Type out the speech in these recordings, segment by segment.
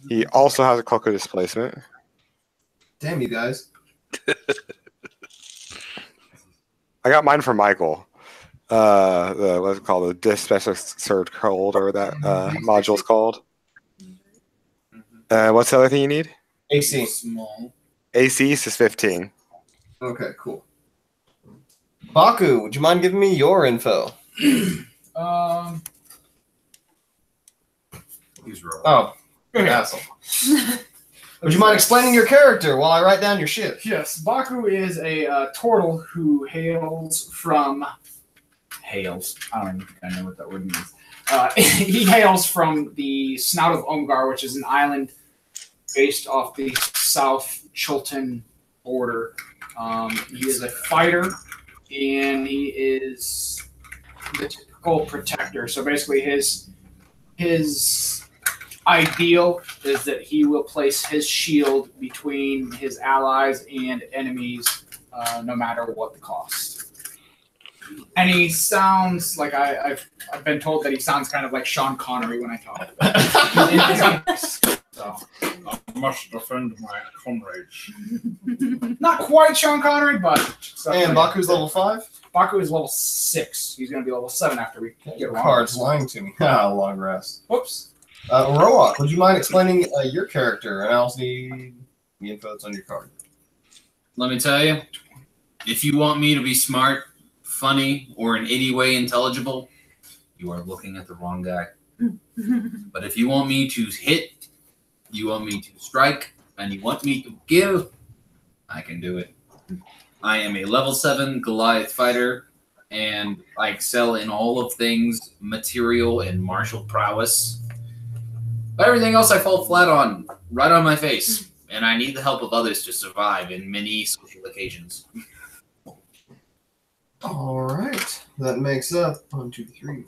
He also has a cloak of displacement. Damn you guys. I got mine from Michael. What's it called? The special surge cold, or that module's called. What's the other thing you need? AC. Small. AC is 15. Okay, cool. Baku, would you mind giving me your info? He's wrong. Oh, asshole. Would you mind explaining your character while I write down your shit? Yes, Baku is a turtle who hails from... Hails. I don't even think I know what that word means. He hails from the Snout of Omgar, which is an island based off the South Chilton border. He is a fighter, and he is the typical protector. So basically his ideal is that he will place his shield between his allies and enemies, no matter what the cost. And he sounds like I've been told that he sounds kind of like Sean Connery when I talk. So. I must defend my comrades. Not quite Sean Connery, but... And Baku's level 5? Baku is level 6. He's going to be level 7 after we get Your along. card's lying to me. Long rest. Whoops. Roa-Aak, would you mind explaining your character? And I also need the info that's on your card. Let me tell you, if you want me to be smart, funny, or in any way intelligible, you are looking at the wrong guy. But if you want me to hit, you want me to strike, and you want me to give, I can do it. I am a level 7 Goliath fighter, and I excel in all of things material and martial prowess. But everything else I fall flat on, right on my face, and I need the help of others to survive in many social occasions. All right. That makes up 1, 2, 3,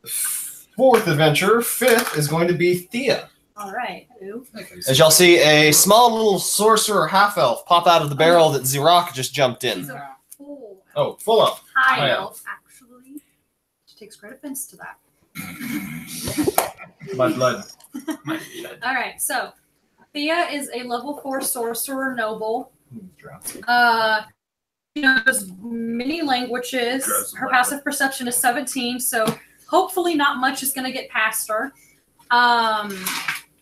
4. 4th adventure. 5th is going to be Thea. All right. Who? As y'all see, a small little sorcerer half-elf pop out of the barrel that Xerox just jumped in. He's a full Oh, full elf. high elf, actually. She takes great offense to that. My blood. All right, so Thea is a level 4 sorcerer noble. She knows many languages. Her passive perception is 17, so hopefully not much is going to get past her.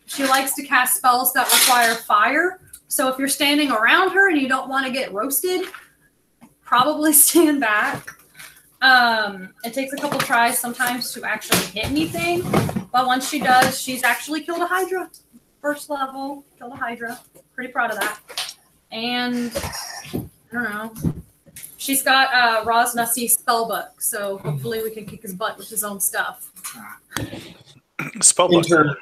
She likes to cast spells that require fire. So if you're standing around her and you don't want to get roasted, probably stand back. It takes a couple tries sometimes to actually hit anything. But once she does, she's actually killed a Hydra. First level, killed a Hydra. Pretty proud of that. And I don't know. She's got Ras Nsi spellbook, so hopefully we can kick his butt with his own stuff. Spellbook.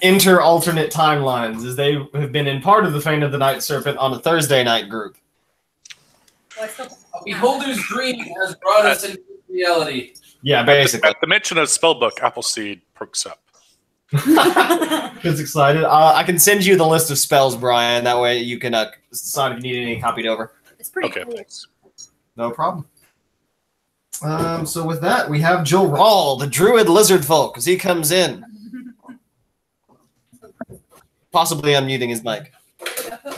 Enter alternate timelines, as they have been in part of the Fane of the Night Serpent on a Thursday night group. Beholder's dream has brought us into reality. Yeah, basically. At the mention of spellbook, Appleseed perks up. Gets excited. I can send you the list of spells, Brian. That way you can decide if you need any copied over. It's pretty cool. Thanks. No problem. So with that, we have Joral, the druid lizard folk, as he comes in. Possibly unmuting his mic. Is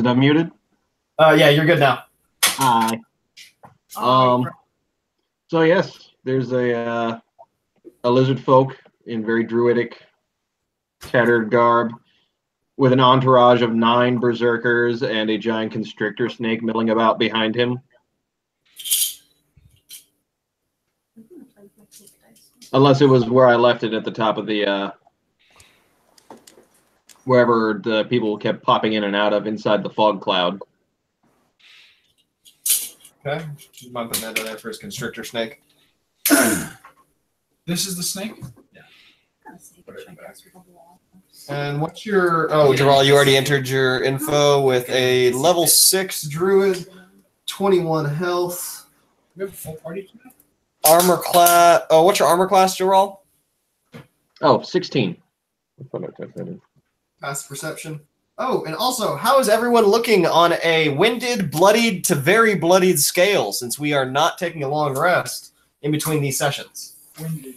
it unmuted? Yeah, you're good now. Hi. So yes, there's a lizard folk in very druidic, tattered garb, with an entourage of 9 berserkers and a giant constrictor snake milling about behind him. Unless it was where I left it at the top of the wherever the people kept popping in and out of inside the fog cloud. Okay, you might put that in there for his constrictor snake. This is the snake? Yeah. And what's your... Oh, Joral, you already entered your info with a level 6 druid, 21 health. We have a full party tonight? Armor class... Oh, what's your armor class, Joral? Oh, 16. Passive perception. Oh, and also, how is everyone looking on a winded, bloodied to very bloodied scale, since we are not taking a long rest in between these sessions? Winded.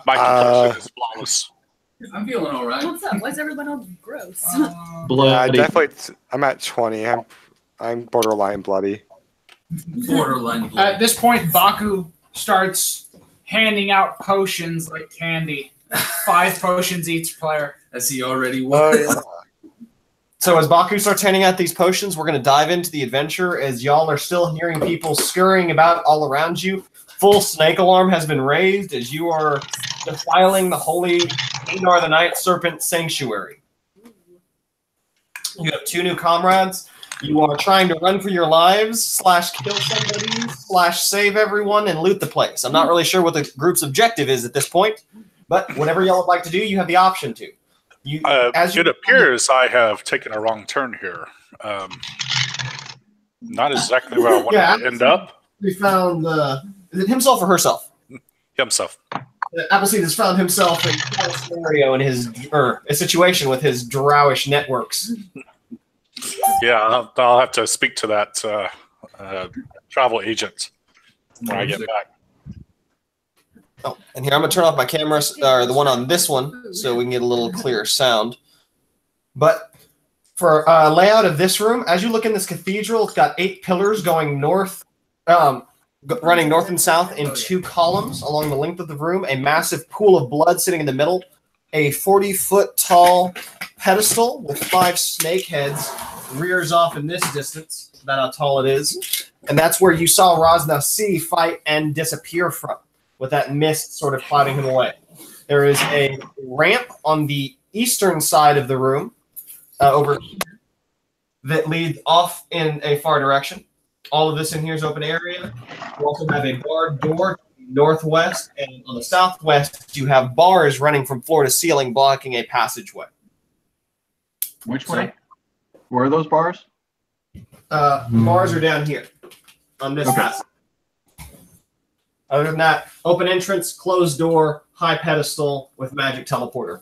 My complexion is flawless. I'm feeling all right. What's up? Why is everyone all gross? Yeah, Bloody. definitely. I'm at 20. I'm borderline bloody. Borderline blood. At this point, Baku starts handing out potions like candy. 5 potions each player. As he already was. So as Baku starts handing out these potions, we're going to dive into the adventure as y'all are still hearing people scurrying about all around you. Full snake alarm has been raised as you are defiling the holy Indar the Night Serpent Sanctuary. You have 2 new comrades. You are trying to run for your lives, / kill somebody, / save everyone and loot the place. I'm not really sure what the group's objective is at this point, but whatever y'all would like to do, you have the option to. It appears I have taken a wrong turn here. Not exactly where I wanted to end up. We found, is it himself or herself? Himself. Appleseed has found himself in a scenario in a situation with his drowish networks. Yeah, I'll have to speak to that travel agent when I get back. Oh, and here I'm gonna turn off my camera, or the one on this one, so we can get a little clearer sound. But for layout of this room, as you look in this cathedral, it's got 8 pillars going north, running north and south in 2 columns along the length of the room. A massive pool of blood sitting in the middle. A 40-foot tall pedestal with 5 snake heads rears off in this distance. That's how tall it is, and that's where you saw Ras Nsi fight and disappear from, with that mist sort of clouding him away. There is a ramp on the eastern side of the room over here that leads off in a far direction. All of this in here is open area. You also have a barred door to the northwest, and on the southwest, you have bars running from floor to ceiling blocking a passageway. Which way? Where are those bars? Bars are down here on this passage. Other than that, open entrance, closed door, high pedestal with magic teleporter.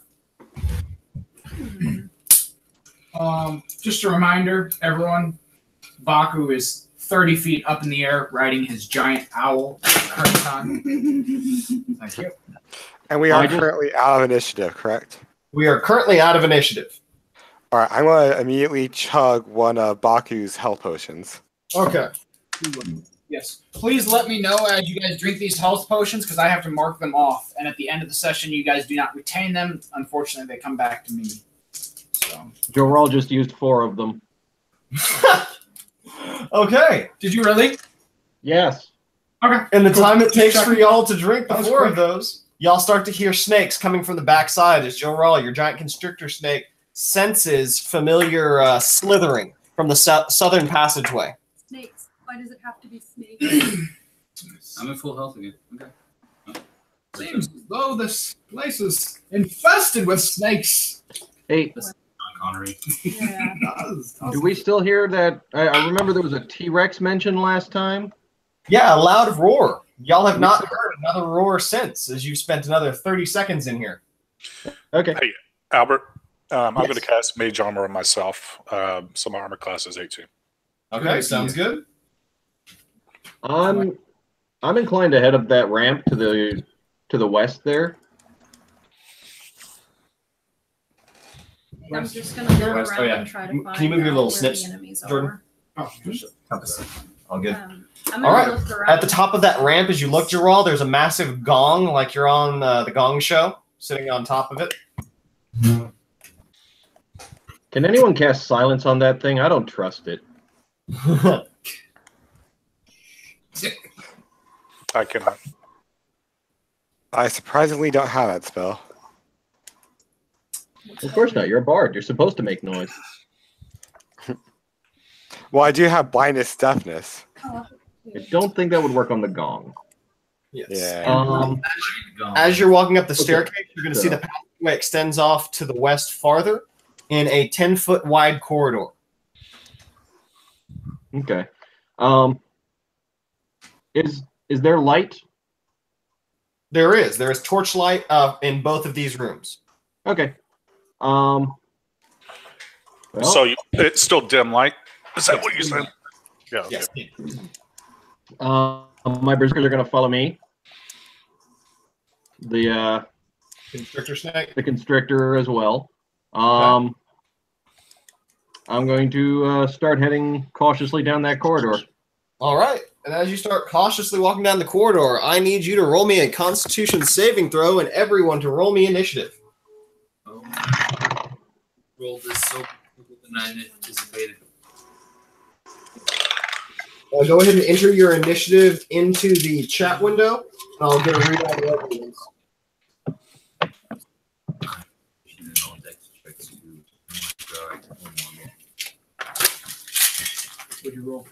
Just a reminder, everyone, Baku is 30 feet up in the air riding his giant owl at the current time. Thank you. And we are currently out of initiative, correct? We are currently out of initiative. All right, I'm going to immediately chug one of Baku's health potions. Okay. Yes. Please let me know as you guys drink these health potions because I have to mark them off. And at the end of the session, you guys do not retain them. Unfortunately, they come back to me. So. Joral just used 4 of them. Okay. Did you really? Yes. Okay. And the time it takes for y'all to drink the 4 of those, y'all start to hear snakes coming from the backside as Joral, your giant constrictor snake, senses familiar slithering from the southern passageway. Snakes. Why does it have to be snakes? I'm at full health again. Okay. Seems as though this place is infested with snakes. Hey, Connery. Yeah. do we still hear that? I remember there was a T-Rex mentioned last time. Yeah, a loud roar. Y'all have not heard another roar since, as you've spent another 30 seconds in here. Okay. Hey, Albert, I'm Yes. going to cast Mage Armor on myself. So my armor class is 18. Okay, sounds good. I'm inclined to head up that ramp to the west there. I'm just gonna go around and try to find Can you move your little where snips, the enemies Jordan? are. All good. I'm gonna All right. look around. At the top of that ramp, as you look, Joral, there's a massive gong, like you're on the Gong Show, sitting on top of it. Can anyone cast silence on that thing? I don't trust it. I cannot. I surprisingly don't have that spell. Of course not. You're a bard. You're supposed to make noise. Well, I do have blindness deafness. Oh, I don't think that would work on the gong. Yes. Yeah. As you're walking up the staircase, you're going to see the pathway extends off to the west farther in a 10-foot wide corridor. Okay. Is there light? There is torchlight in both of these rooms. Okay. Well, So it's still dim light? Is that what you said? Yeah. Okay. Yes. my berserkers are going to follow me. The Constrictor snake. The constrictor as well. I'm going to start heading cautiously down that corridor. All right. And as you start cautiously walking down the corridor, I need you to roll me a Constitution saving throw, and everyone to roll me initiative. Oh. Rolled this so quicker than I anticipated. Go ahead and enter your initiative into the chat window, and I'll get a read on the evidence. What'd you roll?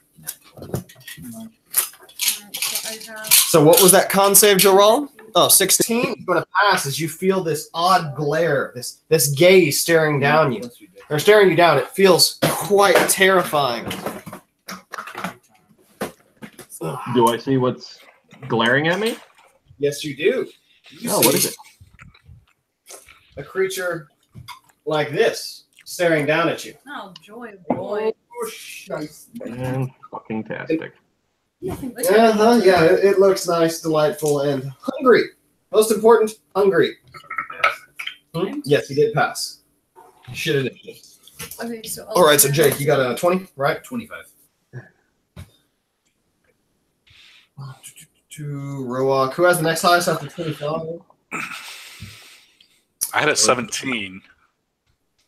So what was that con save, Joel? Oh, 16. It's going to pass as you feel this odd glare, this gaze staring down you. Or staring you down. It feels quite terrifying. Do I see what's glaring at me? Yes, you do. You Oh, what is it? A creature like this staring down at you. Oh, joy, boy. Oh, shice. Man, fucking tastic. Yeah, it looks nice, delightful, and hungry. Most important, hungry. Yes, you did pass. Shit initiative. Okay, so All right, so Jake, you got a 20, right? 25. To Roa-Aak. Who has the next highest after 25? I had a 17.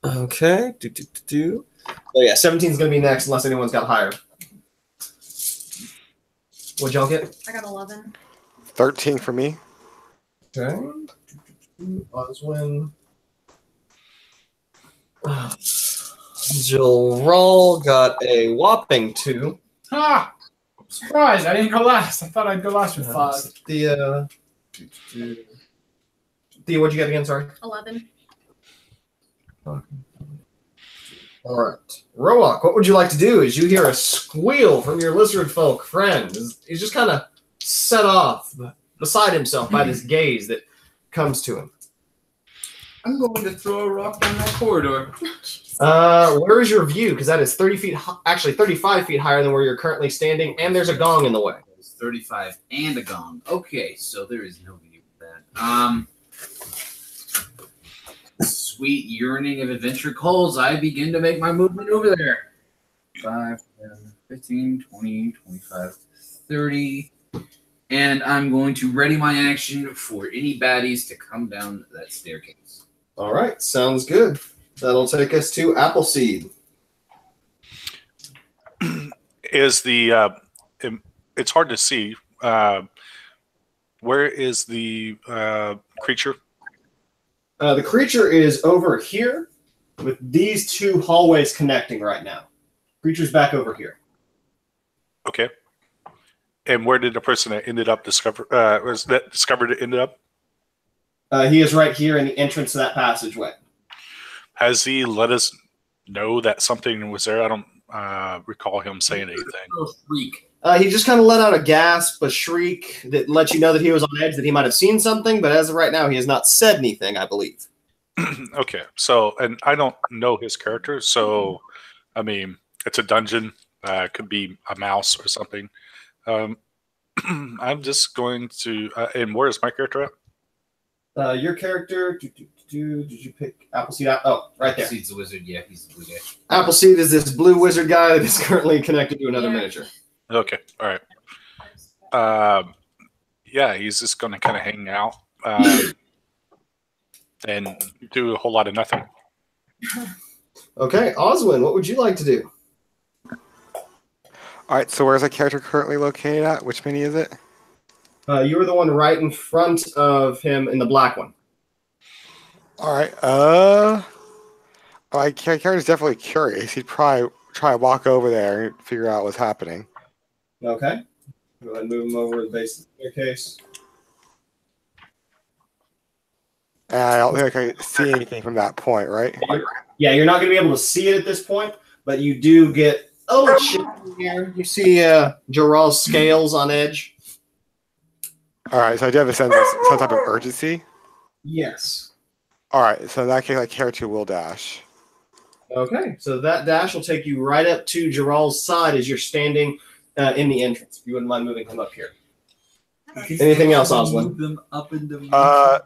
Okay. Oh yeah, 17 is going to be next unless anyone's got higher. What'd y'all get? I got 11. 13 for me. Okay. Oswin. Joel got a whopping 2. Ah! Surprised! I didn't go last. I thought I'd go last with 5. Thea, what'd you get again? Sorry. 11. All right. Roa-Aak, what would you like to do? As you hear a squeal from your lizard folk friend. He's just kind of set off beside himself by this gaze that comes to him. I'm going to throw a rock down that corridor. Where is your view? Because that is 30 feet, actually 35 feet higher than where you're currently standing, and there's a gong in the way. It's 35 and a gong. Okay, so there is no view for that. Sweet yearning of adventure calls. I begin to make my movement over there. 5, 10, 15, 20, 25, 30. And I'm going to ready my action for any baddies to come down that staircase. All right, sounds good. That'll take us to Appleseed. Is the it's hard to see. Where is the creature? The creature is over here with these two hallways connecting right now. Creature's back over here. Okay. And where did the person that ended up discovered it ended up? He is right here in the entrance to that passageway. Has he let us know that something was there? I don't recall him saying anything. Freak. He just kind of let out a gasp, a shriek that lets you know that he was on edge, that he might have seen something, but as of right now, he has not said anything, I believe. Okay, so, and I don't know his character, so, I mean, it's a dungeon. Could be a mouse or something. I'm just going to, and where is my character at? Your character, did you pick Appleseed out? Oh, right there. Appleseed's the wizard, yeah, he's the blue guy. Appleseed is this blue wizard guy that is currently connected to another miniature. Okay, all right. Yeah, he's just going to kind of hang out and do a whole lot of nothing. Okay, Oswin, what would you like to do? All right, so where's the character currently located at? Which mini is it? You were the one right in front of him in the black one. All right. My character's definitely curious. He'd probably try to walk over there and figure out what's happening. Okay. Go ahead and move him over to the base of the staircase. And I don't think I can see anything from that point, right? Yeah, you're not going to be able to see it at this point, but you do get a little shit in here. You see Jarrell's scales on edge. All right, so I do have a sense of some type of urgency. Yes. All right, so in that case, my character will dash. Okay, so that dash will take you right up to Jarrell's side as you're standing in the entrance. If you wouldn't mind moving him up here. Anything else, Oswin? Them up into Well,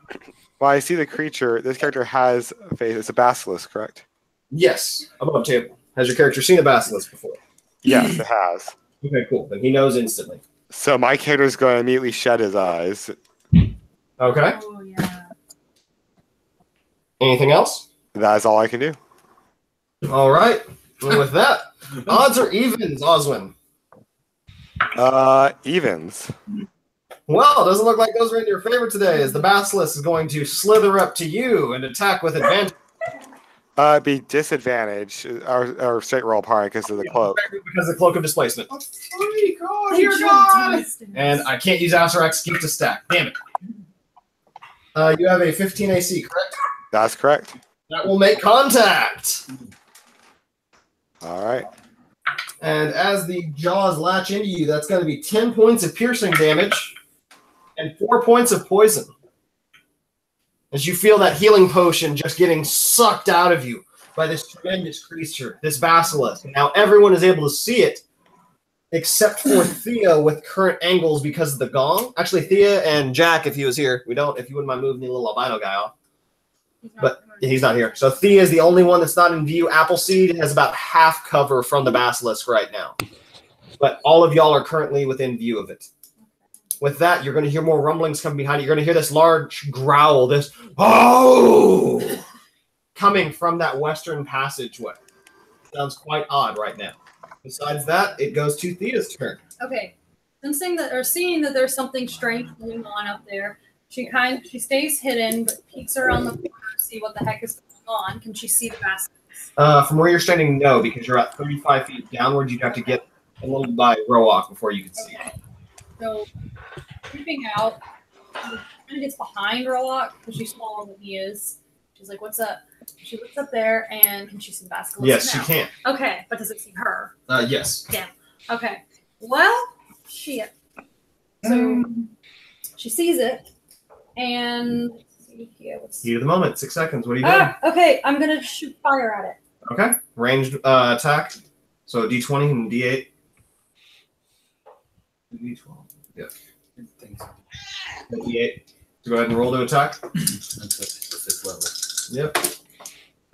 I see the creature. This character has a face. It's a basilisk, correct? Yes, above table. Has your character seen a basilisk before? Yes, it has. Okay, cool. Then he knows instantly. So my character is going to immediately shed his eyes. Okay. Oh, yeah. Anything else? That is all I can do. All right. Well, with that, odds or evens, Oswin? Evens. Well, it doesn't look like those are in your favor today, as the basilisk is going to slither up to you and attack with advantage. It'd be disadvantage or straight roll part because of the cloak. Because of the cloak of displacement. Oh, God, Oh, dear God! And I can't use Azrax Geek to stack. Damn it. You have a 15 AC, correct? That's correct. That will make contact. All right. And as the jaws latch into you, that's going to be 10 points of piercing damage and 4 points of poison. As you feel that healing potion just getting sucked out of you by this tremendous creature, this basilisk. And now everyone is able to see it, except for Thea with current angles because of the gong. Actually, Thea and Jack, if he was here, if you wouldn't mind moving the little albino guy off. But he's not here. So Thea is the only one that's not in view. Appleseed has about half cover from the basilisk right now. But all of y'all are currently within view of it. With that, you're going to hear more rumblings come behind you. You're going to hear this large growl, this "oh!" coming from that western passageway. Sounds quite odd right now. Besides that, it goes to Thea's turn. Okay. Sensing that or seeing that there's something strange going on up there, she stays hidden but peeks around the corner to see what the heck is going on. Can she see the basilisk? From where you're standing, no, because you're at 35 feet downward. You'd have to get a little by Roa-Aak before you can see it. So, creeping out, she kind of gets behind Roa-Aak because she's smaller than he is. She's like, "What's up?" She looks up there, and can she see the basilisk? Yes, now? she can. Okay, but does it see her? Yes. Damn. Okay. Well, shit. So she sees it, and what's Heat of the moment. 6 seconds. What are you doing? okay. I'm gonna shoot fire at it. Okay. Ranged attack. So D20 and D8. D12. Yep. D8. So go ahead and roll to attack. That's this level. Yep.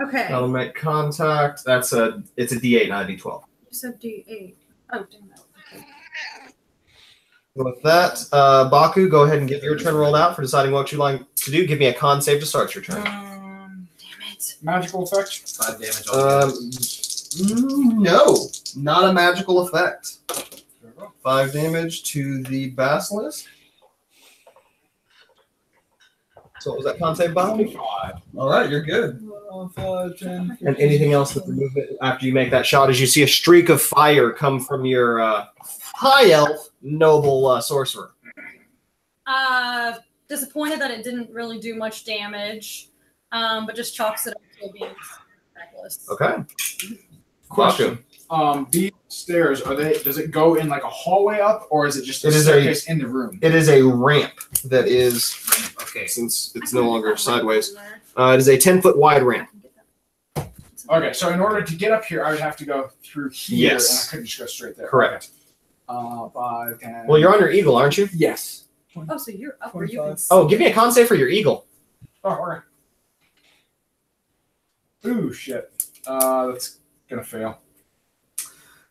Okay. That'll make contact. It's a D8, not a D12. You said D8. Oh, damn it. Okay. With that, Baku, go ahead and get your turn rolled out for deciding what you like to do. Give me a con save to start your turn. Damn it. Magical effect. 5 damage altogether. No, not a magical effect. 5 damage to the basilisk. So what was that con save, Baku? 5. All right, you're good. 5, 10. And anything else with the movement after you make that shot as you see a streak of fire come from your high elf noble sorcerer. Disappointed that it didn't really do much damage, but just chalks it up to being reckless. Okay. Question. These stairs, does it go in like a hallway up, or is it just a staircase in the room? It is a ramp that is, Okay. since it's no longer sideways, it is a 10-foot wide ramp. Okay, so in order to get up here, I would have to go through here, Yes. and I couldn't just go straight there. Correct. Okay. 5, 10. Well, you're on your eagle, aren't you? Yes. Oh, so you're up where you can see. Oh, give me a con save for your eagle. Oh, okay. Ooh, shit. That's gonna fail.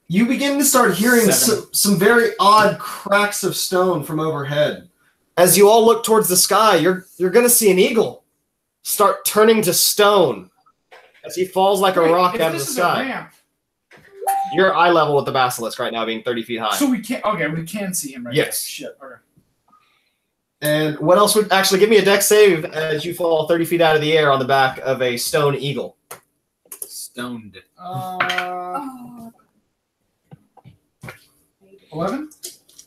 You begin to start hearing 7. some very odd cracks of stone from overhead. As you all look towards the sky, you're going to see an eagle start turning to stone as he falls like a rock If out of the this is sky. a ramp, You're eye level with the basilisk right now, being 30 feet high. so we can't. Okay, we can see him right Yes. now. Shit. Okay. And what else would actually give me a dex save as you fall 30 feet out of the air on the back of a stone eagle? Stoned. Oh. 11.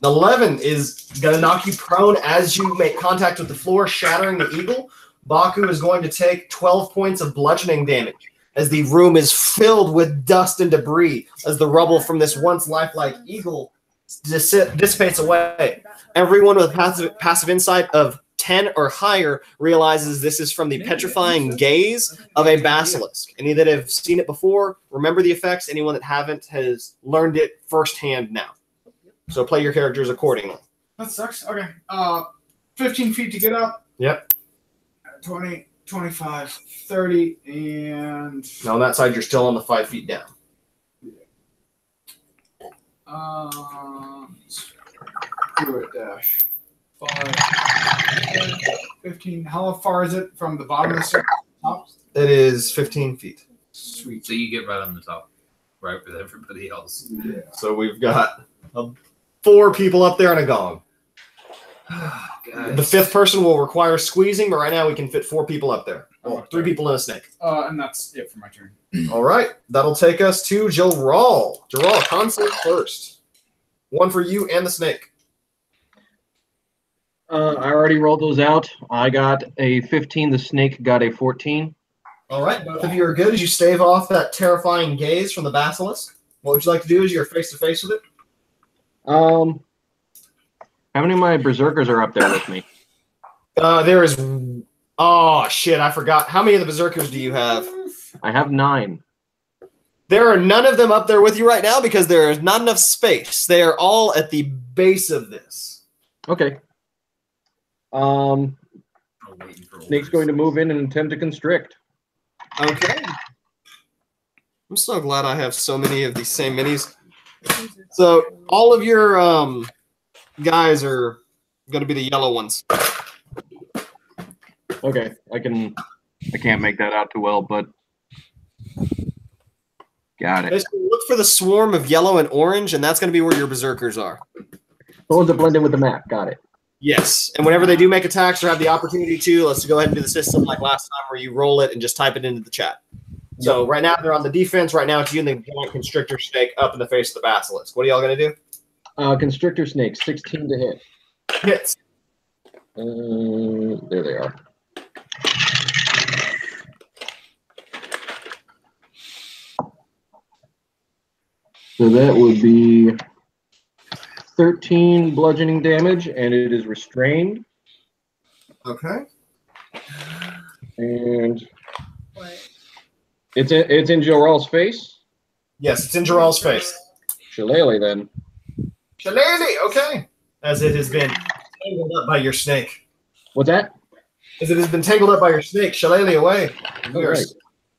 11 is going to knock you prone as you make contact with the floor, shattering the eagle. Baku is going to take 12 points of bludgeoning damage as the room is filled with dust and debris as the rubble from this once lifelike eagle dissipates away. Everyone with passive insight of 10 or higher realizes this is from the petrifying gaze of a basilisk. Any that have seen it before, remember the effects. Anyone that haven't has learned it firsthand now. So play your characters accordingly. That sucks. Okay. 15 feet to get up. Yep. 20, 25, 30, and... Now on that side, you're still on the 5 feet down. Do it, dash. 5, 15. How far is it from the bottom of the circle? Top? It is 15 feet. Sweet. So you get right on the top, right with everybody else. Yeah. So we've got 4 people up there and a gong. The 5th person will require squeezing, but right now we can fit 4 people up there. Well, 3 people and a snake. And that's it for my turn. All right. That'll take us to Jaral. Jaral, console first. 1 for you and the snake. I already rolled those out. I got a 15. The snake got a 14. All right. Both of you are good as you stave off that terrifying gaze from the basilisk. What would you like to do as you're face-to-face with it? How many of my berserkers are up there with me? There is... Oh, shit, I forgot. How many of the berserkers do you have? I have 9. There are none of them up there with you right now because there is not enough space. They are all at the base of this. Okay. Snake's going to move in and attempt to constrict. Okay. I'm so glad I have so many of these same minis. So all of your guys are going to be the yellow ones. Okay, I can't make that out too well, but got it. Basically, look for the swarm of yellow and orange, and that's going to be where your berserkers are. The ones that blend in with the map. Got it. Yes, and whenever they do make attacks or have the opportunity to, let's go ahead and do the system like last time where you roll it and just type it into the chat. So right now they're on the defense. Right now it's you and the giant constrictor snake up in the face of the basilisk. What are y'all going to do? Constrictor snake, 16 to hit. Hits. There they are. So that would be 13 bludgeoning damage, and it is restrained. Okay. And it's in Joral's face? Yes, it's in Joral's face. Shillelagh, then. Shillelagh, okay. As it has been tangled up by your snake. What's that? As it has been tangled up by your snake. Shillelagh, away. We are right.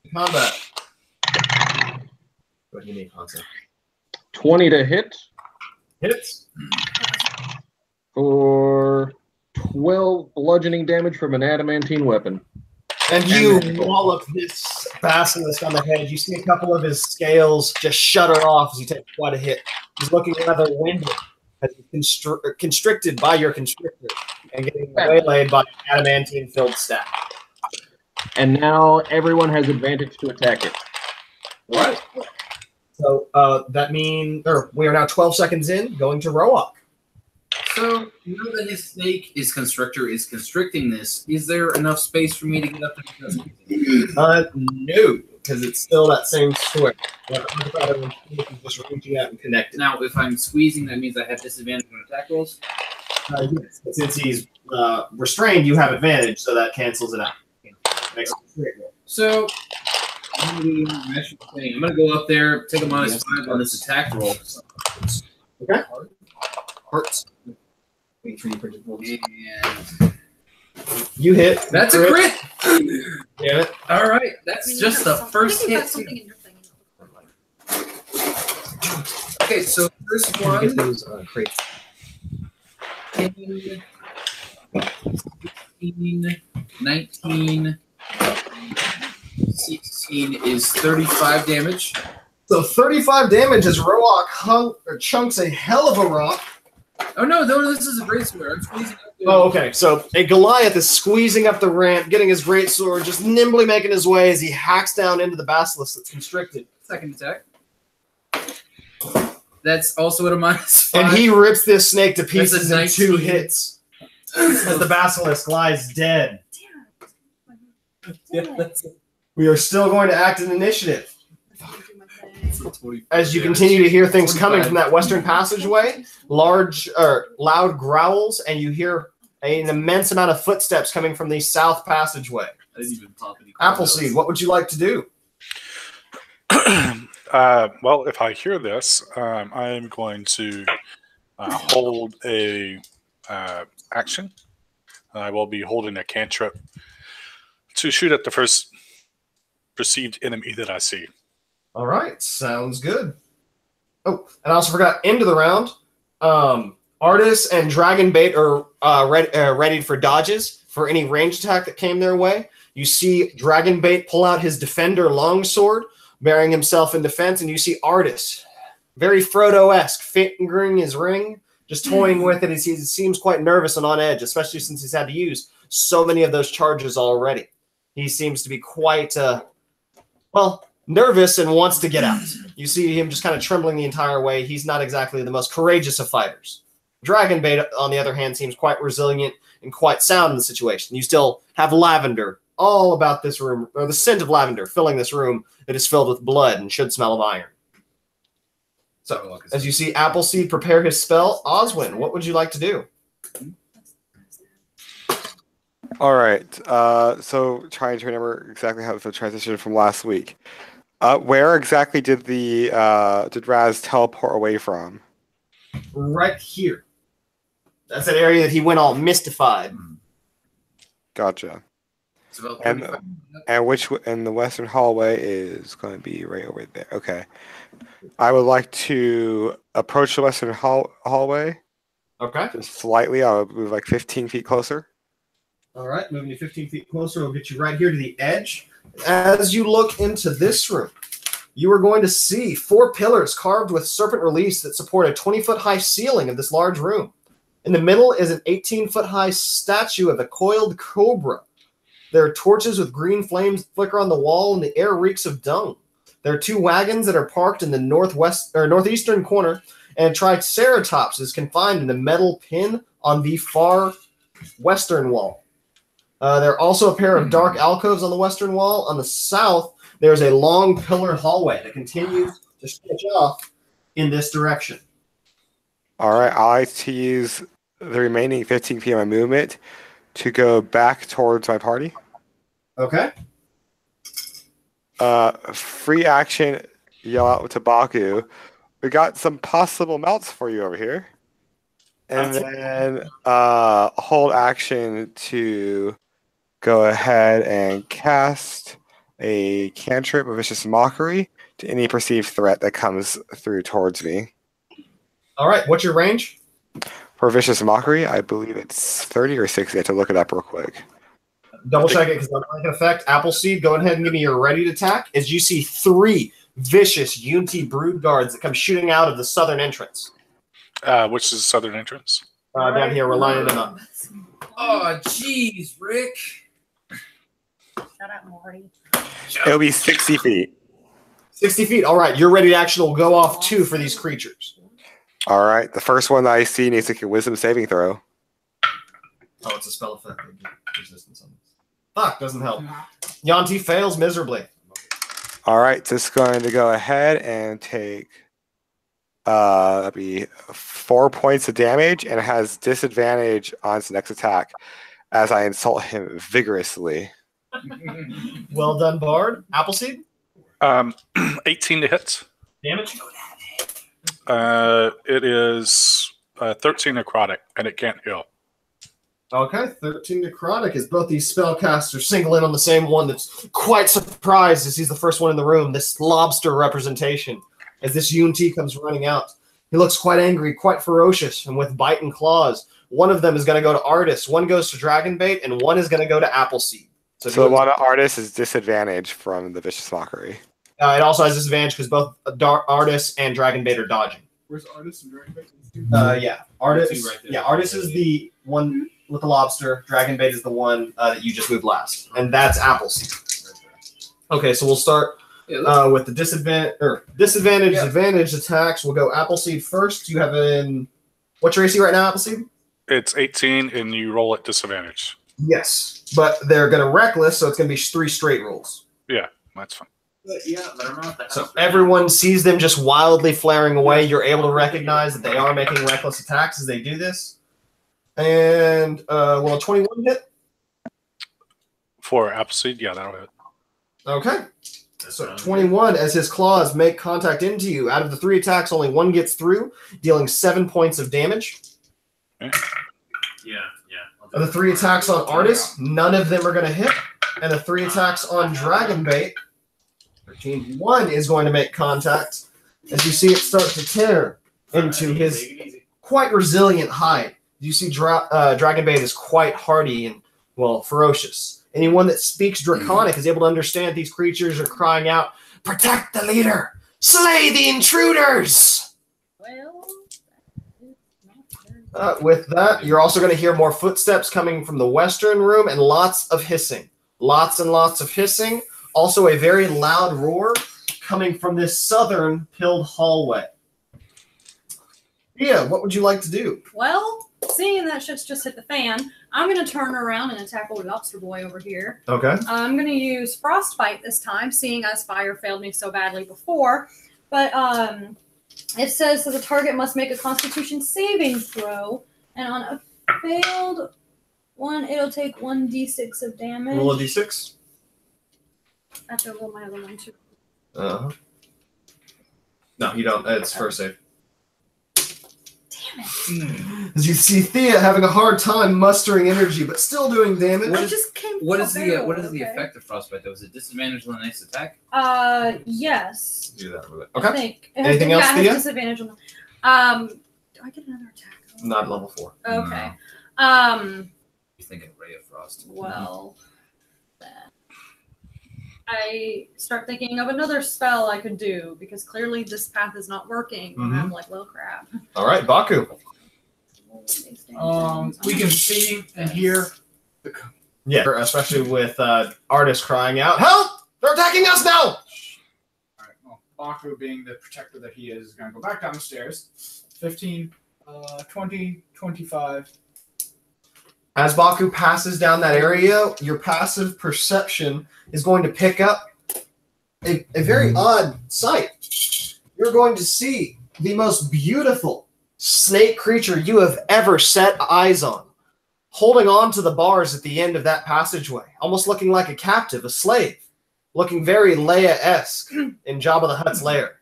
in combat. What do you need, Hansa? 20 to hit Hits. for 12 bludgeoning damage from an adamantine weapon. And you wallop this basilisk on the head. You see a couple of his scales just shudder off as you take quite a hit. He's looking rather winded as he's constricted by your constrictor and getting waylaid by an adamantine-filled staff. And now everyone has advantage to attack it. All right. So that means we are now 12 seconds in, going to Roa-Aak. So, now that his snake, his constrictor, is constricting this, is there enough space for me to get up there? No, because it's still that same square. Just reaching out and connecting. Now, if I'm squeezing, that means I have disadvantage on attack rolls? Yes. Since he's restrained, you have advantage, so that cancels it out. Makes it So, I'm going to go up there, take a -5 on this attack roll. Okay. Hurts. Wait for you for And you hit. that's a crit! Damn it. All right, that's just the first hit. Okay, so first one. Get those crates. 10, 15, 19, 16 is 35 damage. So 35 damage as Roa-Aak chunks a hell of a rock. Oh no, this is a great sword. I'm squeezing up the Oh, okay. So a Goliath is squeezing up the ramp, getting his great sword, just nimbly making his way as he hacks down into the basilisk that's constricted. second attack. That's also at a -5. And he rips this snake to pieces in 19. 2 hits. As the basilisk lies dead. Yeah, that's We are still going to act in initiative. As you continue to hear things coming from that western passageway, loud growls, and you hear an immense amount of footsteps coming from the south passageway. I didn't even pop any Appleseed, what would you like to do? Well, if I hear this, I am going to hold a action. I will be holding a cantrip to shoot at the first perceived enemy that I see. All right, sounds good. Oh, and I also forgot, end of the round, Artis and Dragonbait are ready for dodges for any ranged attack that came their way. You see Dragonbait pull out his Defender longsword, bearing himself in defense, and you see Artis, very Frodo-esque, fingering his ring, just toying with it. He seems quite nervous and on edge, especially since he's had to use so many of those charges already. He seems to be quite, nervous and wants to get out. You see him just kind of trembling the entire way. He's not exactly the most courageous of fighters. Dragonbait, on the other hand, seems quite resilient and quite sound in the situation. You still have lavender all about this room, or the scent of lavender filling this room that is filled with blood and should smell of iron. So, as you see Appleseed prepare his spell, Oswin, what would you like to do? All right. So trying to remember exactly how the transition from last week. Where exactly did did Raz teleport away from? Right here. That's that area that he went all mystified. Gotcha. It's about And 35. and the western hallway is going to be right over there. Okay. I would like to approach the western hallway. Okay. Just slightly. I'll move like 15 feet closer. All right, moving you 15 feet closer, we'll get you right here to the edge. As you look into this room, you are going to see 4 pillars carved with serpent reliefs that support a 20-foot-high ceiling of this large room. In the middle is an 18-foot-high statue of a coiled cobra. There are torches with green flames flicker on the wall, and the air reeks of dung. There are 2 wagons that are parked in the northeastern corner, and a triceratops is confined in a metal pin on the far western wall. There are also a pair of dark alcoves on the western wall. On the south, there's a long pillar hallway that continues to stretch off in this direction. All right. I like to use the remaining 15 feet of my movement to go back towards my party. Okay. Free action, yell out to Baku. We got some possible melts for you over here. And then hold action to go ahead and cast a cantrip of Vicious Mockery to any perceived threat that comes through towards me. All right. What's your range? For Vicious Mockery, I believe it's 30 or 60. I have to look it up real quick. Double check it because I'm not going to affect Appleseed. Go ahead and give me your ready to attack as you see 3 vicious Unity brood guards that come shooting out of the southern entrance. Which is the southern entrance? Down here, we're lining them up. Oh, jeez, Rick. Shut up, Morty. It'll be 60 feet. 60 feet. All right. Your ready to action will go off 2 for these creatures. All right. The first one that I see needs to make a wisdom saving throw. Oh, it's a spell effect. Resistance on this. Fuck, doesn't help. Yanti fails miserably. All right. Just going to go ahead and take that'd be 4 points of damage, and it has disadvantage on its next attack as I insult him vigorously. Well done, Bard. Appleseed? 18 to hit. Damage? It is 13 necrotic, and it can't heal. Okay, 13 necrotic as both these spellcasters single in on the same one that's quite surprised as he's the first one in the room, this lobster representation, as this Unity comes running out. He looks quite angry, quite ferocious, and with bite and claws. One of them is going to go to Artis, one goes to Dragonbait, and one is going to go to Appleseed. So one of Artis is disadvantage from the Vicious Mockery. It also has disadvantage because both Artis and Dragonbait are dodging. Where's Artis and Dragonbait? Yeah, Artis. Right there. Yeah, Artis is the one with the lobster. Dragonbait is the one that you just moved last, and that's Appleseed. Okay, so we'll start with the disadvantage advantage attacks. We'll go Appleseed first. You have what's your AC right now, Appleseed? It's 18, and you roll at disadvantage. Yes, but they're going to reckless, so it's going to be 3 straight rolls. Yeah, that's fine. So everyone sees them just wildly flaring away. You're able to recognize that they are making reckless attacks as they do this. And will a 21 hit? For Appleseed, yeah, that'll hit. Okay. So 21 as his claws make contact into you. Out of the 3 attacks, only 1 gets through, dealing 7 points of damage. Okay. Yeah. Of the 3 attacks on Artist, none of them are going to hit. And the 3 attacks on Dragonbait, 1 is going to make contact. As you see it start to tear into his quite resilient hide. You see Dragonbait is quite hardy and, well, ferocious. Anyone that speaks Draconic is able to understand these creatures are crying out, "Protect the leader! Slay the intruders!" Well, With that, you're also going to hear more footsteps coming from the western room and lots of hissing. Lots and lots of hissing. Also a very loud roar coming from this southern pilled hallway. Yeah, what would you like to do? well, seeing that shit's just hit the fan, I'm going to turn around and attack old lobster boy over here. Okay. I'm going to use frostbite this time, seeing as fire failed me so badly before. But it says that the target must make a Constitution saving throw, and on a failed one, it'll take 1d6 of damage. Roll a d6. I have to roll my other one too. Uh-huh. No, you don't. It's first save. Damn it! As you see Thea having a hard time mustering energy, but still doing damage. I just came. What is the okay. effect of frostbite though? Is it disadvantage on the next attack? Yes. Do that with it. I Okay. think. Anything yeah, else, it has Thea? disadvantage on the. Do I get another attack? Not level 4. Okay. You think of Ray of Frost? Well, then I start thinking of another spell I could do because clearly this path is not working. And I'm like, well, crap. All right, Baku. We can see and hear the. Yeah, especially with artists crying out, "Help! They're attacking us now!" All right. Well, Baku, being the protector that he is going to go back down the stairs. 15, 20, 25. As Baku passes down that area, your passive perception is going to pick up a very odd sight. You're going to see the most beautiful snake creature you have ever set eyes on, holding on to the bars at the end of that passageway, almost looking like a captive, a slave, looking very Leia-esque in Jabba the Hutt's lair.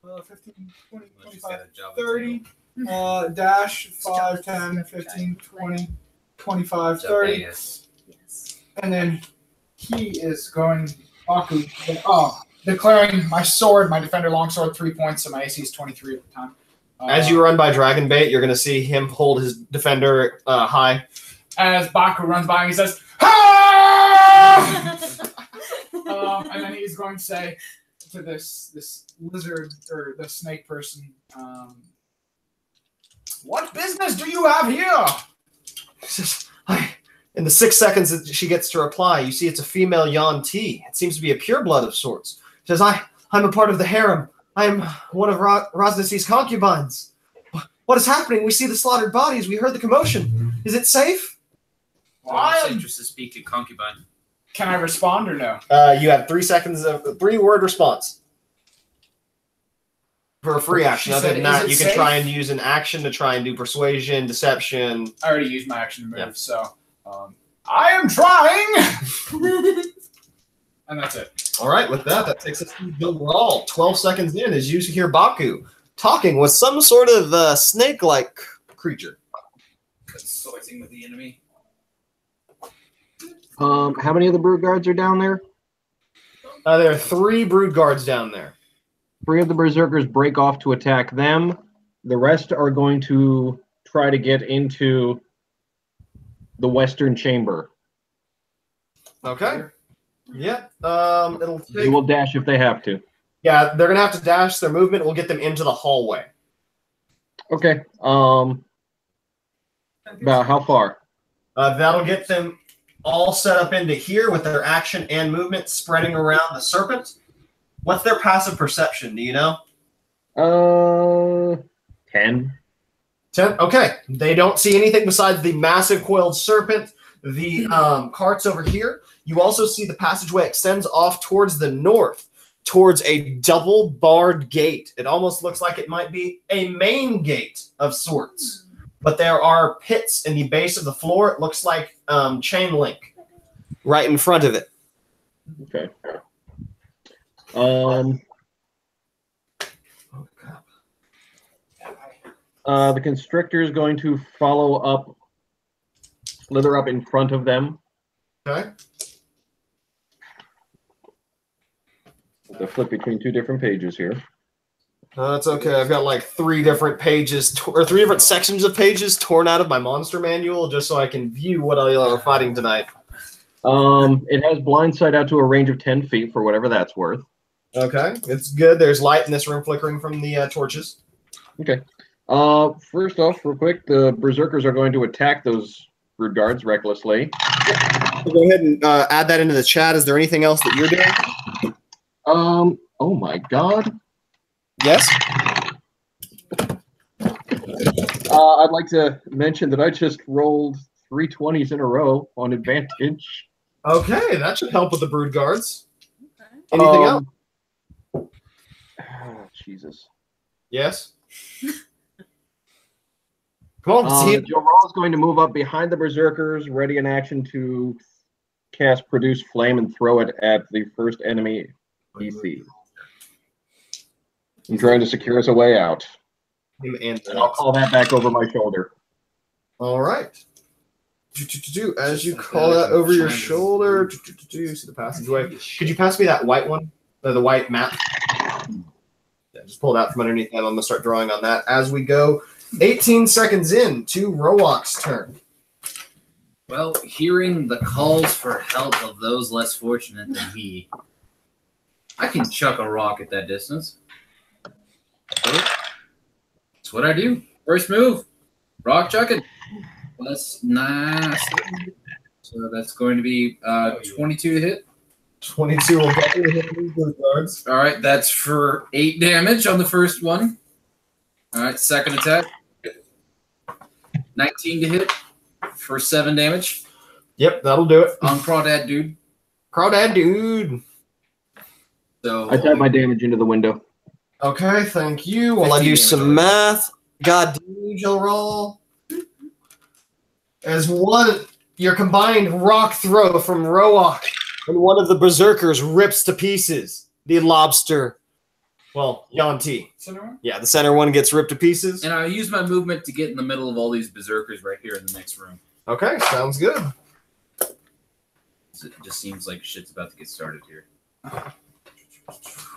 15, 20, 25, 30. Dash 5, 10, 15, 20, 25, 30. Yes. And then he is going, Baku, declaring my sword, my defender longsword, 3 points, so my AC is 23 at the time. As you run by Dragonbait, you're going to see him hold his defender high. As Baku runs by, he says, "Ha!" And then he's going to say to this lizard or the snake person, "What business do you have here?" In the 6 seconds that she gets to reply, you see it's a female Yan Ti. It seems to be a pureblood of sorts. She says, I'm a part of the harem. I am one of Ras Nsi's concubines. What is happening? We see the slaughtered bodies. We heard the commotion. Is it safe? Just to speak to concubine. Can I respond or no? You have 3 seconds of 3-word response. For a free action. Other than that, you can try and use an action to try and do persuasion, deception. I already used my action to move, so I am trying! And that's it. All right, with that takes us to the brawl. 12 seconds in, as you hear Baku talking with some sort of snake-like creature. Consorting with the enemy. How many of the brood guards are down there? There are 3 brood guards down there. 3 of the berserkers break off to attack them. The rest are going to try to get into the western chamber. Okay. Yeah. It'll take... They will dash if they have to. Yeah, they're gonna have to dash. Their movement will get them into the hallway. Okay. About how far? That'll get them all set up into here with their action and movement spreading around the serpent. What's their passive perception? Do you know? 10. 10. Okay. They don't see anything besides the massive coiled serpent. The carts over here. You also see the passageway extends off towards the north, towards a double-barred gate. It almost looks like it might be a main gate of sorts. But there are pits in the base of the floor. It looks like chain link right in front of it. Okay. The constrictor is going to follow up slither up in front of them. Okay. To flip between 2 different pages here. That's okay. I've got like 3 different pages, or 3 different sections of pages torn out of my monster manual just so I can view what I are fighting tonight. It has blind sight out to a range of 10 feet for whatever that's worth. Okay, it's good. There's light in this room flickering from the torches. Okay. First off, real quick, the berserkers are going to attack those brood guards recklessly. Go ahead and add that into the chat. Is there anything else that you're doing? Oh my god. Yes? I'd like to mention that I just rolled 3 20s in a row on advantage. Okay, that should help with the brood guards. Anything else? Jesus. Yes? Come on, see it. Joe Raw is going to move up behind the berserkers, ready in action to cast Produce Flame and throw it at the first enemy he sees. I'm trying to secure us a way out. And I'll call that back over my shoulder. All right. As you call that over your shoulder, see the passageway. Could you pass me that white one? The white map? Yeah, just pull it out from underneath that. I'm going to start drawing on that as we go. 18 seconds in to Roa-Aak's turn. Well, hearing the calls for help of those less fortunate than he, I can chuck a rock at that distance. That's what I do. First move, rock chucking. Plus 9. So that's going to be 22 to hit. 22 will definitely hit these guards. All right, that's for 8 damage on the first one. All right, second attack. 19 to hit for 7 damage. Yep, that'll do it. On Crawdad Dude. Crawdad Dude. So I type my damage into the window. Okay, thank you. While I do some math. God damn, you'll roll. As your combined rock throw from Roa-Aak, and one of the berserkers rips to pieces the lobster. Well, Yanti. Center one? Yeah, the center one gets ripped to pieces. And I use my movement to get in the middle of all these berserkers right here in the next room. Okay, sounds good. It just seems like shit's about to get started here. I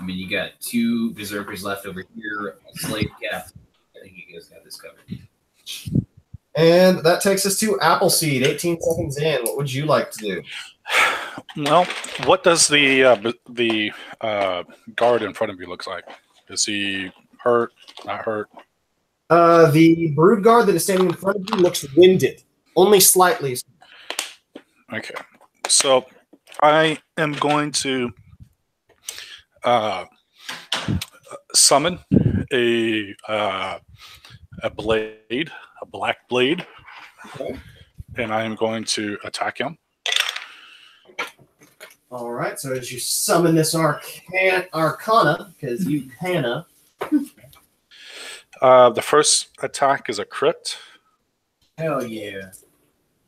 mean, you got 2 berserkers left over here, a slave captain. I think you guys got this covered. And that takes us to Appleseed. 18 seconds in. What would you like to do? Well, what does the guard in front of you look like? Is he hurt? Not hurt? The brood guard that is standing in front of you looks winded, only slightly. Okay, so I am going to summon a blade, a black blade, Okay. and I am going to attack him. All right, so as you summon this arcana, because you canna. The first attack is a crit, Hell yeah.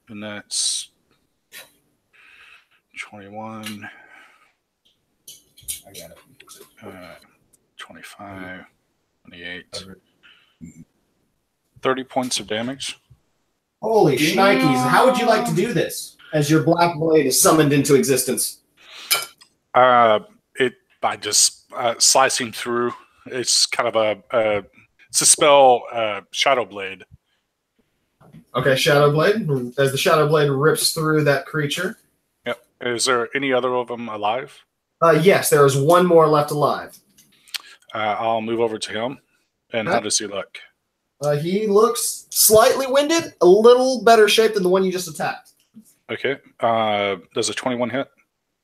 and that's 21, I got it. 25, 28, 30 points of damage. Holy shnikes. How would you like to do this as your black blade is summoned into existence? By just slicing through. It's kind of it's a spell, Shadow Blade. Okay, Shadow Blade. As the Shadow Blade rips through that creature. Yep. Is there any other of them alive? Yes, there is one more left alive. I'll move over to him. And how does he look? He looks slightly winded, a little better shape than the one you just attacked. Okay. Does a 21 hit?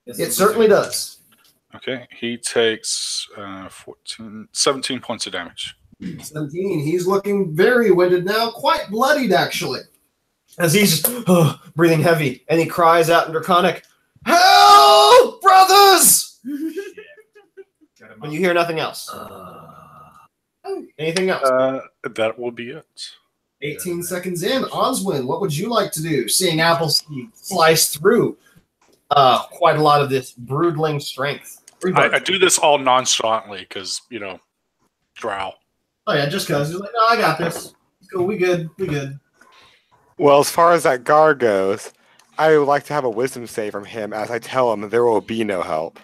It certainly does. Okay. He takes 17 points of damage. 17. He's looking very winded now, quite bloodied actually. As he's breathing heavy, and he cries out in Draconic, "Help, brothers!" When you hear nothing else. Anything else? That will be it. 18 seconds in. Oswin, what would you like to do? Seeing Appleseed slice through quite a lot of this broodling strength. I do this all nonchalantly because, drow. Oh, yeah, just because. He's like, no, I got this. Cool, we good. We good. Well, as far as that guard goes, I would like to have a wisdom save from him as I tell him there will be no help.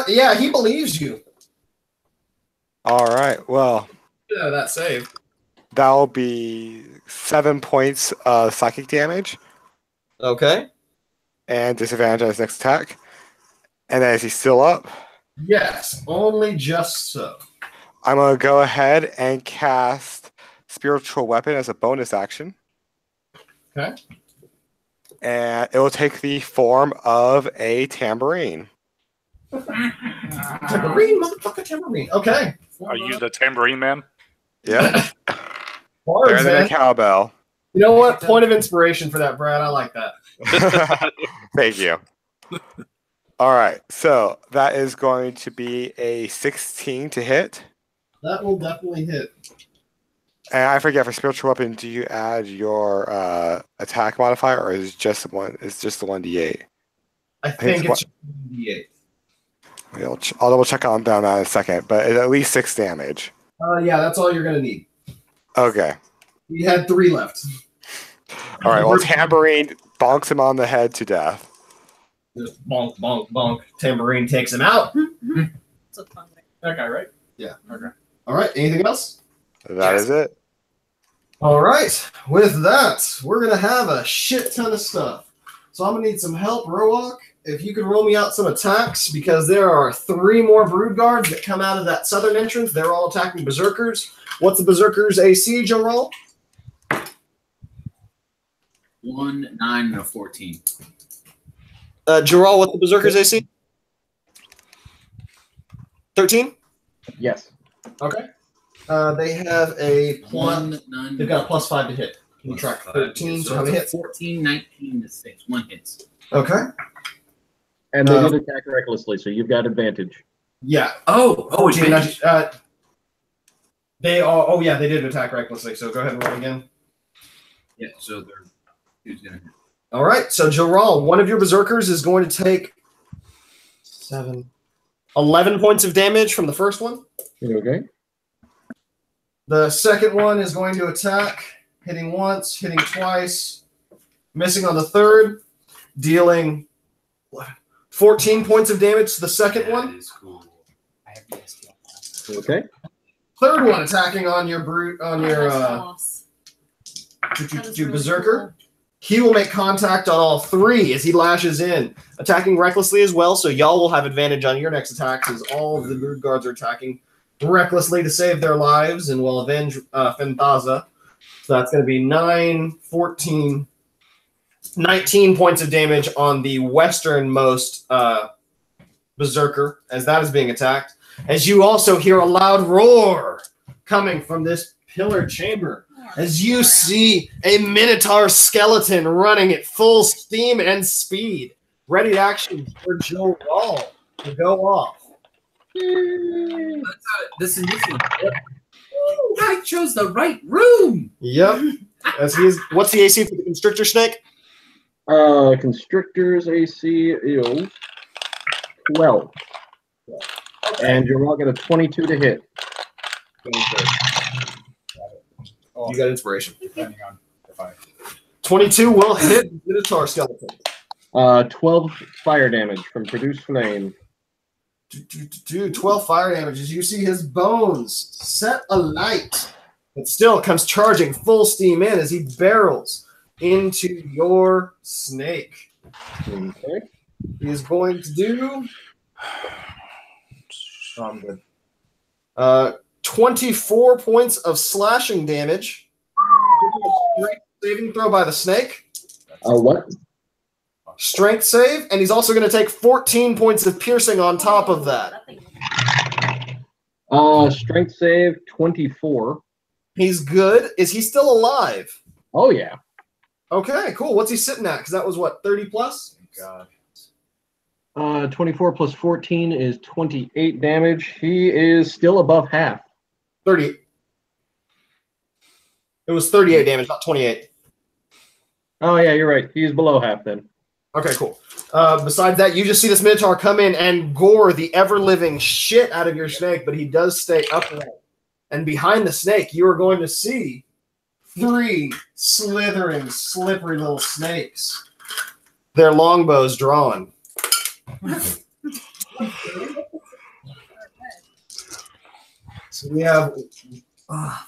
Yeah, he believes you. All right. Well, Yeah, that save. that'll be 7 points of psychic damage Okay. and disadvantage on his next attack. And then is he still up? Yes, only just so. I'm going to go ahead and cast Spiritual Weapon as a bonus action. Okay. And it will take the form of a tambourine. Tambourine, motherfucker, tambourine. Okay. Are you the tambourine man? Yeah. Bards, Better than man. a cowbell. You know what? Point of inspiration for that, Brad. I like that. Thank you. All right. So that is going to be a 16 to hit. That will definitely hit. And I forget, for spiritual weapon, do you add your attack modifier, or is it just one? It's just the 1d8. I think it's D8. I'll double check on that in a second, but it's at least 6 damage. Yeah, that's all you're gonna need. Okay. We had 3 left. All right. Well, tambourine bonks him on the head to death. Just bonk, bonk, bonk. Tambourine takes him out. It's a fun way. That guy, right? Yeah. Okay. All right. Anything else? That is it. All right. With that, we're gonna have a shit ton of stuff. So I'm gonna need some help, Roa-Aak. If you could roll me out some attacks, because there are 3 more brood guards that come out of that southern entrance. They're all attacking berserkers. What's the berserkers' AC, Joel? 1, 9, and a 14. Joel, what's the berserkers' AC? 13? Yes. Okay. They have a plus. 1, 9. They've got a +5 to hit. Can you track 13? So how many hits? 14, 19 to 6. 1 hits. Okay. And they did attack recklessly, so you've got advantage. Yeah. 14. They all. Oh yeah, they did attack recklessly. So go ahead and roll again. Yeah, so they're. Who's gonna hit? All right. So Joral, one of your berserkers is going to take 11 points of damage from the first one. Okay. The second one is going to attack, hitting once, hitting twice, missing on the third, dealing 14 points of damage to the second one. That is cool. I have the STL. Okay. Third one attacking on your brute on your Loss. That is really berserker. He will make contact on all 3 as he lashes in, attacking recklessly as well. So y'all will have advantage on your next attacks as all of the brood guards are attacking recklessly to save their lives and will avenge Fenthaza. So that's going to be 9, 14, 19 points of damage on the westernmost berserker as that is being attacked. As you also hear a loud roar coming from this pillared chamber, as you see a minotaur skeleton running at full steam and speed, ready to action for Joe Rawl to go off. This initiative. I chose the right room. Yep. As he is, what's the AC for the constrictor snake? Constrictor's AC is 12. And you're all got a 22 to hit. You got inspiration. Depending on if I. 22 will hit minotaur skeleton. 12 fire damage from Produce Flame. 12 fire damage as you see his bones set alight, but still comes charging full steam in as he barrels into your snake. Okay. He is going to do 24 points of slashing damage. Strength saving throw by the snake. What? Strength save, and he's also going to take 14 points of piercing on top of that. Strength save 24. He's good. Is he still alive? Oh yeah. Okay, cool. What's he sitting at? Because that was what, 30 plus? God. 24 plus 14 is 28 damage. He is still above half. 30. It was 38 damage, not 28. Oh yeah, you're right. He's below half then. Okay, cool. Besides that, you just see this minotaur come in and gore the ever-living shit out of your snake, but he does stay upright. And behind the snake, you are going to see 3 slithering, slippery little snakes. Their longbows drawn. So we have,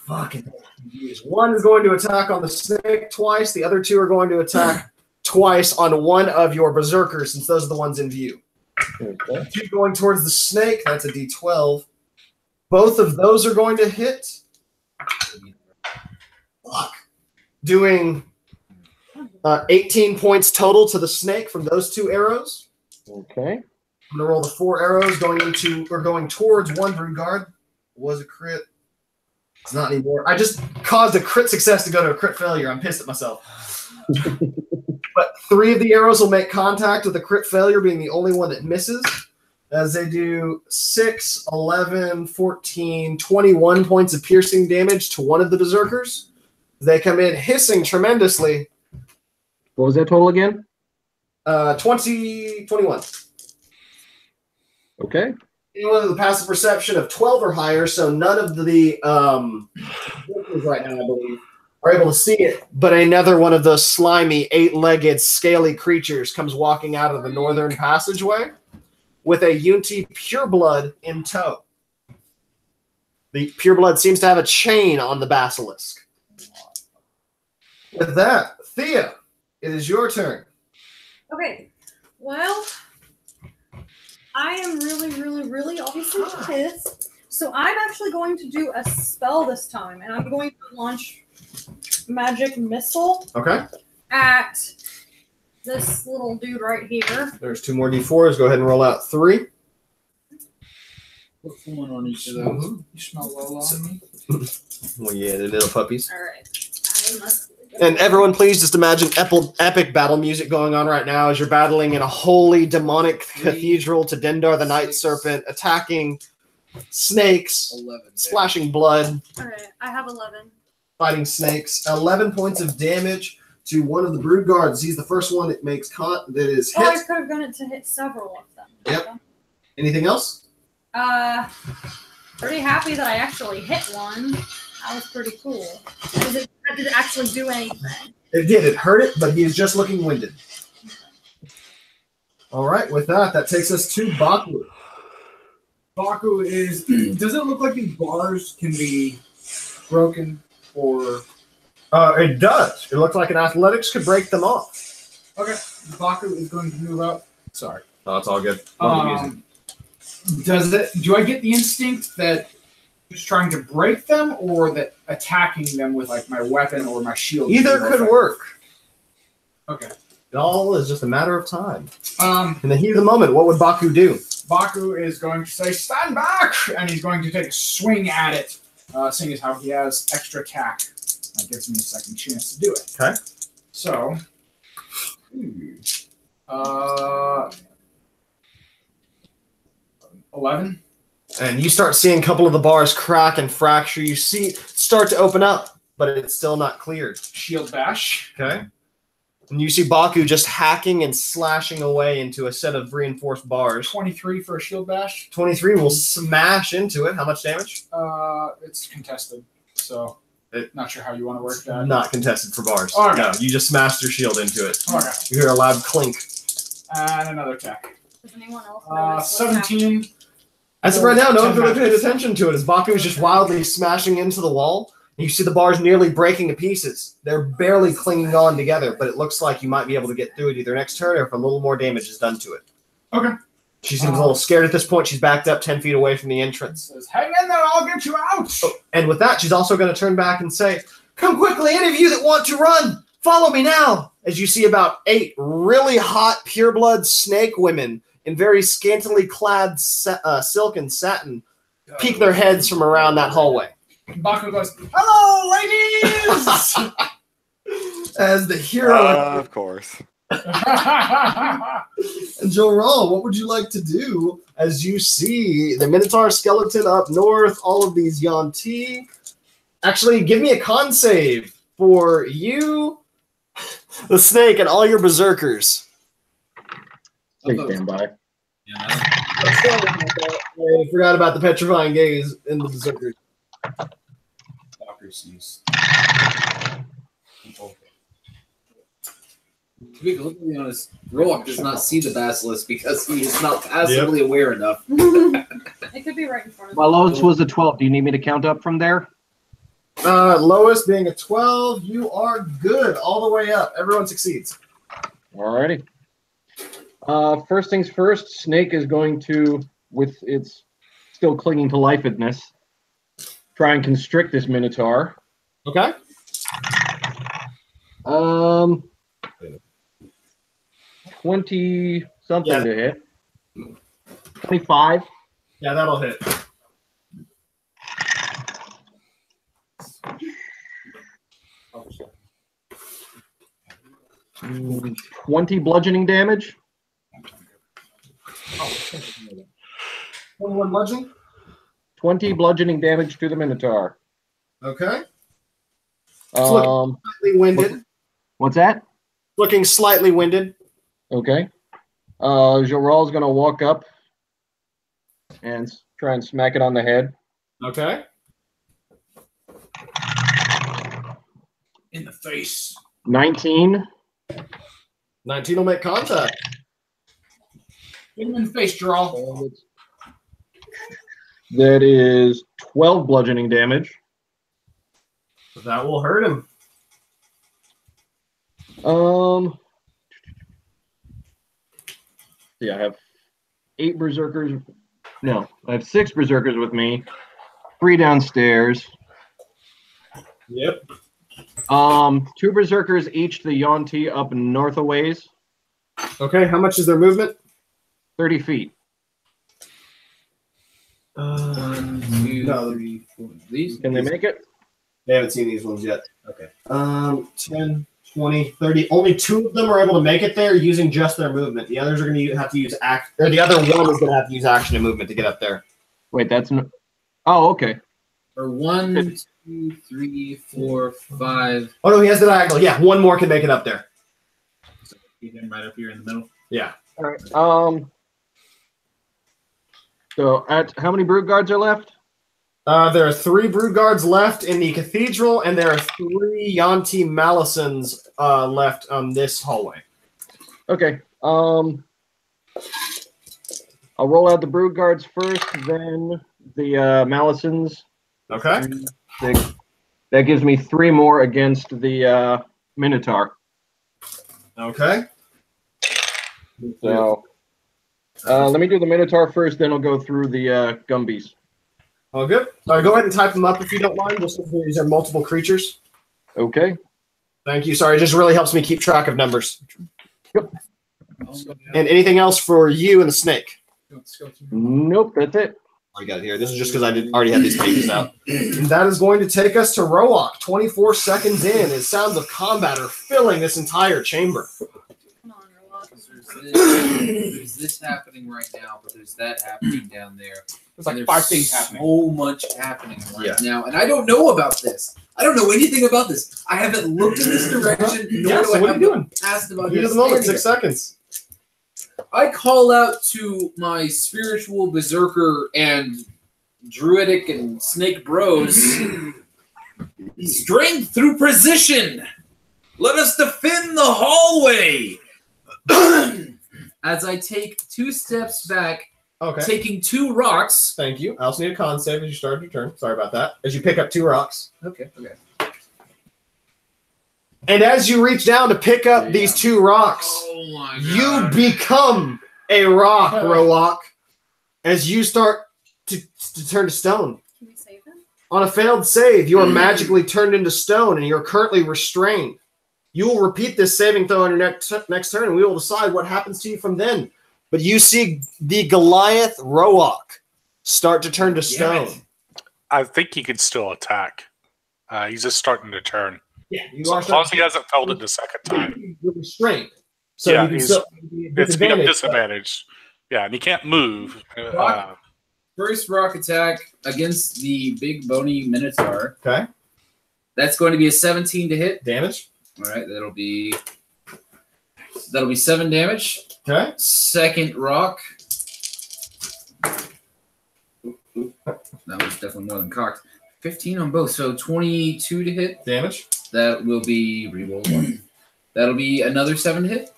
fucking confused. One is going to attack on the snake twice. The other 2 are going to attack twice on one of your berserkers, since those are the ones in view. Okay. 2 going towards the snake. That's a D12. Both of those are going to hit. Fuck. Doing 18 points total to the snake from those 2 arrows. Okay. I'm gonna roll the 4 arrows going towards one brood guard. Was a crit. It's not anymore. I just caused a crit success to go to a crit failure. I'm pissed at myself. But 3 of the arrows will make contact with the crit failure being the only one that misses. As they do 6, 11, 14, 21 points of piercing damage to one of the berserkers. They come in hissing tremendously. What was that total again? 21. Okay. Anyone with a passive perception of 12 or higher, so none of the right now, I believe, are able to see it. But another one of those slimy, 8-legged, scaly creatures comes walking out of the northern passageway with a Yunti pureblood in tow. The pureblood seems to have a chain on the basilisk. With that, Thea, it is your turn. Okay. Well, I am really obviously pissed. So I'm actually going to do a spell this time, and I'm going to launch magic missile at this little dude right here. There's 2 more D4s. Go ahead and roll out 3. Put one on each of those. You smell well on me. Well, yeah, they're little puppies. All right. I must. And everyone, please just imagine epic battle music going on right now as you're battling in a holy demonic cathedral to Dendar the Night Serpent, attacking snakes, 11. splashing blood, All right. I have 11. fighting snakes. 11 points of damage to one of the brood guards. He's the first one that makes that is hit. Oh, I could have done it to hit several of them. Yep. Anything else? Pretty happy that I actually hit one. That was pretty cool. Did it actually do anything? It did. It hurt it, but he is just looking winded. All right. With that, that takes us to Baku. Baku is. Does it look like these bars can be broken or? It does. It looks like an athletics could break them off. Okay. Baku is going to move up. Sorry. Oh, it's all good. Do I get the instinct that just trying to break them, or that attacking them with like my weapon or my shield? Either could work. Okay. It all is just a matter of time. In the heat of the moment, what would Baku do? Baku is going to say, "Stand back!" and he's going to take a swing at it, seeing as how he has extra attack. That gives me a second chance to do it. Okay. So, 11. And you start seeing a couple of the bars crack and fracture. You see it start to open up, but it's still not cleared. Shield bash. Okay. And you see Baku just hacking and slashing away into a set of reinforced bars. 23 for a shield bash. 23 will smash into it. How much damage? It's contested, so not sure how you want to work that. Not contested for bars. Okay. No, you just smashed your shield into it. Okay. You hear a loud clink. And another attack. Does anyone else? 17. As of right now, no one's really paying attention to it as Baku is just wildly smashing into the wall. You see the bars nearly breaking to pieces. They're barely clinging on together, but it looks like you might be able to get through it either next turn or if a little more damage is done to it. Okay. She seems a little scared at this point. She's backed up 10 feet away from the entrance. Says, "Hang in there, I'll get you out." Oh, and with that, she's also going to turn back and say, "Come quickly, any of you that want to run, follow me now." As you see about 8 really hot pureblood snake women in very scantily clad silk and satin peek their heads from around that hallway. Baku goes, "Hello, ladies!" As the hero. Of course. And Joel, what would you like to do as you see the Minotaur skeleton up north, all of these Yanti? Actually, give me a con save for you, the snake, and all your berserkers. Please stand by. I forgot about the petrifying gaze in the berserkers. Baku sees. people. To be completely honest, Roa-Aak does not see the basilisk because he is not passively aware enough. It could be right in front of My lowest was a 12. Do you need me to count up from there? Lowest being a 12, you are good all the way up. Everyone succeeds. Alrighty. First things first, Snake is going to, with its still clinging to lifedness, try and constrict this Minotaur. Okay. 20 something to hit. 25. Yeah, that'll hit. Mm, 20 bludgeoning damage. 21 bludgeoning. 20 bludgeoning damage to the Minotaur. Okay. Um, Slightly winded. what's that? Looking slightly winded. Okay. Joral's going to walk up and try and smack it on the head. Okay. In the face. 19. 19 will make contact. Hit him in the face, draw. That is 12 bludgeoning damage. That will hurt him. Yeah, I have 8 berserkers. No, I have 6 berserkers with me. 3 downstairs. Yep. 2 berserkers each to the Yonti up north a ways. Okay, how much is their movement? 30 feet. 1, 2, no. 3, 4. These? Can they make it? They haven't seen these ones yet. Okay. 10, 20, 30. Only 2 of them are able to make it there using just their movement. The others are going to have to use act, or the other one is going to have to use action and movement to get up there. Wait, that's no. Oh, okay. Or 1, 2, 3, 4, 5. Oh no, he has the diagonal. Yeah, 1 more can make it up there. So keep him right up here in the middle. Yeah. All right. So, at how many brood guards are left? There are 3 brood guards left in the cathedral, and there are 3 Yonti Malisons left on this hallway. Okay. I'll roll out the brood guards first, then the Malisons. Okay. That gives me 3 more against the Minotaur. Okay. So, let me do the Minotaur first, then I'll go through the Gumbies. All good. All right, go ahead and type them up if you don't mind. Just since these are multiple creatures. Okay. Thank you. Sorry, it just really helps me keep track of numbers. Yep. And anything else for you and the snake? Nope, that's it. I got it here. This is just because I already had these pages out. And that is going to take us to Roa-Aak. 24 seconds in, as sounds of combat are filling this entire chamber. Come on, Roa-Aak. There's this happening right now, but there's that happening down there. There's like And 5 things happening. So much happening right now, and I don't know about this. I don't know anything about this. I haven't looked in this direction. Nor do so I what are have you doing? asked about You this. do the moment. 6 seconds. I call out to my spiritual berserker and druidic and snake bros. Strength through precision. Let us defend the hallway. As I take 2 steps back, Okay. taking 2 rocks. Thank you. I also need a con save as you start your turn. Sorry about that. As you pick up 2 rocks. Okay. And as you reach down to pick up these 2 rocks, Oh my you god. become a rock, Roa-Aak, as you start to turn to stone. Can we save him? On a failed save, you are magically turned into stone and you're currently restrained. You will repeat this saving throw on your next turn, and we will decide what happens to you from then. But you see the Goliath Roa-Aak start to turn to stone. I think he can still attack. He's just starting to turn. Yeah, you So are as long as he hasn't failed it the second time. You're restrained. So Yeah, you can he's- still It's being disadvantaged. Yeah, and he can't move. First rock attack against the big bony minotaur. Okay. That's going to be a 17 to hit. Damage. All right, that'll be 7 damage. Okay. Second rock. That was definitely more than cocked. 15 on both, so 22 to hit. Damage. That will be reroll 1. That'll be another 7 to hit.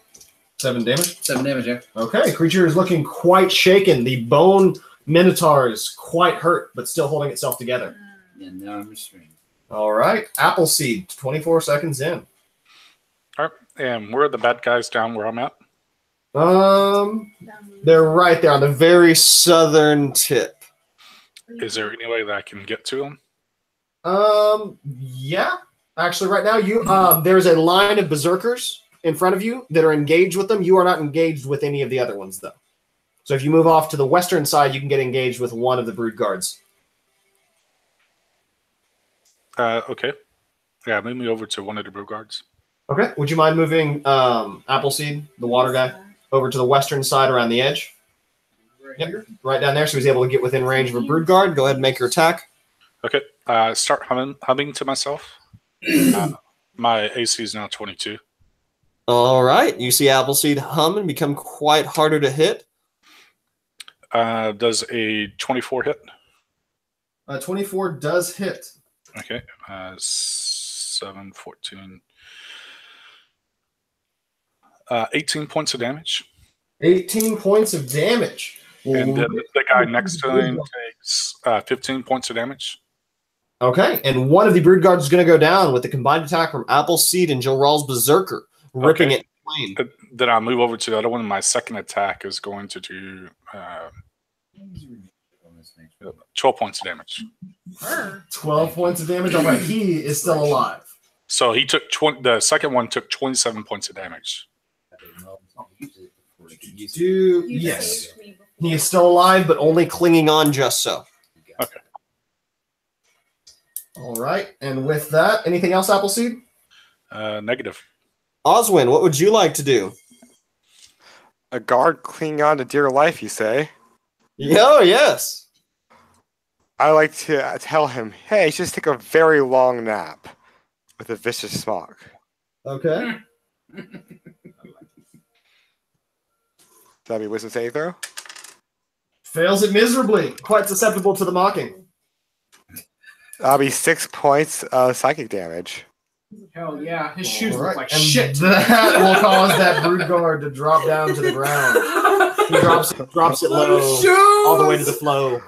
7 damage? 7 damage, yeah. Okay, creature is looking quite shaken. The bone minotaur is quite hurt, but still holding itself together. And now I'm restrained. All right, Appleseed, 24 seconds in. All right. And where are the bad guys down where I'm at? They're right there on the very southern tip. Is there any way that I can get to them? Yeah. Actually, right now, you there's a line of berserkers in front of you that are engaged with them. You are not engaged with any of the other ones, though. So if you move off to the western side, you can get engaged with one of the brood guards. Okay. Yeah, move me over to one of the brood guards. Okay. Would you mind moving Appleseed, the water guy, over to the western side around the edge? Yep. Right down there, so he's able to get within range of a brood guard. Go ahead and make your attack. Okay. Start humming to myself. My AC is now 22. All right. You see Appleseed hum and become quite harder to hit. Does a 24 hit? 24 does hit. Okay. 7, 14. 18 points of damage. 18 points of damage. And then the guy next to him takes 15 points of damage. Okay, and one of the brood guards is going to go down with the combined attack from Appleseed and Joe Rawls Berserker, ripping it plain. Then I'll move over to the other one. My second attack is going to do 12 points of damage. 12 points of damage. All right, he is still alive. So he took the second one took 27 points of damage. Yes. He is still alive, but only clinging on just so. Okay. All right, and with that, anything else, Appleseed? Negative. Oswin, what would you like to do? A guard clinging on to dear life, you say? Oh, yes. I like to tell him, hey, just take a very long nap with a vicious smock. Okay. That'll be wisdom saving throw? Fails it miserably. Quite susceptible to the mocking. That'll be 6 points of psychic damage. Hell yeah, his shoes All right. look like And shit. that will cause that brood guard to drop down to the ground. He drops it low, all the way to the flow.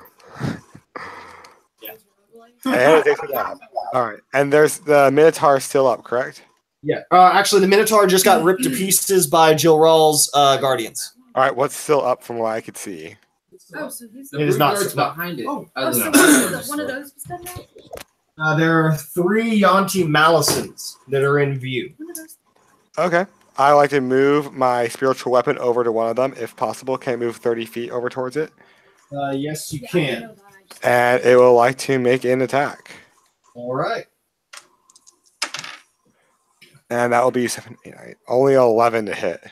And it takes a nap. All right. And there's the Minotaur still up, correct? Yeah. Actually, the Minotaur just got ripped to pieces by Jill Rawls' guardians. All right. What's still up from what I could see? Oh, so he's It is not behind it. so one of those was done now? There are 3 Yanti Malisons that are in view. One of those. Okay. I like to move my spiritual weapon over to one of them, if possible. Can I move 30 feet over towards it? Yes, you Yeah, I can. know that. And it will like to make an attack. All right. And that will be 7, 8, 9, only 11 to hit.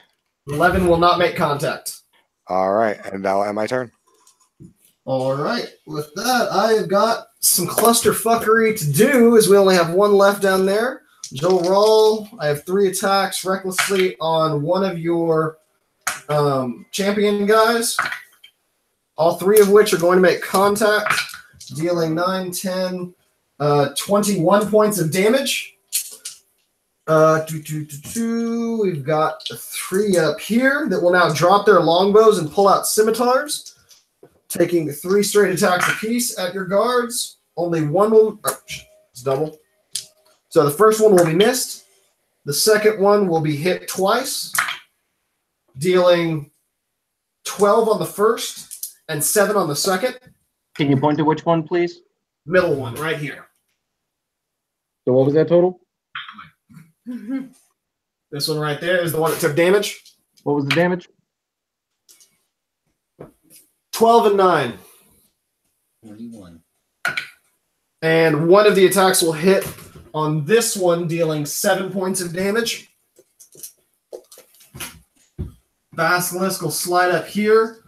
11 will not make contact. All right. And that will end my turn. All right. With that, I have got some clusterfuckery to do, as we only have one left down there. Joe Roll, I have 3 attacks recklessly on one of your champion guys. All 3 of which are going to make contact, dealing 9, 10, 21 points of damage. We've got 3 up here that will now drop their longbows and pull out scimitars, taking 3 straight attacks apiece at your guards. Only one will... Oh, it's double. So the first one will be missed. The second one will be hit twice, dealing 12 on the first and 7 on the second. Can you point to which one, please? Middle one, right here. So what was that total? This one right there is the one that took damage. What was the damage? 12 and 9. 21. And one of the attacks will hit on this one, dealing 7 points of damage. Basilisk will slide up here.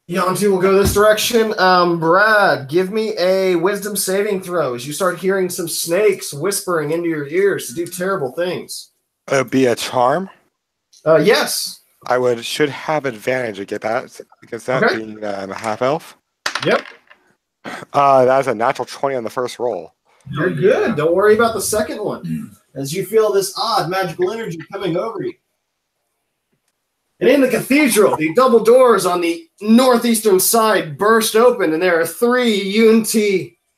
Yanti will go this direction. Brad, give me a wisdom saving throw as you start hearing some snakes whispering into your ears to do terrible things. It would be a charm. Yes. I should have advantage to get that, because that being a half elf. Yep. That is a natural 20 on the first roll. You're good. Don't worry about the second one. As you feel this odd magical energy coming over you. And in the cathedral, the double doors on the northeastern side burst open, and there are 3 UNT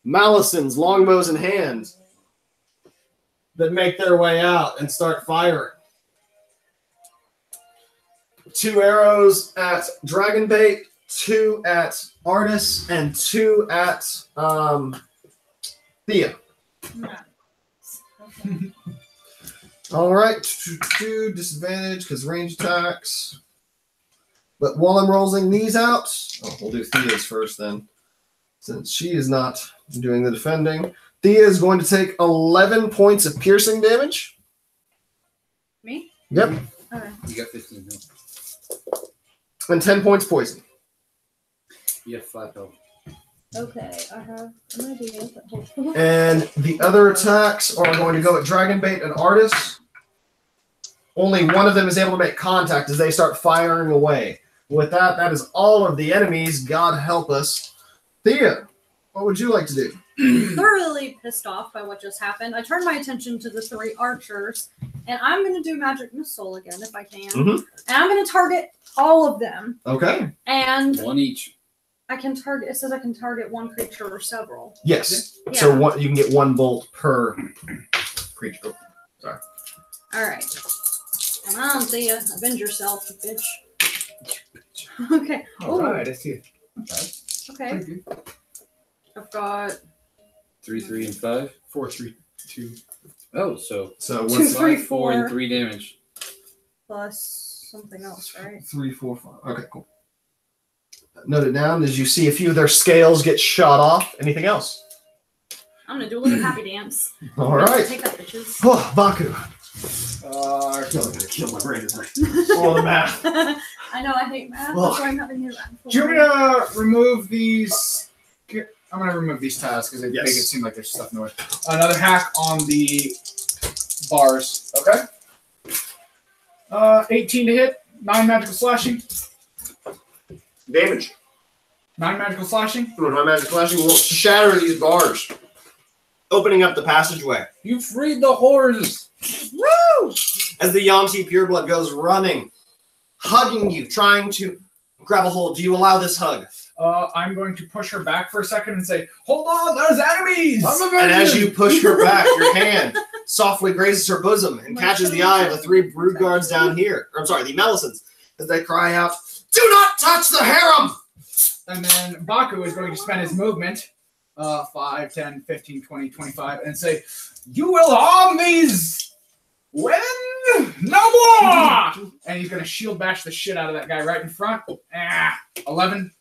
Malisons, longbows in hand, that make their way out and start firing. 2 arrows at Dragonbait, 2 at Artis, and 2 at Thea. All right, 2 disadvantage because range attacks. But while I'm rolling these out, we'll do Thea's first then, since she is not doing the defending. Thea is going to take 11 points of piercing damage. Me? Yep. Okay. You got 15 health. And 10 points poison. You have 5 health. Okay, I have an idea. And the other attacks are going to go at Dragonbait and Artis. Only one of them is able to make contact as they start firing away. With that, that is all of the enemies. God help us. Thea, what would you like to do? Thoroughly pissed off by what just happened, I turned my attention to the 3 archers, and I'm going to do magic missile again if I can. Mhm. And I'm going to target all of them. Okay. And 1 each. I can target. It says I can target 1 creature or several. Yes. Yeah. So you can get 1 bolt per creature. Sorry. All right. Come on, Thea. Avenge yourself, you bitch. Okay. All Ooh, right, I see it. Okay. I've got 3, 3, and 5. 4, 3, 2. Oh, so So 2, what's 3, 4 and 4 3 damage. plus something else, right? 3, 4, 5. Okay, cool. Note it down as you see a few of their scales get shot off. Anything else? I'm gonna do a little happy dance. All right. Take that, bitches. Oh, Baku. I feel like I'm gonna kill my brain tonight. Oh, the math. I know I hate math. Ugh. That's why I'm having you math. Do you want me to remove these? I'm going to remove these tiles because they make it seem like there's stuff in the way. Another hack on the bars. Okay. 18 to hit. 9 magical slashing. Damage. 9 magical slashing. My magic flashing will shatter these bars, opening up the passageway. You freed the horses. Woo! As the Yanti pureblood goes running, hugging you, trying to grab a hold. Do you allow this hug? I'm going to push her back for a second and say, "Hold on, there's enemies!" And as you push her back, your hand softly grazes her bosom and catches the eye of the 3 brood guards down here. Or, I'm sorry, the Malisons, as they cry out, "Do not touch the harem!" And then Baku is going to spend his movement, 5, 10, 15, 20, 25, and say, "You will harm these when no more!" And he's going to shield bash the shit out of that guy right in front. 11.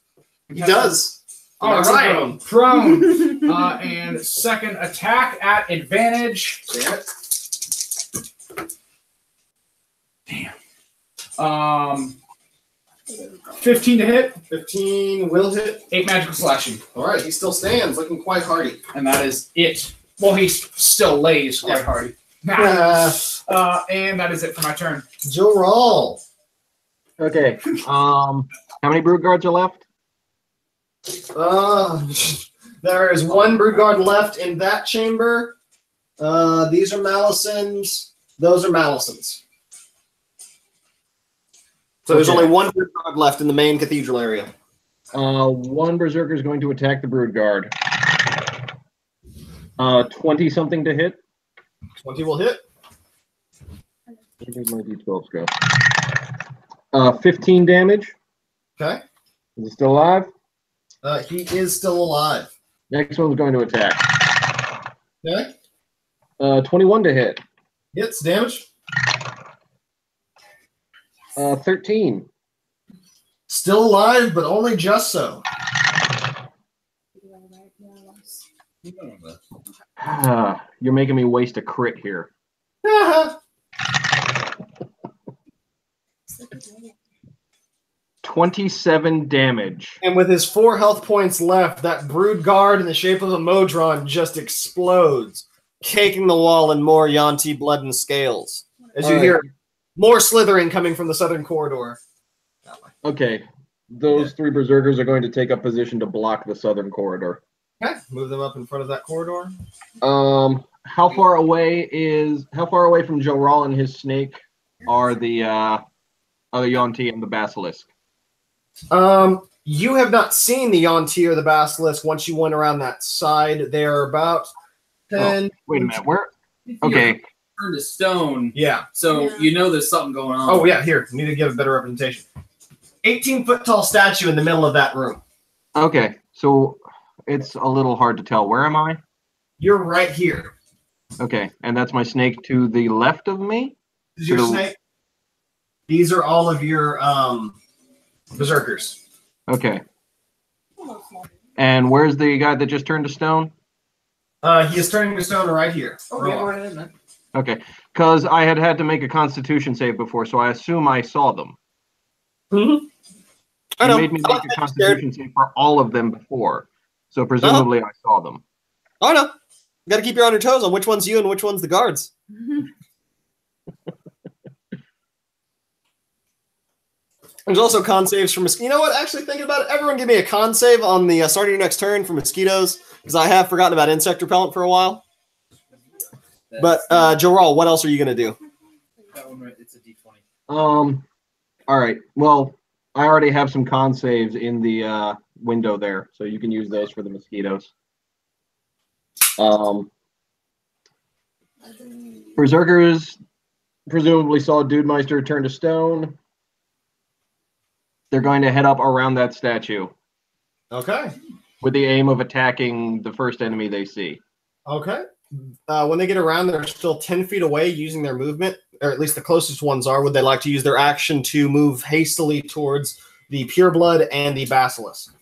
He does. All Knocks him right, prone. And second attack at advantage. Damn. 15 to hit. 15 will hit. 8 magical slashing. All right, he still stands, looking quite hardy. And that is it. Well, he still lays quite hardy. And that is it for my turn. Joe roll. Okay. How many brood guards are left? There is 1 brood guard left in that chamber. These are Malisons. Those are Malisons. So there's only 1 brood guard left in the main cathedral area. 1 berserker is going to attack the brood guard. 20 something to hit. 20 will hit. Where did my d12s go? 15 damage. Okay. Is he still alive? He is still alive. Next one's going to attack. Okay. 21 to hit. Hits damage. 13. Still alive, but only just so. You're making me waste a crit here. 27 damage. And with his 4 health points left, that brood guard in the shape of a Modron just explodes, caking the wall in more Yanti blood and scales. As you hear more slithering coming from the southern corridor. Okay. Those 3 berserkers are going to take up position to block the southern corridor. Okay, move them up in front of that corridor. How far away from Joral and his snake are the Yonti and the basilisk? You have not seen the Yonti or the basilisk once you went around that side. They are about 10. Wait a minute. Where? Okay. Turned to stone. Yeah. So you know there's something going on. Oh yeah. Here, need to give a better representation. 18-foot tall statue in the middle of that room. Okay. So it's a little hard to tell. Where am I? You're right here. Okay, and that's my snake to the left of me? This is your snake. These are all of your berserkers. Okay. And where's the guy that just turned to stone? He is turning to stone right here. Okay, because I had to make a Constitution save before, so I assume I saw them. Mm-hmm. I You know. made me make a Constitution save for all of them before, so presumably I saw them. Oh no. You got to keep you on your toes on which one's you and which one's the guards. There's also con saves for mosquitoes. You know what? Actually, thinking about it, everyone give me a con save on the start of your next turn for mosquitoes, because I have forgotten about insect repellent for a while. But Joral, what else are you gonna do? That one, right? It's a D20. All right. Well, I already have some con saves in the window there, so you can use those for the mosquitoes. Berserkers presumably saw Dudemeister turn to stone. They're going to head up around that statue. Okay. With the aim of attacking the first enemy they see. Okay. When they get around, they're still 10 feet away using their movement, or at least the closest ones are. Would they like to use their action to move hastily towards the pureblood and the basilisk?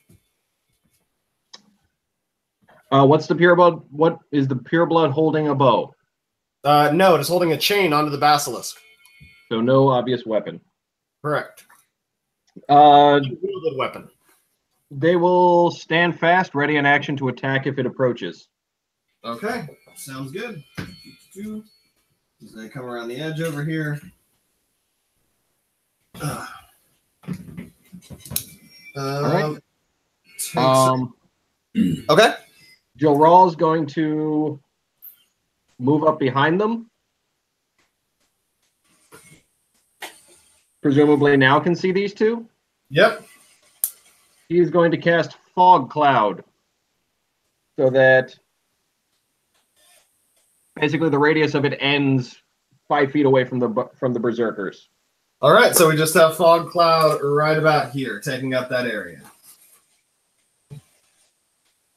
What's the pureblood? What is the pureblood holding a bow? No, it is holding a chain onto the basilisk. So no obvious weapon. Correct. Wielded weapon. They will stand fast, ready in action to attack if it approaches. Okay, sounds good. As they come around the edge over here. All right. Okay. Joral is going to move up behind them. Presumably now can see these two. Yep. He is going to cast Fog Cloud so that basically the radius of it ends 5 feet away from the berserkers. All right, so we just have Fog Cloud right about here, taking up that area.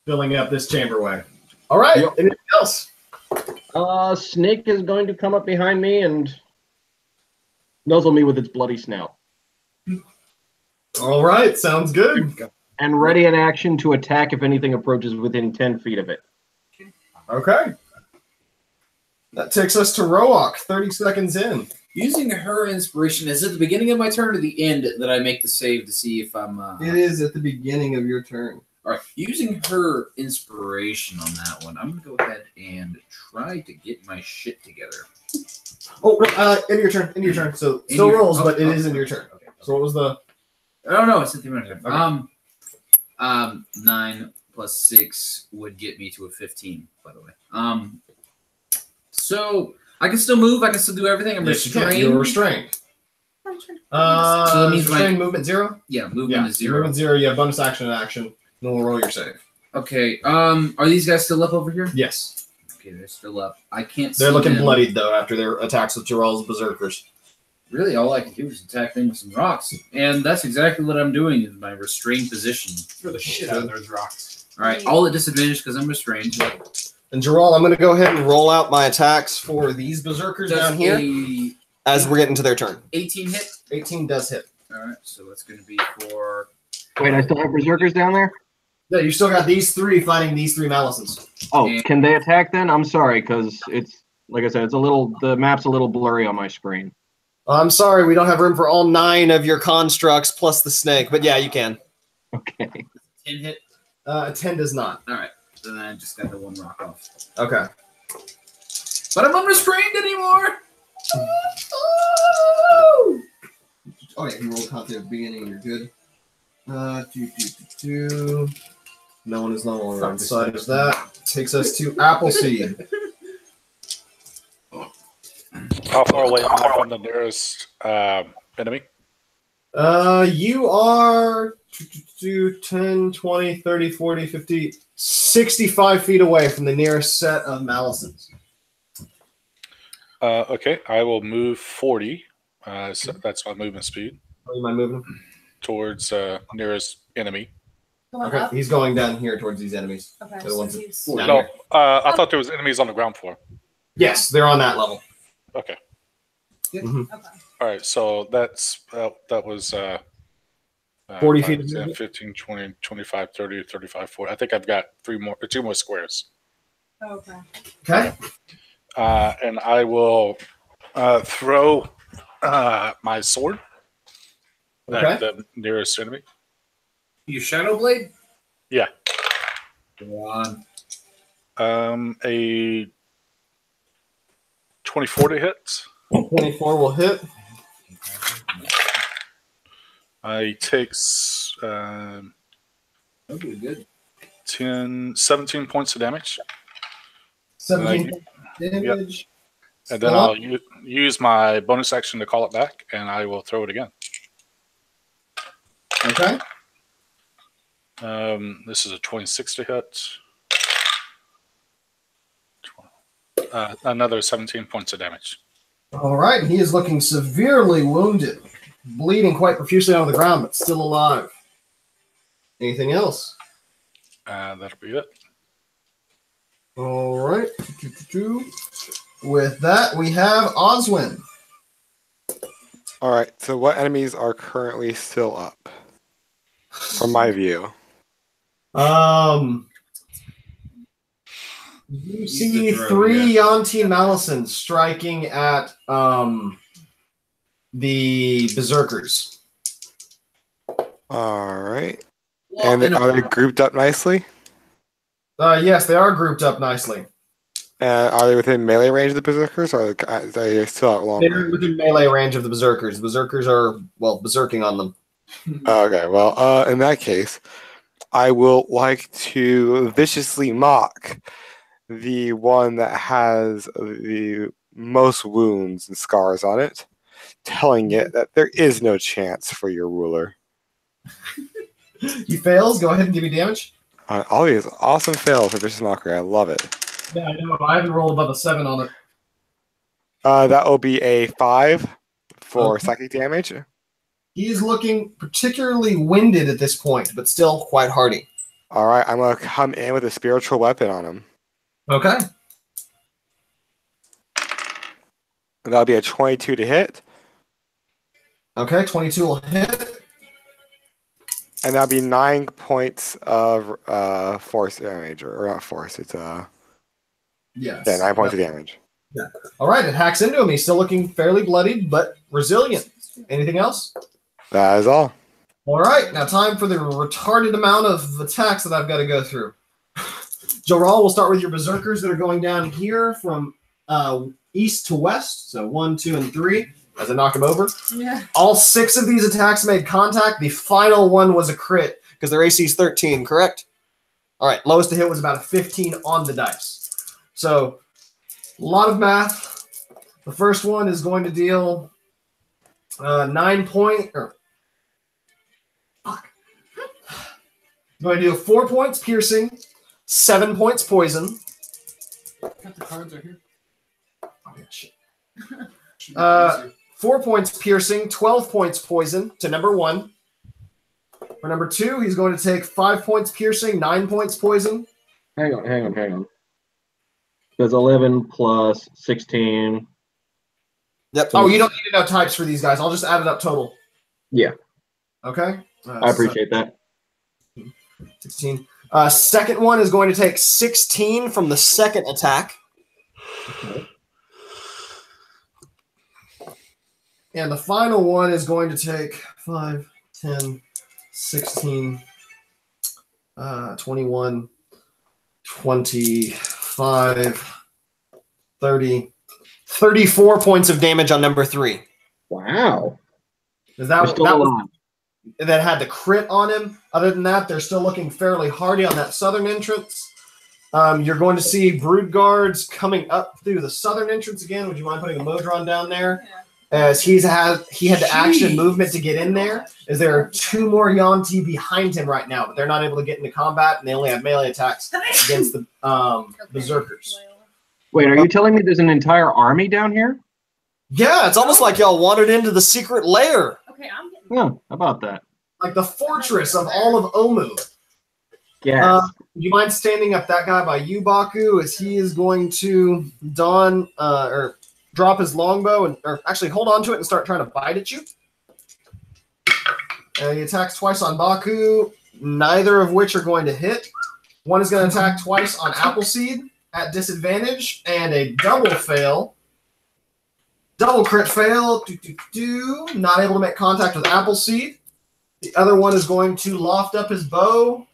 Filling up this chamberway. All right, yep. Anything else? Snake is going to come up behind me and nuzzle me with its bloody snout. All right, sounds good. And ready in action to attack if anything approaches within 10 feet of it. Okay. That takes us to Roa-Aak, 30 seconds in. Using her inspiration, is it the beginning of my turn or the end that I make the save to see if I'm... It is at the beginning of your turn. All right, using her inspiration on that one, I'm going to go ahead and try to get my shit together. Oh, in your turn, So still rolls, but it is in your turn. Okay. So what was the... Oh, no, it's at the end of my turn. Okay. 9 plus 6 would get me to a 15, by the way. So I can still move. I can still do everything. I'm restrained. You're restrained. So that means restrained movement 0? Yeah, movement is 0. Movement 0, you have bonus action and action. Then we'll roll your save. Okay. Are these guys still up over here? Yes. Okay, they're still up. I can't see They're looking them. bloodied, though, after their attacks with Joral's berserkers. Really, all I can do is attack them with some rocks. And that's exactly what I'm doing in my restrained position. Throw the shit out of those rocks. All right, all at disadvantage because I'm restrained. And Joral, I'm going to go ahead and roll out my attacks for these berserkers down here as we're getting to their turn. 18 hit? 18 does hit. All right, so that's going to be for... Wait, I still have berserkers down there? Yeah, you still got these 3 fighting these 3 Malisons. Oh, can they attack then? I'm sorry, because it's, like I said, it's a little, the map's a little blurry on my screen. I'm sorry, we don't have room for all 9 of your constructs plus the snake, but yeah, you can. Okay. 10 hit? 10 does not. All right, then I just got the 1 rock off. Okay. But I'm unrestrained anymore! Oh yeah, you rolled content at the beginning, you're good. 2. No one is no longer on side as that. Takes us to Appleseed. How far away am I from the nearest enemy? You are 10, 20, 30, 40, 50, 65 feet away from the nearest set of Malisons. Okay, I will move 40. So that's my movement speed. Where am I moving? Towards nearest enemy. Going Okay, up? he's going down here towards these enemies. Okay, The so ones he's down No, here. I thought there was enemies on the ground floor. Yes, they're on that level. Okay. Mhm. okay. All right, so that was 40 5, feet of 10, movement? 15, 20, 25, 30, 35, 40. I think I've got two more squares. Okay. Okay. And I will throw my sword at the nearest enemy. You Shadow Blade? Yeah. Go on. A 24 to hit. 24 will hit. It takes That'll be good. 17 points of damage. 17 damage. And then I'll use my bonus action to call it back, and I will throw it again. Okay. This is a 26 to hit. Another 17 points of damage. All right. He is looking severely wounded, bleeding quite profusely on the ground, but still alive. Anything else? That'll be it. All right. With that, we have Oswin. All right. So what enemies are currently still up? From my view. You see three Yanti Malisons striking at the Berserkers. All right. And are they grouped up nicely? Yes, they are grouped up nicely. Are they within melee range of the Berserkers, or are they still out long? They're within melee range of the Berserkers. The Berserkers are, well, berserking on them. Okay, well, in that case, I will like to viciously mock the one that has the most wounds and scars on it, telling it that there is no chance for your ruler. He fails. Go ahead and give me damage. All these awesome fails for vicious mockery. I love it. Yeah, I know. I haven't rolled above a 7 on it. That will be a 5 for Okay. psychic damage. He is looking particularly winded at this point, but still quite hardy. All right, I'm going to come in with a spiritual weapon on him. Okay. That'll be a 22 to hit, Okay, 22 will hit. and that'll be 9 points of force damage, or not force. It's Yes. 9 points of damage. All right, it hacks into him. He's still looking fairly bloodied, but resilient. Anything else? That is all. All right, now time for the retarded amount of attacks that I've got to go through. Joral, we'll start with your berserkers that are going down here from east to west. So 1, 2, and 3 as I knock him over. Yeah. All 6 of these attacks made contact. The final one was a crit because their AC is 13, correct? All right, lowest to hit was about a 15 on the dice. So a lot of math. The first one is going to deal 9 point. Going to deal 4 points piercing, 7 points poison. Got the cards right here. Oh, yeah, shit. 4 points piercing, 12 points poison to number 1. For number 2, he's going to take 5 points piercing, 9 points poison. Hang on. There's 11 plus 16. Yep. Oh, you don't need to know types for these guys. I'll just add it up total. Yeah, Okay. I appreciate that. 16. Second one is going to take 16 from the second attack. And the final one is going to take 5, 10, 16, 21, 25, 30, 34 points of damage on number 3. Wow. Is They're that still was alive. that had the crit on him. Other than that, they're still looking fairly hardy on that southern entrance. You're going to see brood guards coming up through the southern entrance again. Would you mind putting a Modron down there? Yeah. As he had the action movement to get in there, as there are 2 more Yanti behind him right now, but they're not able to get into combat, and they only have melee attacks against the berserkers. Wait, are you telling me there's an entire army down here? Yeah, it's almost like y'all wandered into the secret lair, Okay, I'm getting. Oh, how about that? like the fortress of all of Omu. Yes. Would you mind standing up that guy by you, Baku, as he is going to don or drop his longbow or actually hold on to it and start trying to bite at you. He attacks twice on Baku, neither of which are going to hit. One is going to attack twice on Appleseed at disadvantage, and a double fail. Double crit fail. Not able to make contact with Appleseed. The other one is going to loft up his bow.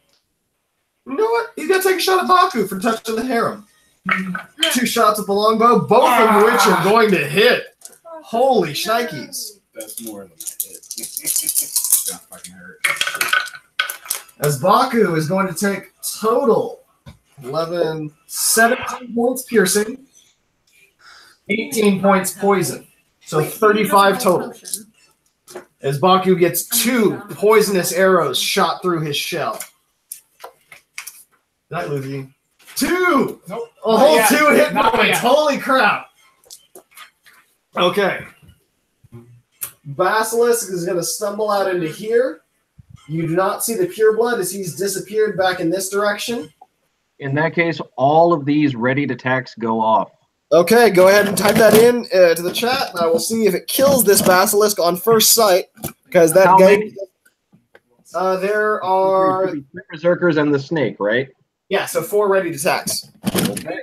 You know what? He's going to take a shot at Baku for touching the harem. 2 shots with the longbow, both of which are going to hit. Holy shnikes. That's more than a hit. That fucking hurt. As Baku is going to take total 17 points piercing, 18 points poison. So 35 total. As Baku gets 2 poisonous arrows shot through his shell. Did I lose you? 2! Nope. A whole Not yet. 2 hit Not points. yet. Holy crap. Okay. Basilisk is going to stumble out into here. You do not see the pureblood as he's disappeared back in this direction. In that case, all of these readied attacks go off. Okay, go ahead and type that in to the chat, and I will see if it kills this basilisk on first sight. Because that How game, many? there are 3 berserkers and the snake, right? so 4 ready attacks. Okay.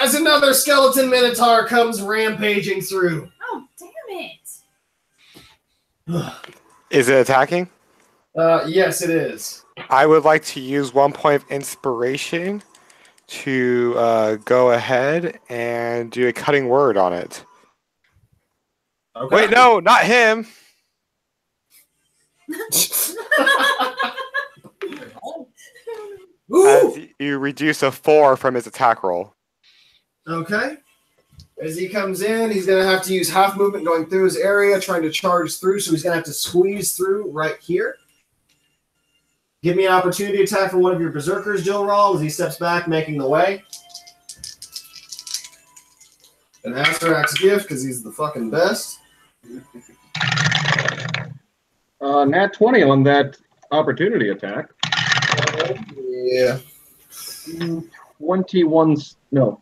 As another skeleton minotaur comes rampaging through. Oh, damn it. Is it attacking? Yes, it is. I would like to use 1 point of inspiration to go ahead and do a cutting word on it. Okay. Wait, no, not him. As you reduce a 4 from his attack roll. Okay. As he comes in, he's going to have to use half movement going through his area, trying to charge through, so he's going to have to squeeze through right here. Give me an opportunity attack for one of your berserkers, Jill Rawl, as he steps back, making the way. An Asterak's gift, because he's the fucking best. Nat 20 on that opportunity attack. Yeah. 21. No.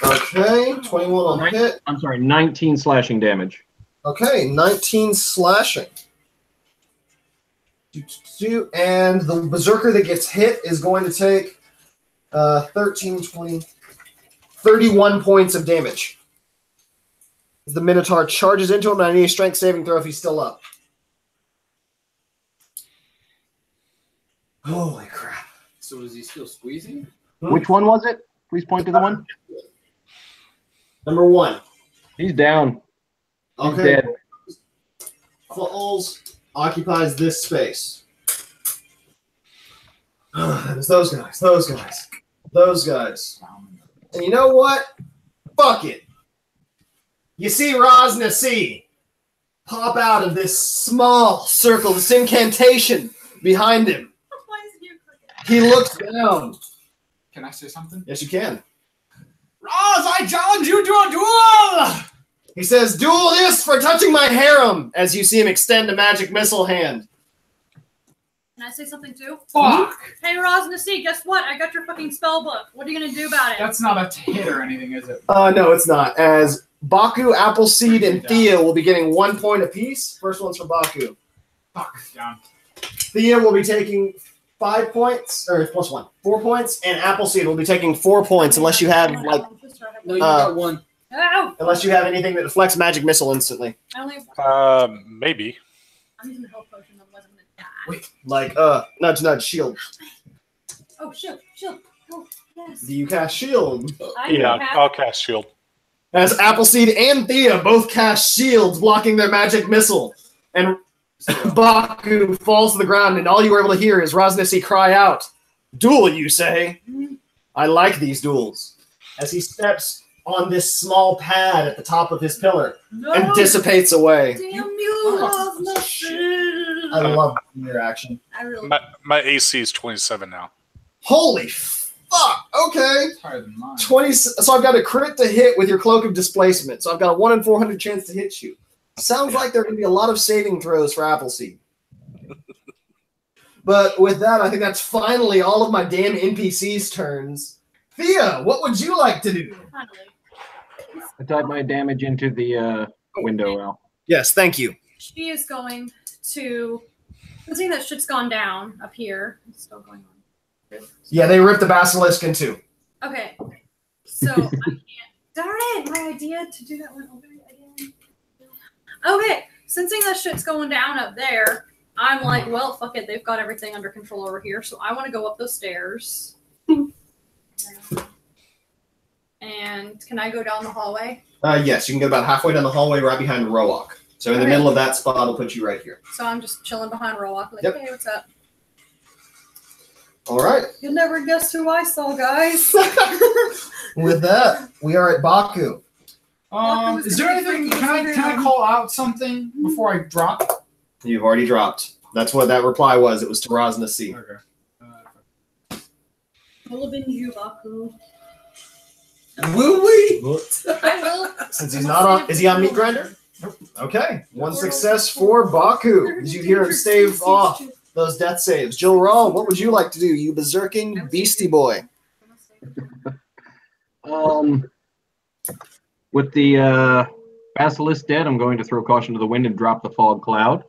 Okay, 21 on hit. I'm sorry, 19 slashing damage. Okay, 19 slashing. And the berserker that gets hit is going to take 13, 20, 31 points of damage. As the Minotaur charges into him, and I need a strength saving throw if he's still up. Holy crap. So is he still squeezing? Which one was it? Please point to the one. Number 1. He's down. He's Okay. dead. Falls occupies this space. It's those guys, those guys, those guys. And you know what? Fuck it. You see Ras Nsi pop out of this small circle, this incantation behind him. Why is it you crooked? He looks down. Can I say something? Yes, you can. Raz, I challenge you to a duel! He says, "Duel this for touching my harem," as you see him extend a magic missile hand. Can I say something too? Fuck! Hey, Ras Nsi, guess what? I got your fucking spell book. What are you gonna do about it? That's not a hit or anything, is it? No, it's not. As Baku, Appleseed, and Thea will be getting 1 point apiece. First one's for Baku. Fuck, down. Thea will be taking 5 points, or plus 1, 4 points, and Appleseed will be taking 4 points unless you have like No, you got 1. Ow! unless you have anything that deflects magic missile instantly. I only have Maybe. I'm using the health potion, otherwise I'm gonna die. Like nudge nudge shield. Oh, shield. Oh, yes. Do you cast shield? I Yeah, have- I'll cast shield. As Appleseed and Thea both cast shields blocking their magic missile. And Baku falls to the ground, and all you are able to hear is Ras Nsi cry out, "Duel, you say? I like these duels." As he steps on this small pad at the top of his pillar and dissipates away. Damn you, Ras Nsi. I love your action. I really My AC is 27 now. Holy fuck! Okay. Higher than mine. 20. So I've got a crit to hit with your Cloak of Displacement. So I've got a 1 in 400 chance to hit you. Sounds like there are going to be a lot of saving throws for Appleseed. But with that, I think that's finally all of my damn NPCs' turns. Thea, what would you like to do? finally. I type my damage into the window, Al. Yes, thank you. She is going to. I'm seeing that shit's gone down up here. It's still going on. Yeah, they ripped the basilisk in two. Okay. So I can't. Darn it! My idea to do that went over again. Okay. Sensing that shit's going down up there, I'm like, well, fuck it. They've got everything under control over here, so I want to go up those stairs. And can I go down the hallway? Yes, you can get about halfway down the hallway right behind Roa-Aak. So in the middle of that spot, I'll put you right here. So I'm just chilling behind Roa-Aak, like, Yep. hey, what's up? All right. You'll never guess who I saw, guys. With that, we are at Baku. Is there anything? Can I call out something before I drop? You've already dropped. That's what that reply was. It was to Ras Nsi. Okay. Will avenge you, Baku. Will we? I will. Since he's not on, is he on Meat Grinder? Okay. One success for Baku. As you hear him stave off those death saves. Jill Raw, what would you like to do, you berserking beastie boy? With the basilisk dead, I'm going to throw caution to the wind and drop the fog cloud.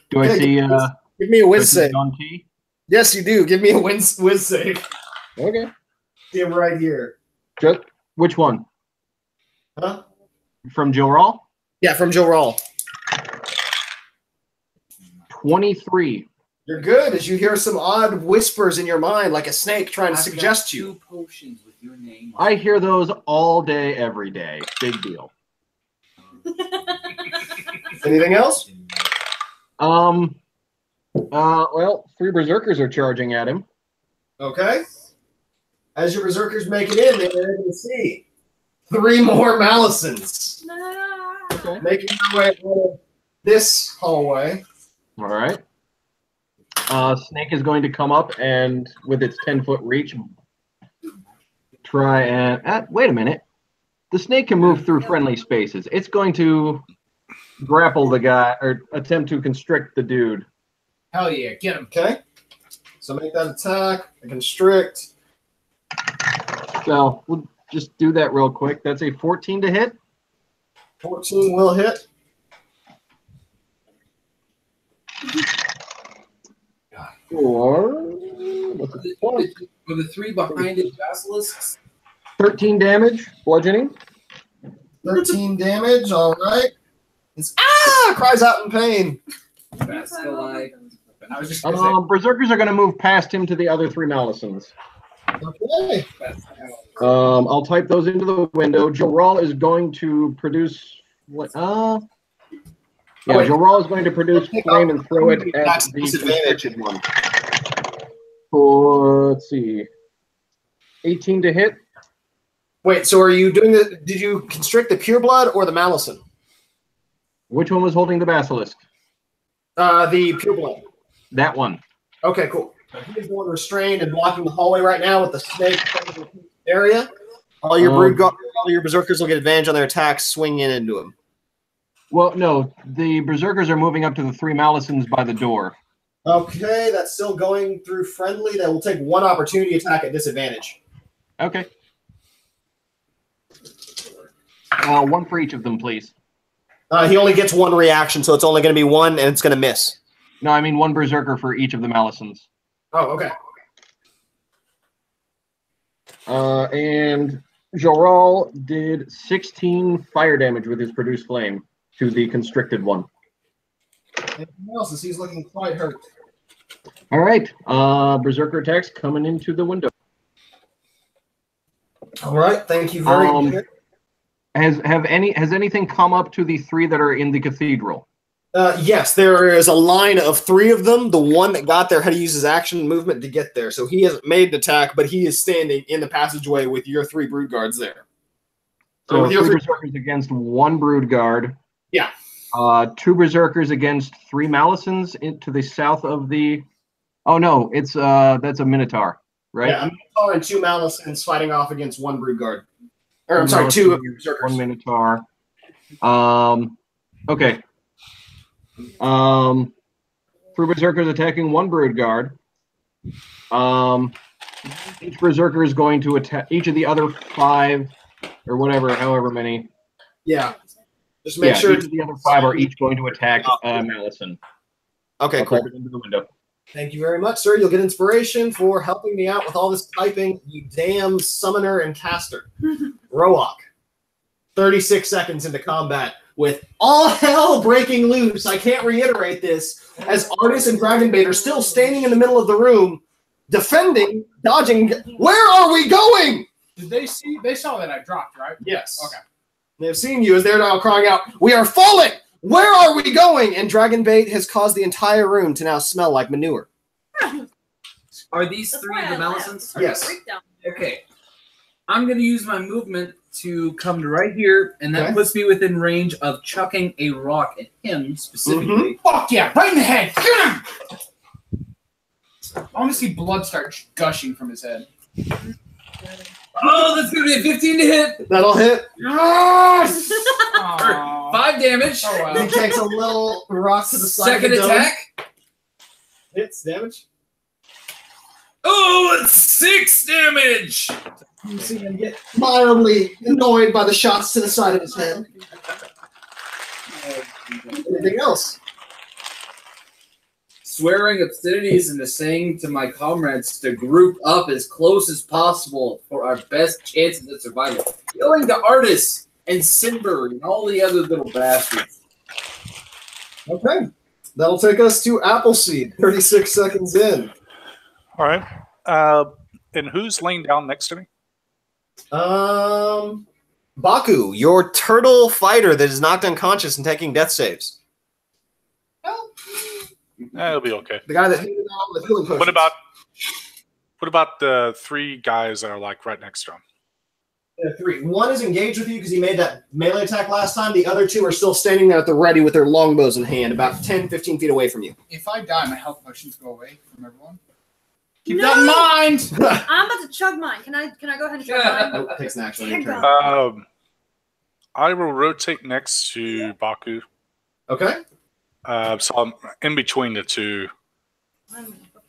Do I Okay, see? Give me a whiz save. John T? Yes, you do. Give me a whiz save. Okay. See him right here. Just, which one? Huh? From Jill Raw? Yeah, from Jill Raw. 23. You're good as you hear some odd whispers in your mind, like a snake trying to suggest you. 2 potions with your name. I hear those all day, every day. Big deal. Anything else? Well, 3 berserkers are charging at him. Okay. As your berserkers make it in, they're able to see 3 more Malisons Okay. making their way out of this hallway. All right. Snake is going to come up and, with its 10-foot reach, try and... wait a minute. The snake can move through friendly spaces. It's going to grapple the guy, or attempt to constrict the dude. Hell yeah, get him. Okay. So make that attack, a constrict. So we'll just do that real quick. That's a 14 to hit. 14 will hit. Or For the 3 behind it, basilisks. 13 damage, bludgeoning. 13 damage, all right. It's cries out in pain. Hastily. I was just gonna say, Berserkers are going to move past him to the other 3 Malisons. Okay. I'll type those into the window. Joral is going to produce what? Yeah, Joral is going to produce flame and throw it at the constricted one. For let's see, 18 to hit. Wait, so are you doing the? Did you constrict the pureblood or the Malison? Which one was holding the basilisk? The pureblood. That one. Okay, cool. So he's the one restrained and blocking the hallway right now with the snake area. All your all your berserkers will get advantage on their attacks, swinging into him. Well, no, the berserkers are moving up to the 3 Malisons by the door. Okay, that's still going through friendly. That will take 1 opportunity attack at disadvantage. Okay. 1 for each of them, please. He only gets 1 reaction, so it's only going to be 1, and it's going to miss. No, I mean 1 berserker for each of the Malisons. Oh, okay. And Joral did 16 fire damage with his produced flame to the constricted one. Anything else? As he's looking quite hurt. All right. Berserker attacks coming into the window. All right, thank you very much. Has anything come up to the 3 that are in the cathedral? Yes, there is a line of 3 of them. The one that got there had to use his action movement to get there, so he hasn't made an attack, but he is standing in the passageway with your 3 brood guards there. So 3 berserkers against 1 brood guard. Yeah. 2 berserkers against 3 Malisons to the south of the. Oh no, it's that's a Minotaur, right? Yeah, a Minotaur and 2 Malisons fighting off against 1 brood guard. Or I'm sorry, 2 berserkers. 1 Minotaur. Okay. 3 berserkers attacking 1 brood guard. Each berserker is going to attack each of the other 5 or whatever, however many. Yeah. Just make sure each of the other 5 are each going to attack Malison. Okay, cool. Into the window. Thank you very much, sir. You'll get inspiration for helping me out with all this typing, you damn summoner and caster. Roa-Aak. 36 seconds into combat with all hell breaking loose. I can't reiterate this, as Artis and Dragonbait are still standing in the middle of the room, defending, dodging. Where are we going? Did they see? They saw that I dropped, right? Yes. Okay. They've seen you as they're now crying out, "We are falling! Where are we going?" And Dragonbait has caused the entire room to now smell like manure. Are these That's 3 why the I Malisons? left. Yes. Breakdown. Okay. I'm going to use my movement to come to right here, and that Okay. puts me within range of chucking a rock at him specifically. Fuck yeah! Right in the head. Get him. I want to see blood start gushing from his head. Oh, that's going to be a 15 to hit. That'll hit. Yes! For Aw. 5 damage. Oh, wow. He takes a little rock to the side. Second of the dome. attack. Hits damage. Oh, it's 6 damage. You see him get mildly annoyed by the shots to the side of his head. Anything else? Swearing obscenities and saying to my comrades to group up as close as possible for our best chances at survival. Yelling to Artis and Simber and all the other little bastards. Okay. That'll take us to Appleseed. 36 seconds in. All right. And who's laying down next to me? Baku, your turtle fighter that is knocked unconscious and taking death saves. It'll be okay. The guy that handed out the healing potions. What about the 3 guys that are like right next to him? 3. 1 is engaged with you because he made that melee attack last time. The other 2 are still standing there at the ready with their longbows in hand, about 10, 15 feet away from you. If I die, my health potions go away from everyone. Keep No! that in mind. I'm about to chug mine. Can I go ahead and chug mine? Nope, takes an action on your turn. I will rotate next to Baku. Okay. So I'm in between the 2,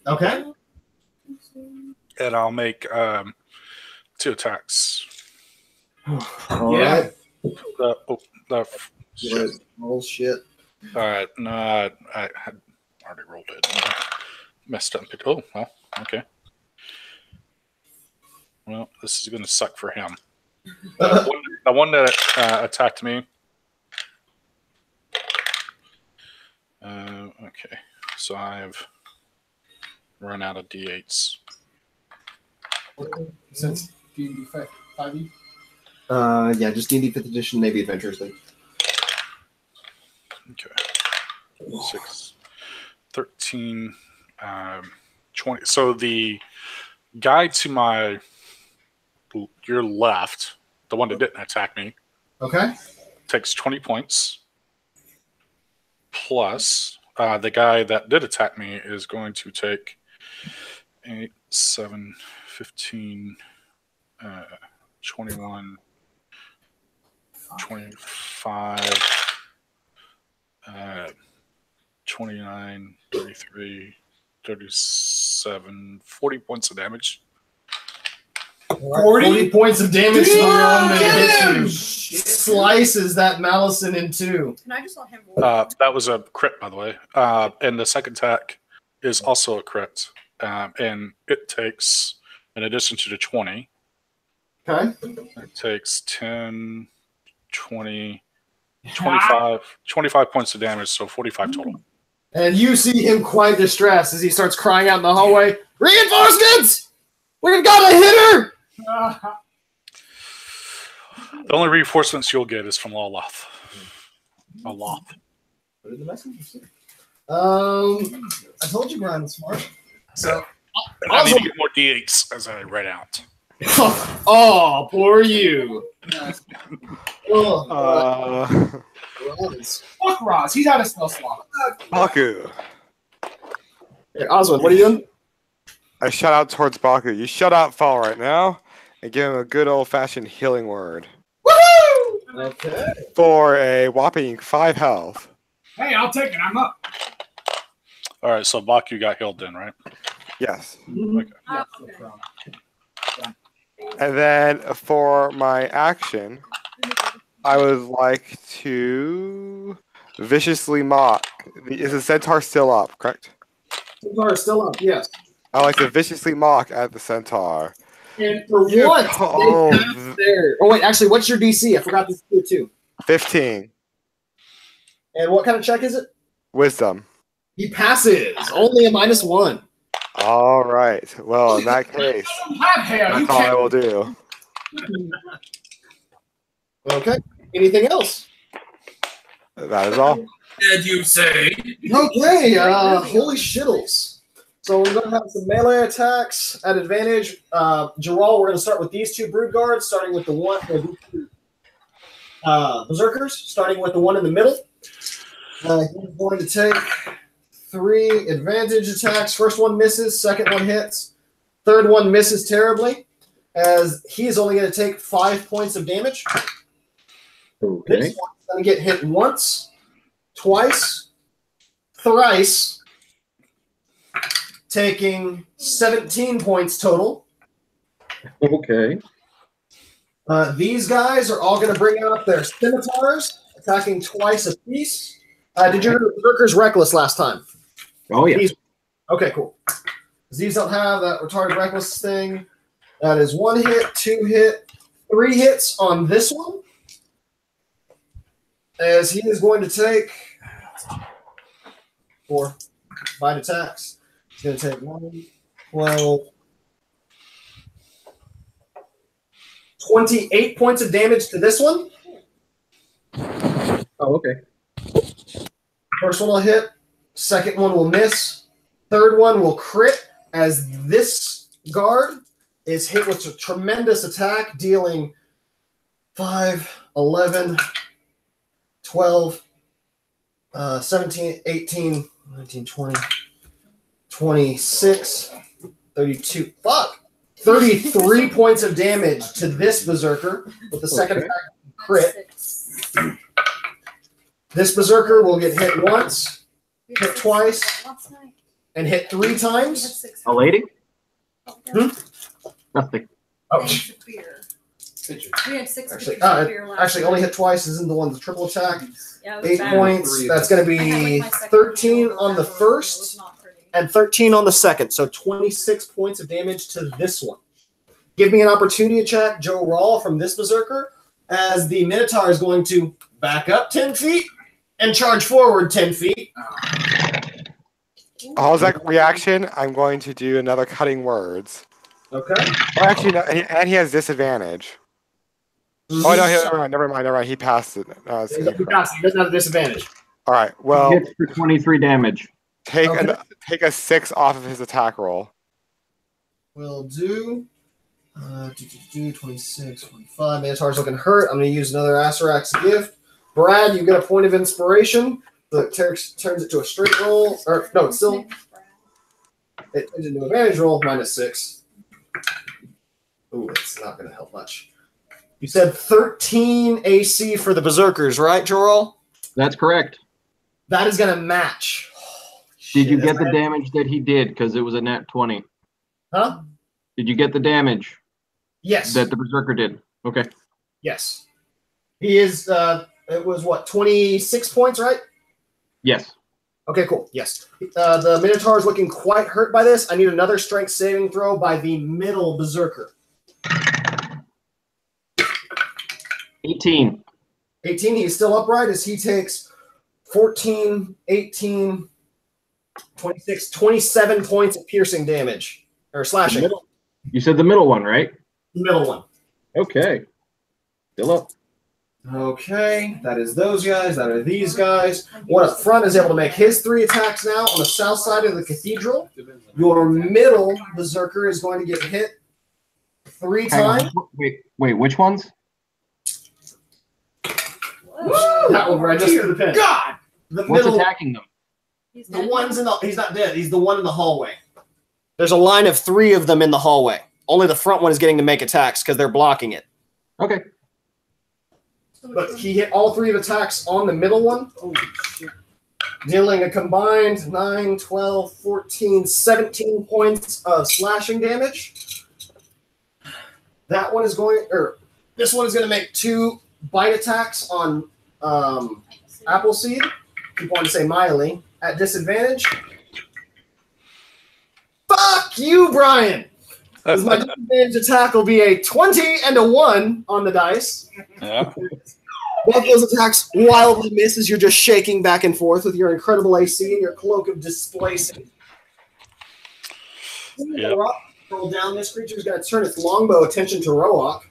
Okay. and I'll make 2 attacks. All right. Shit. Oh, shit. All right. No, I had already rolled it. Messed up. Oh, well, okay. Well, this is going to suck for him. The one that attacked me. Okay. So I've run out of D8s. Since D&D 5e. Yeah, just D&D 5th edition, maybe Adventures League. Okay. 6, 13, 20. So the guy to your left, the one that didn't attack me, Okay. takes 20 points. Plus, the guy that did attack me is going to take 8, 7, 15, 21, 25, 29, 33, 37, 40 points of damage. 40 points of damage to the one that Damn! hits you. Slices that Malison in 2. Can I just let him roll? That was a crit, by the way. And the second attack is also a crit. And it takes, in addition to the 20, Okay. it takes 10, 20, 25 points of damage, so 45 total. And you see him quite distressed as he starts crying out in the hallway, "Reinforcements! We've got a hitter!" The only reinforcements you'll get is from Loloth. Loloth. Put it in the message. I told you Brian was smart. So I need to get more D8s as I read out. oh, poor you. Fuck Ras. He's out of spell slot. Baku. Hey, Oswald, what are you doing? I shout out towards Baku. You shut out Fall right now and give him a good old-fashioned healing word. Woohoo! Okay. For a whopping 5 health. Hey, I'll take it. I'm up. All right, so Baku got healed then, right? Yes. Okay. And then for my action, I would like to viciously mock. Is the centaur still up, correct? Centaur is still up, yes. I like to viciously mock at the centaur. And for You once, called- they passed there. Oh, wait, actually, what's your DC? I forgot this too. 15. And what kind of check is it? Wisdom. He passes. Only a -1. All right. Well, in that case, Have hair. You that's all I can't. will do. Okay. Anything else? That is all. Did you say? Okay. Holy shittles. So we're going to have some melee attacks at advantage. Gerald, we're going to start with these 2 brood guards, starting with the one. Berserkers, starting with the one in the middle. He's going to take 3 advantage attacks. First one misses, second one hits, third one misses terribly, as he is only going to take 5 points of damage. Okay. This one's going to get hit once, twice, thrice, taking 17 points total. Okay. These guys are all going to bring out their scimitars, attacking twice apiece. Did your Berserkers reckless last time? Oh, yeah. Okay, cool. These don't have that retarded reckless thing. That is 1 hit, 2 hit, 3 hits on this one. As he is going to take 4 bite attacks. He's going to take 1, 12, 28 points of damage to this one. Oh, okay. First one will hit. Second one will miss. Third one will crit, as this guard is hit with a tremendous attack, dealing 5, 11, 12, 17, 18, 19, 20, 26, 32. Fuck! 33 points of damage to this berserker with the second Okay. attack crit. This berserker will get hit once, hit twice, and hit 3 times. A lady? Hmm? Nothing. Oh, We had 6 actually, pictures of beer last actually, only night. hit twice. Isn't the one the triple attack? Yeah, it was 8 bad. points. That's going to I had, like, be my second 13 meal on the around, it was first not pretty. and 13 on the second. So 26 points of damage to this one. Give me an opportunity check, Joe Rawl, from this berserker, as the Minotaur is going to back up 10 feet and charge forward 10 feet. How's that reaction? I'm going to do another cutting words. Okay. Oh, actually, no, and he has disadvantage. Oh, no, never mind. He passed it. No, it's He doesn't have a disadvantage. all right. Well, Hits for 23 damage. take Okay. take a 6 off of his attack roll. We'll do 26, 25. Minotaur's looking hurt. I'm going to use another Asarak's gift. Brad, you get a point of inspiration. The turns it to a straight roll. Or no, it's still it turns into an advantage roll -6. Ooh, it's not going to help much. You said 13 AC for the berserkers, right, Jorol? That's correct. That is going to match. Did you Shit, get the that's- damage that he did? Because it was a nat 20. Huh? Did you get the damage Yes. that the berserker did? Okay. Yes. He is. It was what, 26 points, right? Yes. Okay, cool. Yes. The Minotaur is looking quite hurt by this. I need another strength saving throw by the middle berserker. 18. 18, he's still upright as he takes 14, 18, 26, 27 points of piercing damage. Or slashing. You said the middle one, right? Middle one. Okay. Still up. Okay, that is those guys. That are these guys. One up front is able to make his 3 attacks now on the south side of the cathedral. Your middle berserker is going to get hit 3 times. Wait, which ones? That one right just through the pin. God! The What's middle, attacking them? the ones in the. He's not dead. He's the one in the hallway. There's a line of 3 of them in the hallway. Only the front one is getting to make attacks because they're blocking it. Okay. But he hit all 3 of attacks on the middle one. Oh, shit. Dealing a combined 9, 12, 14, 17 points of slashing damage. That one is going, or this one is going to make 2 bite attacks on Appleseed. Keep wanting to say Miley. At disadvantage. Fuck you, Brian! Because my disadvantage attack will be a 20 and a 1 on the dice. Yeah. Both those attacks wildly miss as you're just shaking back and forth with your incredible AC and your cloak of displacing. Yep. Roll down. This creature is going to turn its longbow attention to Roa-Aak.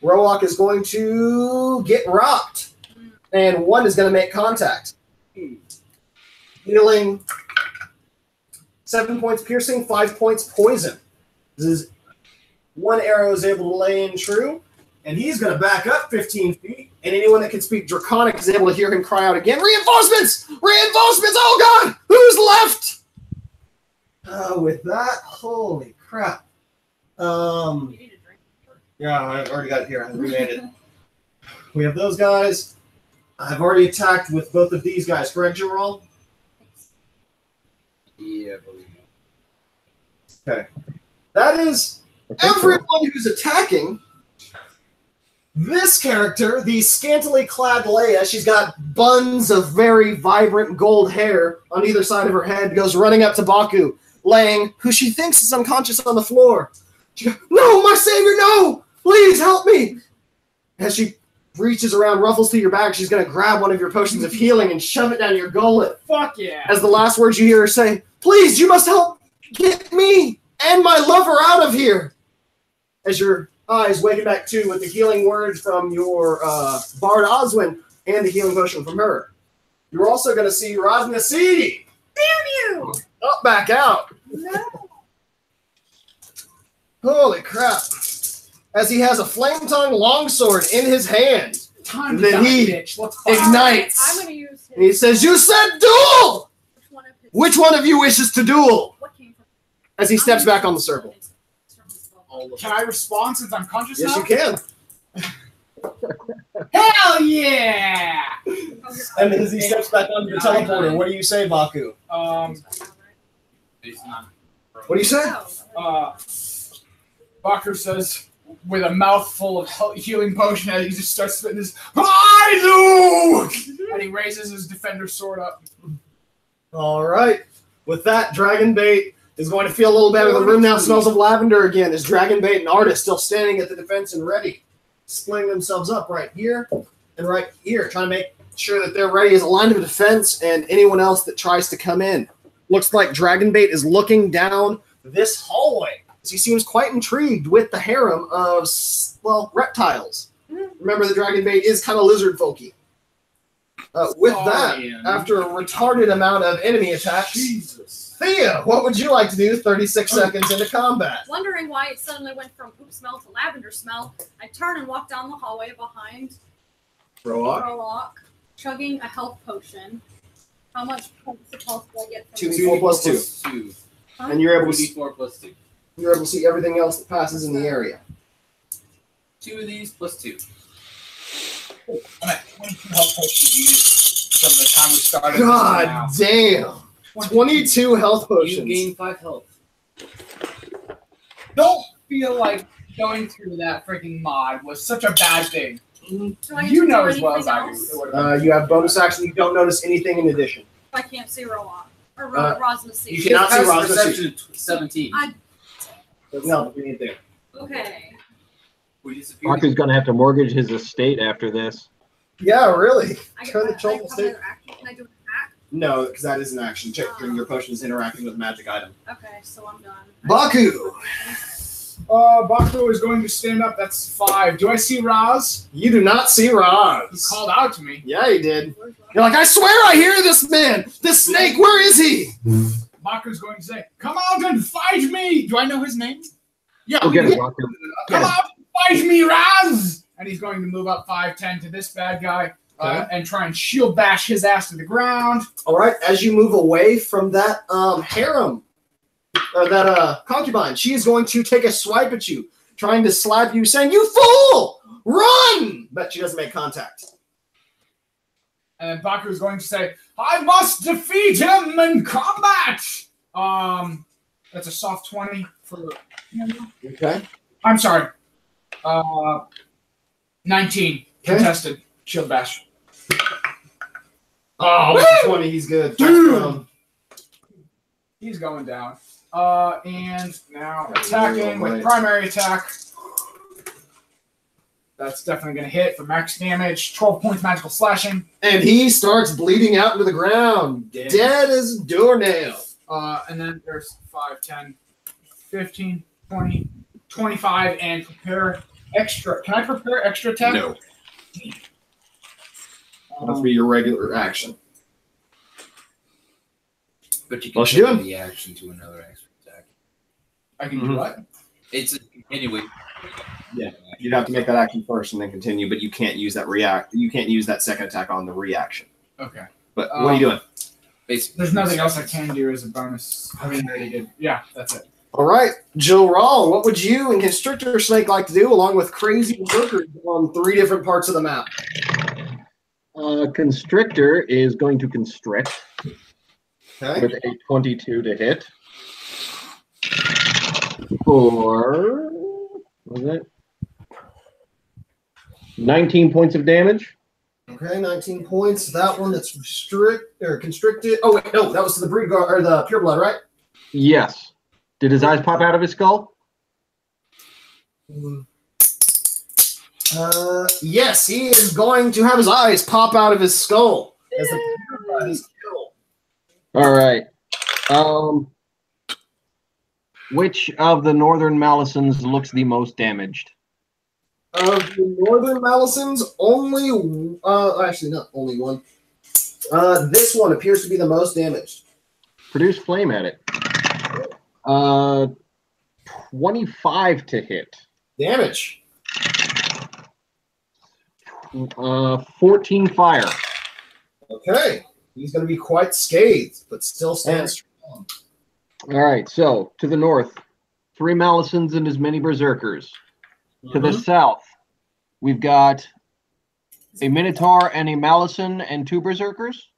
Roa-Aak is going to get rocked. And 1 is going to make contact. Dealing 7 points piercing, 5 points poison. This is 1 arrow is able to lay in true. And he's going to back up 15 feet. And anyone that can speak Draconic is able to hear him cry out again, "Reinforcements! Reinforcements! Oh, God! Who's left?" With that, holy crap. Yeah, I already got it here. I remade it. We have those guys. I've already attacked with both of these guys. Correct, Jerome? Yeah, I believe it. Okay. That is everyone who's attacking. This character, the scantily clad Leia, she's got buns of very vibrant gold hair on either side of her head, goes running up to Baku, laying who she thinks is unconscious on the floor. She goes, "No, my savior, no! Please help me!" As she reaches around, ruffles through your bag, she's going to grab one of your potions of healing and shove it down your gullet. Fuck yeah. As the last words you hear her say, "Please, you must help get me and my lover out of here." As your eyes waking back to with the healing words from your Bard Oswin and the healing potion from her. You're also going to see Ras Nsi. Damn you! Up, back out. No. Holy crap. As he has a flame-tongue longsword in his hand. Time to Then die, he bitch. Let's fight. ignites. I'm going to use And he his. says, "You said duel! Which one of his? Which one of you wishes to duel?" What came from? As he steps back on the circle. Can I respond since I'm conscious Yes, now? you can. Hell yeah! And as he steps back onto the teleporter, what do you say, Baku? It's not. What do you say? Baku says, with a mouthful of healing potion, as he just starts spitting his "I do!" and he raises his defender sword up. All right. With that, Dragon Bait is going to feel a little better. The room now smells of lavender again. As Dragon Bait and Artist still standing at the defense and ready, splitting themselves up right here and right here, trying to make sure that they're ready as a line of defense and anyone else that tries to come in. Looks like Dragon Bait is looking down this hallway. He seems quite intrigued with the harem of, well, reptiles. Remember, the Dragon Bait is kind of lizard folky. With that, after a retarded amount of enemy attacks, Thea, what would you like to do 36 seconds into combat? Wondering why it suddenly went from poop smell to lavender smell, I turn and walk down the hallway behind Roa-Aak, chugging a health potion. How much points of health do I get from 2d4 plus 2. 2. Huh? And you're able to 2d4 plus 2. you're able to see everything else that passes in the area. 2 of these plus 2. I'm at 22 health potions used from the time we started. God damn. 22 health You potions. gain 5 health. Don't feel like going through that freaking mod was such a bad thing. Do I need You to know do as well as I anything else? do. It would've been- You have bonus action. You don't notice anything in addition. If I can't see Roa-Aak or Uh, Ras Nsi. you cannot see Has Ras Nsi. perception of 17. Doesn't help if you need to. Okay. We disappeared. Baku's gonna have to mortgage his estate after this. Yeah, really. I Turn the have trouble state. another action. Can I do an attack? No, because that is an action check. Your potion is interacting with a magic item. Okay, so I'm done. Baku! Baku is going to stand up. That's 5. Do I see Ras? You do not see He Ras. called out to me. Yeah, he did. You're like, I swear I hear this man. This snake, where is he? Baku's going to say, "Come out and fight me." Do I know his name? Yeah. Go get it, yeah. Baku. Come out and fight me, Raz! And he's going to move up 5'10" to this bad guy and try and shield bash his ass to the ground. All right, as you move away from that harem, or that concubine, she is going to take a swipe at you, trying to slap you, saying, "You fool! Run!" But she doesn't make contact. And then Baku is going to say, "I must defeat him in combat." That's a soft 20 for. Okay. I'm sorry. 19 contested shield bash. Oh, with the 20, he's good. He's going down. And now attacking with primary attack. That's definitely going to hit for max damage. 12 points magical slashing. And he starts bleeding out into the ground. Dead as a doornail. And then there's 5, 10, 15, 20, 25, and prepare extra. Can I prepare extra attack? No. That'll be your regular action. But you can What's she take doing? the action to another extra attack. I can do what? It's a continuation. Yeah. You'd have to make that action first and then continue, but you can't use that You can't use that second attack on the reaction. Okay. But what are you doing? Basically, There's nothing else I can do as a bonus. I mean, I already did. Yeah, that's it. All right, Jill Rawl, what would you and Constrictor Snake like to do along with crazy workers on 3 different parts of the map? Constrictor is going to constrict Okay. with a 22 to hit. For, what was it? 19 points of damage. Okay, 19 points. That one that's constricted. Oh wait, no, that was the brood guard or the pureblood, right? Yes. Did his eyes pop out of his skull? Yes, he is going to have his eyes pop out of his skull as the pureblood is killed. All right. Which of the northern Malisons looks the most damaged? Of the northern Malisons, only actually not only one. This one appears to be the most damaged. Produce flame at it. 25 to hit. Damage. 14 fire. Okay. He's going to be quite scathed, but still stands strong. All right, so to the north, 3 Malisons and as many Berserkers. To the south, we've got a Minotaur and a Malison and 2 Berserkers?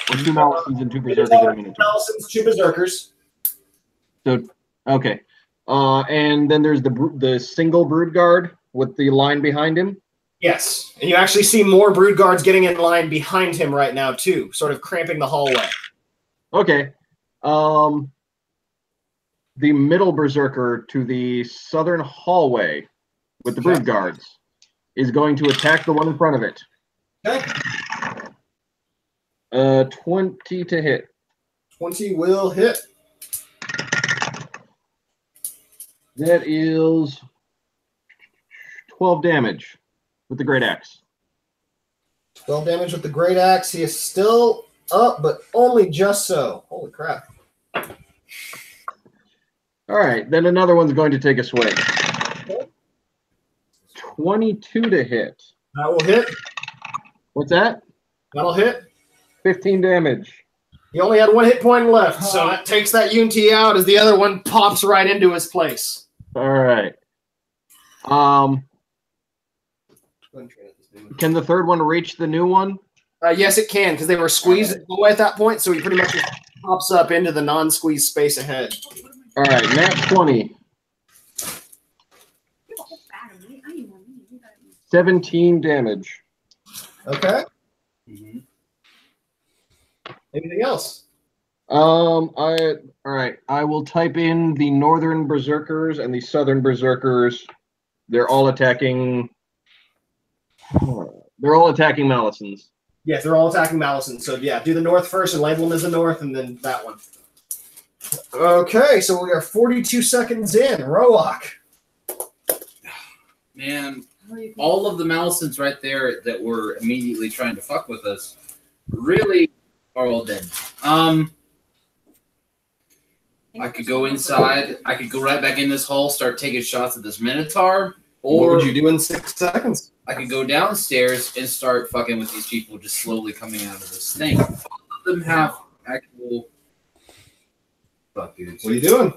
Or 2 Malisons and 2 Berserkers and a Minotaur? Malisons, 2 Berserkers. So, okay. And then there's the single Brood Guard with the line behind him. Yes. And you actually see more Brood Guards getting in line behind him right now, too, sort of cramping the hallway. Okay. The middle Berserker to the southern hallway with the Brood Guards is going to attack the one in front of it. Okay. 20 to hit. 20 will hit. That is 12 damage with the Great Axe. 12 damage with the Great Axe. He is still up, but only just so. Holy crap. All right, then another one's going to take a swing. 22 to hit. That will hit. What's that? That'll hit. 15 damage. He only had 1 hit point left, so that takes that Unity out as the other one pops right into his place. All right. Can the third one reach the new one? Yes, it can, because they were squeezed away at that point, so he pretty much just pops up into the non-squeezed space ahead. All right, nat 20. 17 damage. Okay. Anything else? All right. I will type in the northern Berserkers and the southern Berserkers. They're all attacking. They're all attacking Malisons. Yes, they're all attacking Malison. So yeah, do the north first and label them as the north, and then that one. Okay, so we are 42 seconds in. Roa-Aak. Man, all of the Malisons right there that were immediately trying to fuck with us really are all dead. I could go inside. I could go right back in this hole, start taking shots at this Minotaur. Or what would you do in 6 seconds? I could go downstairs and start fucking with these people just slowly coming out of this thing. All of them have actual... Fuck, dude. What are you doing?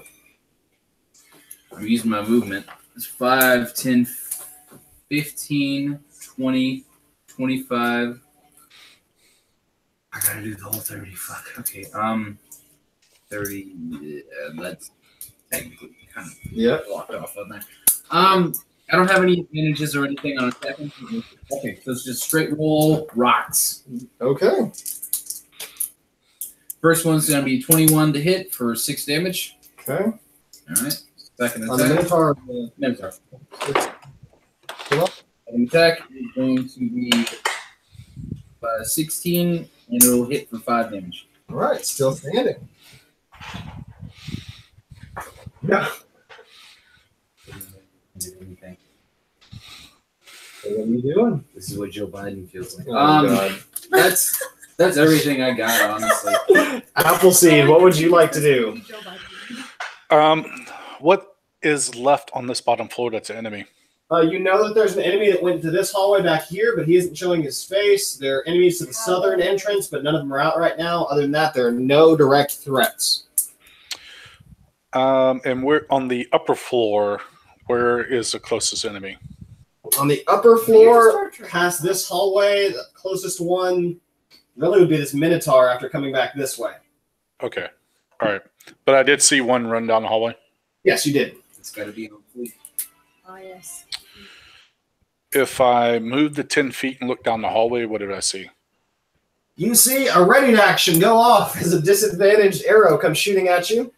I'm using my movement. It's 5, 10, 15, 20, 25. I gotta do the whole 30. Fuck. Okay. 30. That's technically kind of blocked off on that. I don't have any advantages or anything on attacking. Okay, so it's just straight roll rocks. Okay. First one's gonna be 21 to hit for 6 damage. Okay. All right. Second attack. On the Minotaur. Minotaur. Second attack is going to be 16, and it'll hit for 5 damage. All right, still standing. Yeah. Anything. So what are you doing? This is what Joe Biden feels like. Oh, God. That's everything I got, honestly. Appleseed, what would you like to do? What is left on this bottom floor that's an enemy? You know that there's an enemy that went to this hallway back here, but he isn't showing his face. There are enemies to the southern entrance, but none of them are out right now. Other than that, there are no direct threats. And we're on the upper floor. Where is the closest enemy? On the upper floor, past this hallway, the closest one really would be this Minotaur after coming back this way. Okay. All right. But I did see one run down the hallway. Yes, you did. It's got to be on fleek. Oh, yes. If I move the 10 feet and look down the hallway, what did I see? You see a ready to action go off as a disadvantaged arrow comes shooting at you.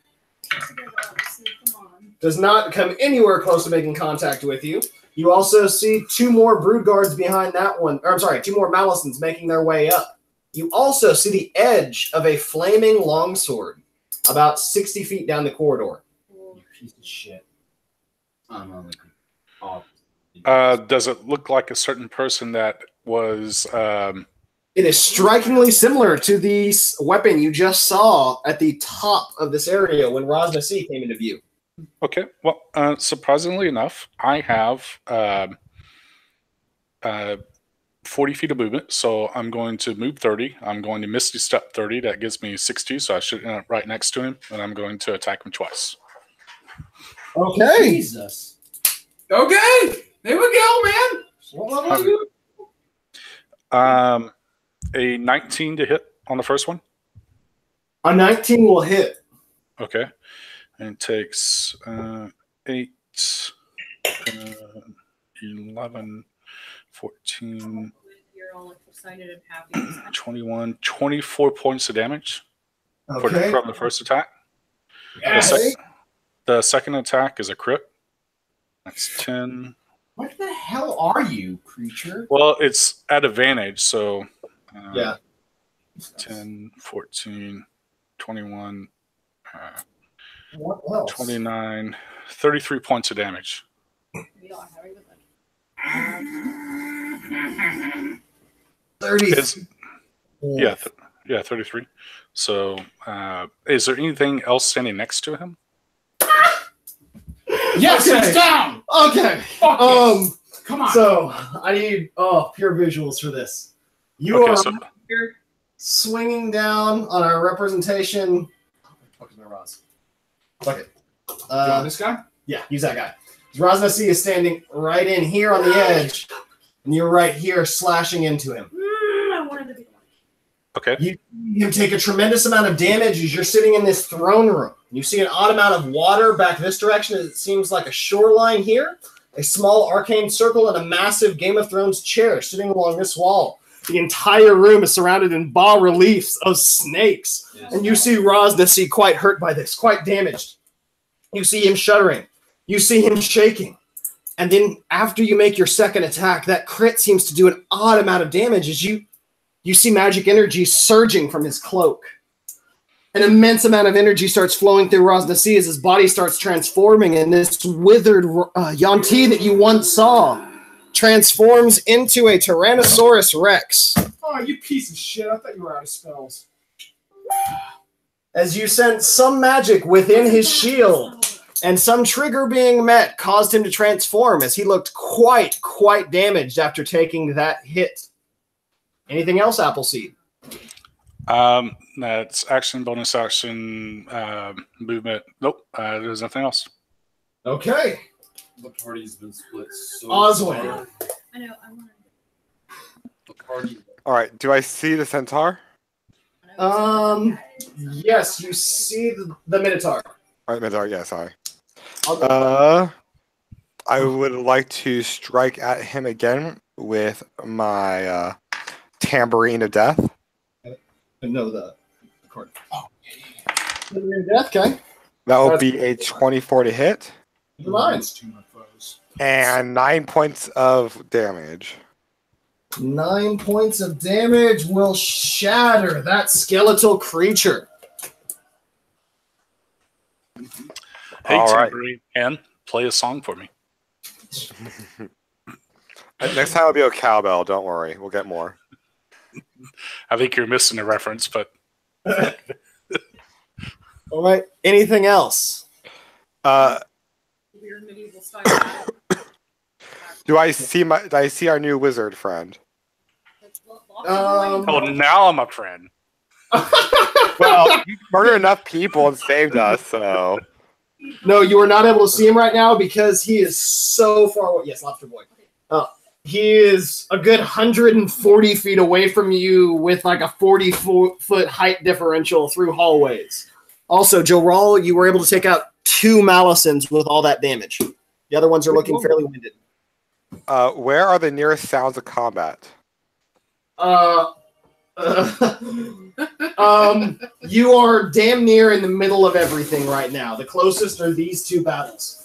Does not come anywhere close to making contact with you. You also see 2 more brood guards behind that one. Or, I'm sorry, 2 more Malisons making their way up. You also see the edge of a flaming longsword about 60 feet down the corridor. You piece of shit. Does it look like a certain person that was... It is strikingly similar to the weapon you just saw at the top of this area when Ras Nsi came into view. Okay. Well, surprisingly enough, I have 40 feet of movement, so I'm going to move 30. I'm going to Misty Step 30. That gives me 60, so I should end up right next to him, and I'm going to attack him twice. Okay. Jesus. Okay. There we go, man. What level are you? A 19 to hit on the first one. A 19 will hit. Okay. And it takes 8, 11, 14, You're all excited and happy. 21, 24 points of damage Okay. from the first attack. Yes. The second attack is a crit. That's 10. What the hell are you, creature? Well, it's at advantage, so... Yeah. 10, 14, 21, What else? 29, 33 points of damage. We are having a good 30. Yeah, 33. So, is there anything else standing next to him? Yes, Okay. it's down. Okay. Fuck it. Come on. So I need pure visuals for this. You Okay, are so here swinging down on our representation. Oh, fuck is my Ras? Fuck it. Do you want this guy? Yeah, use that guy. Ras Nsi is standing right in here on the edge, and you're right here slashing into him. I wanted to be the one. okay. You see him take a tremendous amount of damage as you're sitting in this throne room. You see an odd amount of water back this direction. It seems like a shoreline here. A small arcane circle and a massive Game of Thrones chair sitting along this wall. The entire room is surrounded in bas-reliefs of snakes. Yes. And you see Ras Nsi quite hurt by this, quite damaged. You see him shuddering. You see him shaking. And then after you make your second attack, that crit seems to do an odd amount of damage as you see magic energy surging from his cloak. An immense amount of energy starts flowing through Ras Nsi as his body starts transforming, and this withered Yanti that you once saw transforms into a Tyrannosaurus Rex. Oh, you piece of shit. I thought you were out of spells. As you sense some magic within his shield, and some trigger being met caused him to transform as he looked quite damaged after taking that hit. Anything else, Appleseed? That's action, bonus action, movement. Nope, there's nothing else. Okay. The party's been split so Oswin. far. I know. I want The party. All right. Do I see the centaur? Yes, you see the Minotaur. All right, Minotaur. Yeah, sorry. I'll go. I would like to strike at him again with my tambourine of death. No, the card. Oh, death, okay. That will be a 24 to hit. Mines. And 9 points of damage. 9 points of damage will shatter that skeletal creature. Hey, All right. Tambourine, and play a song for me. Next time I'll be a cowbell. Don't worry. We'll get more. I think you're missing a reference, but All right. Anything else? weird medieval style. Do I see our new wizard friend? oh, now I'm a friend. Well, you murdered enough people and saved us, so. No, you are not able to see him right now because he is so far away. Yes, Lobster Boy. He is a good 140 feet away from you with like a 40-foot height differential through hallways. Also, Joe Rawl, you were able to take out 2 Malisons with all that damage. The other ones are looking fairly winded. Where are the nearest sounds of combat? You are damn near in the middle of everything right now. The closest are these 2 battles.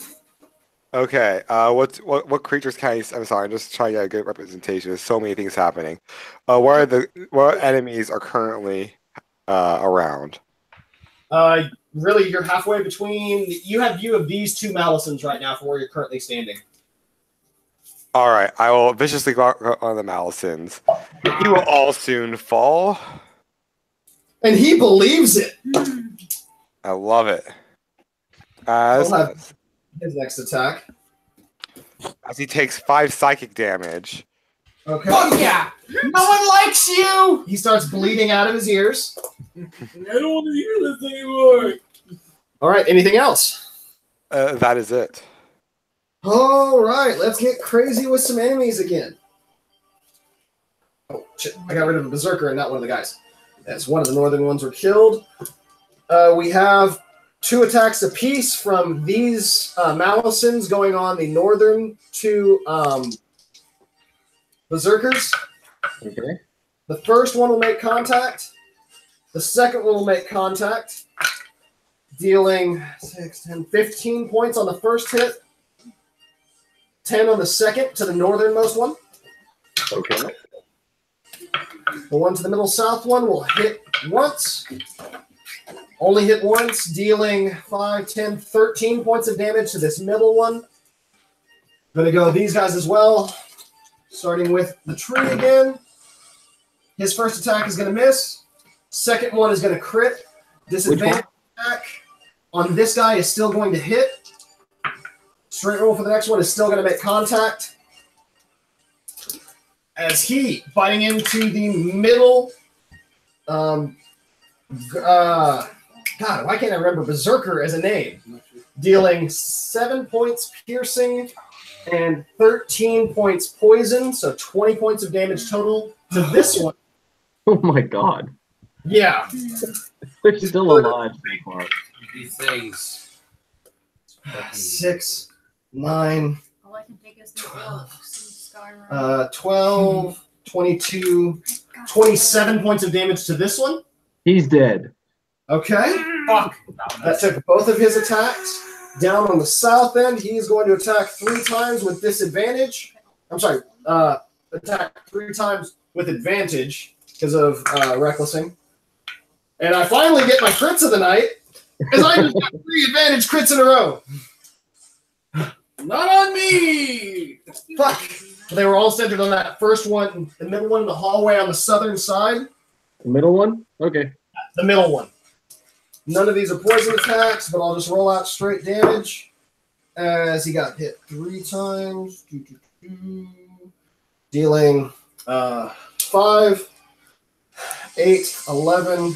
Okay. What creatures can I? I'm sorry. I'm just trying to get a good representation. There's so many things happening. What enemies are currently around? Really, you're halfway between. You have view of these 2 Malisons right now for where you're currently standing. All right. I will viciously go on the Malisons. You will all soon fall. And he believes it. I love it. His next attack. As he takes 5 psychic damage. Okay. Fuck yeah! No one likes you! He starts bleeding out of his ears. I don't want to hear this anymore. All right. Anything else? That is it. All right. Let's get crazy with some enemies again. Oh, shit. I got rid of a berserker and not one of the guys. As one of the northern ones were killed. We have 2 attacks apiece from these Malisons going on the northern 2 berserkers. Okay. The first one will make contact. The second one will make contact, dealing 6, 10, 15 points on the first hit, 10 on the second to the northernmost one. Okay. The one to the middle south one will hit once. Only hit once, dealing 5, 10, 13 points of damage to this middle one. Going to go these guys as well, starting with the tree again. His first attack is going to miss. Second one is going to crit. Disadvantage attack on this guy is still going to hit. Straight roll for the next one is still going to make contact. As he, biting into the middle, God, why can't I remember Berserker as a name? Dealing 7 points piercing and 13 points poison, so 20 points of damage total to this one. Oh my god. Yeah. They're still alive so far. These things. 6, 9, All I can think is the orcs in Skyrim. 12, 22, 27 points of damage to this one. He's dead. Okay. Fuck. That took both of his attacks. Down on the south end, he's going to attack 3 times with disadvantage. I'm sorry, attack 3 times with advantage because of recklessing. And I finally get my crits of the night, as I just got 3 advantage crits in a row. Not on me! Fuck. They were all centered on that first one, the middle one in the hallway on the southern side. The middle one? Okay. The middle one. None of these are poison attacks, but I'll just roll out straight damage. As he got hit 3 times. Dealing 5, 8, 11,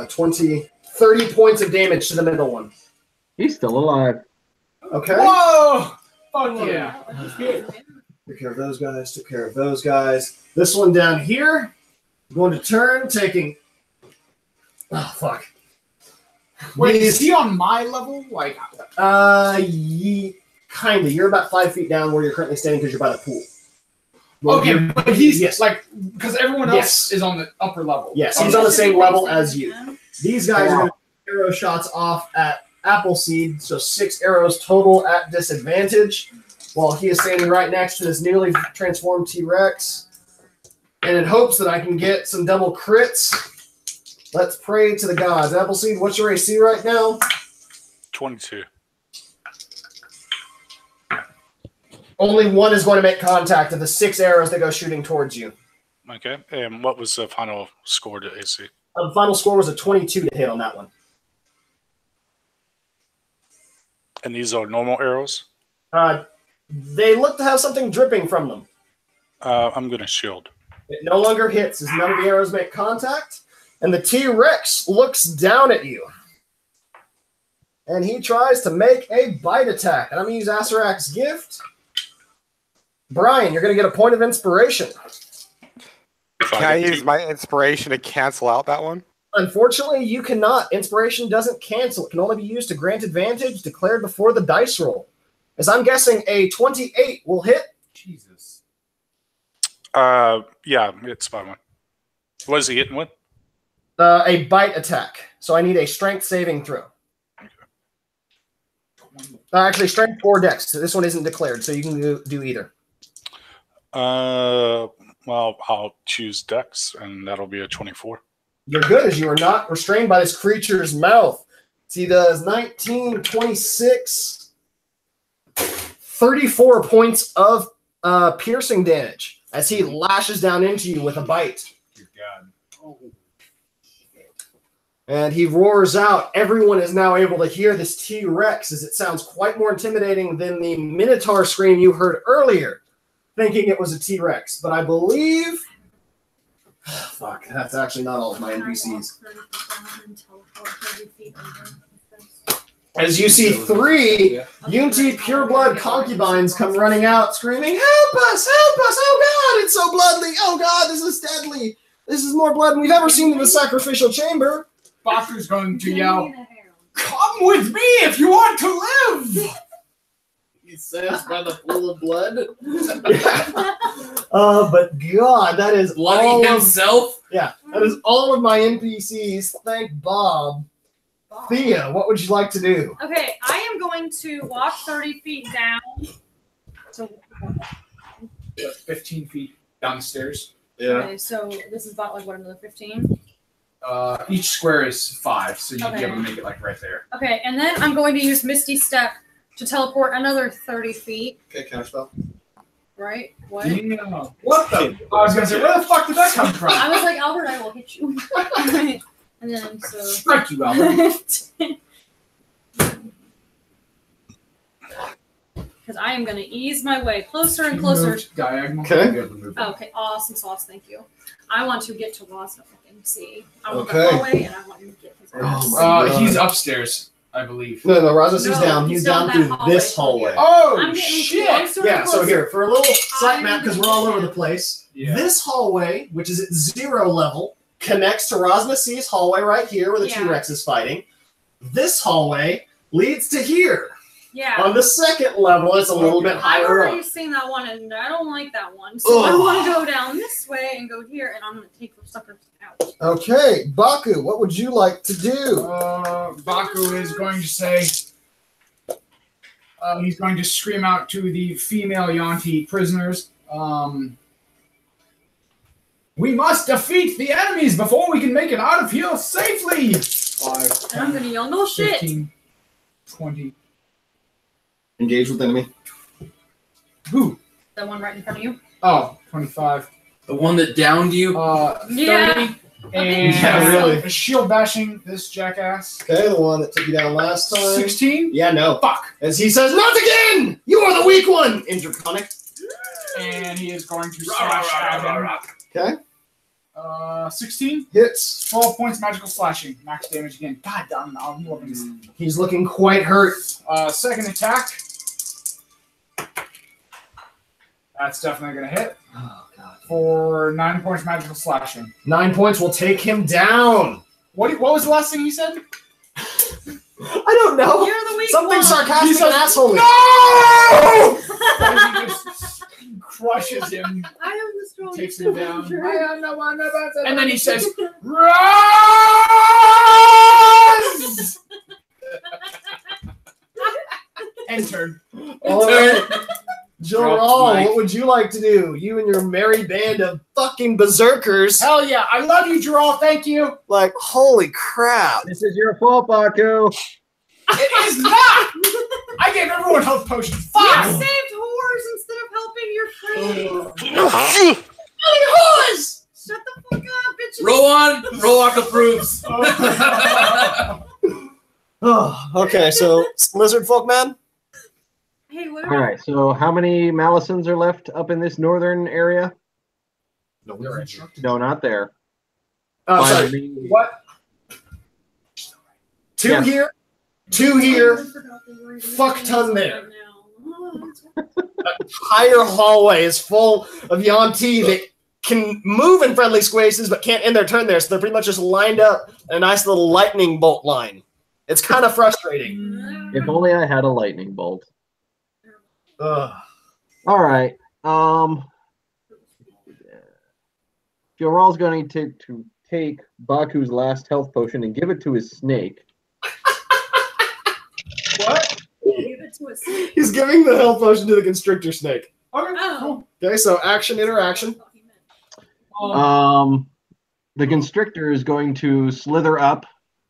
20, 30 points of damage to the middle one. He's still alive. Okay. Whoa! Fuck yeah. Took care of those guys, took care of those guys. This one down here, I'm going to turn, taking... Oh, fuck. Wait, is he on my level? Like, Kind of. You're about 5 feet down where you're currently standing because you're by the pool. okay, but he's yes. like, because everyone else Yes. is on the upper level. Yes, he's on the same level as you. These guys are going to arrow shots off at Appleseed, so 6 arrows total at disadvantage, while he is standing right next to this newly transformed T-Rex. And in hopes that I can get some double crits, let's pray to the gods. Appleseed, what's your AC right now? 22. Only one is going to make contact of the 6 arrows that go shooting towards you. Okay. And what was the final score to AC? The final score was a 22 to hit on that one. And these are normal arrows? They look to have something dripping from them. I'm going to shield. It no longer hits as none of the arrows make contact. And the T-Rex looks down at you. And he tries to make a bite attack. And I'm going to use Asarak's gift. Brian, you're going to get a point of inspiration. Can I use my inspiration to cancel out that one? Unfortunately, you cannot. Inspiration doesn't cancel. It can only be used to grant advantage declared before the dice roll. As I'm guessing a 28 will hit. Jesus. Yeah, it's by one. What is he hitting with? A bite attack. So I need a strength saving throw. Actually, strength or dex. So this one isn't declared, so you can do either. Well, I'll choose Dex, and that'll be a 24. You're good, as you are not restrained by this creature's mouth. So he does 19, 26, 34 points of piercing damage as he lashes down into you with a bite. Dear God. Oh. And he roars out. Everyone is now able to hear this T-Rex as it sounds quite more intimidating than the Minotaur scream you heard earlier, thinking it was a T-Rex. But I believe... Fuck, that's actually not all of my NPCs. As you see 3 Unity pureblood concubines come running out, screaming, "Help us! Help us! Oh God, it's so bloody! Oh God, this is deadly! This is more blood than we've ever seen in the sacrificial chamber!" Baku's going to yell, "Come with me if you want to live!" He says by the pool of blood. But God, that is Bloody all himself? that is all of my NPCs. Thank Bob. Thea, what would you like to do? Okay, I am going to walk 30 feet down. So, 15 feet down the stairs. okay, so this is about like what, another 15? Each square is 5, so you'd be Okay. able to make it like right there. Okay, and then I'm going to use Misty Step to teleport another 30 feet. Okay, counterspell. Right? What? Yeah. What the? I was gonna say, where the fuck did that come from? I was like, Albert, I will hit you. And then so. Strike you, Albert. Because I am going to ease my way closer and closer. Diagonal. Okay. You have to move it. Okay, awesome sauce, thank you. I want to get to Ras Nsi. I want Okay. the hallway, and I want him to get his ass. God. He's upstairs, I believe. No, Razas is No, down. he's He's down down that through hallway. this hallway. Oh, I'm getting shit! closer Yeah, and so closer. here, for a little site map, because we're all over the place, Yeah. this hallway, which is at 0 level, connects to Ras Nsi's hallway right here where the Yeah. T-Rex is fighting. This hallway leads to here. Yeah. On the second level, it's a little bit I've higher already up. seen that one, and I don't like that one. So I Ugh. want to go down this way and go here, and I'm going to take those suckers out. Okay, Baku, what would you like to do? Baku is going to say, he's going to scream out to the female Yanti prisoners. We must defeat the enemies before we can make it out of here safely. 5, And I'm gonna yell, no shit. 15, 20. Engage with enemy. Who? That one right in front of you. Oh, 25. The one that downed you? 30. Yeah. And Yeah, really. shield bashing this jackass. Okay, the one that took you down last time. 16. Yeah, no. Fuck. As he says, not again! You are the weak one! In Draconic. And he is going to slash at him. Okay. 16. Hits. 12 points magical slashing. Max damage again. God damn, I'm loving this. He's looking quite hurt. Second attack. That's definitely going to hit. Oh, God. For 9 points magical slashing. 9 points will take him down. What was the last thing he said? I don't know. You're the weak Something one. sarcastic He says, and asshole. No! And he just crushes him. I am the strongest. Takes him down. soldier. And then he says, Rise! Enter. All right. Joel, Drop mic. what would you like to do? You and your merry band of fucking berserkers. Hell yeah. I love you, Jarrell. Thank you. Like, holy crap. This is your fault, Baku. It is not. I gave everyone health potions. You Fuck. saved whores instead of helping your friends. Whores! Shut the fuck up, bitches. Roa-Aak approves. Oh, okay, so lizard folk man. Hey, what All right. So how many Malisons are left up in this northern area? No, not there. Oh, sorry. Finally- What? Two Yes. here, two here, fuck ton there. Entire hallway is full of Yanti that can move in friendly spaces but can't end their turn there, so they're pretty much just lined up in a nice little lightning bolt line. It's kind of frustrating. If only I had a lightning bolt. Ugh. All right. Joral's going to take Baku's last health potion and give it to his snake. What? Give it to us. He's giving the health potion to the constrictor snake. Okay, Oh. Okay, so action, interaction. The constrictor is going to slither up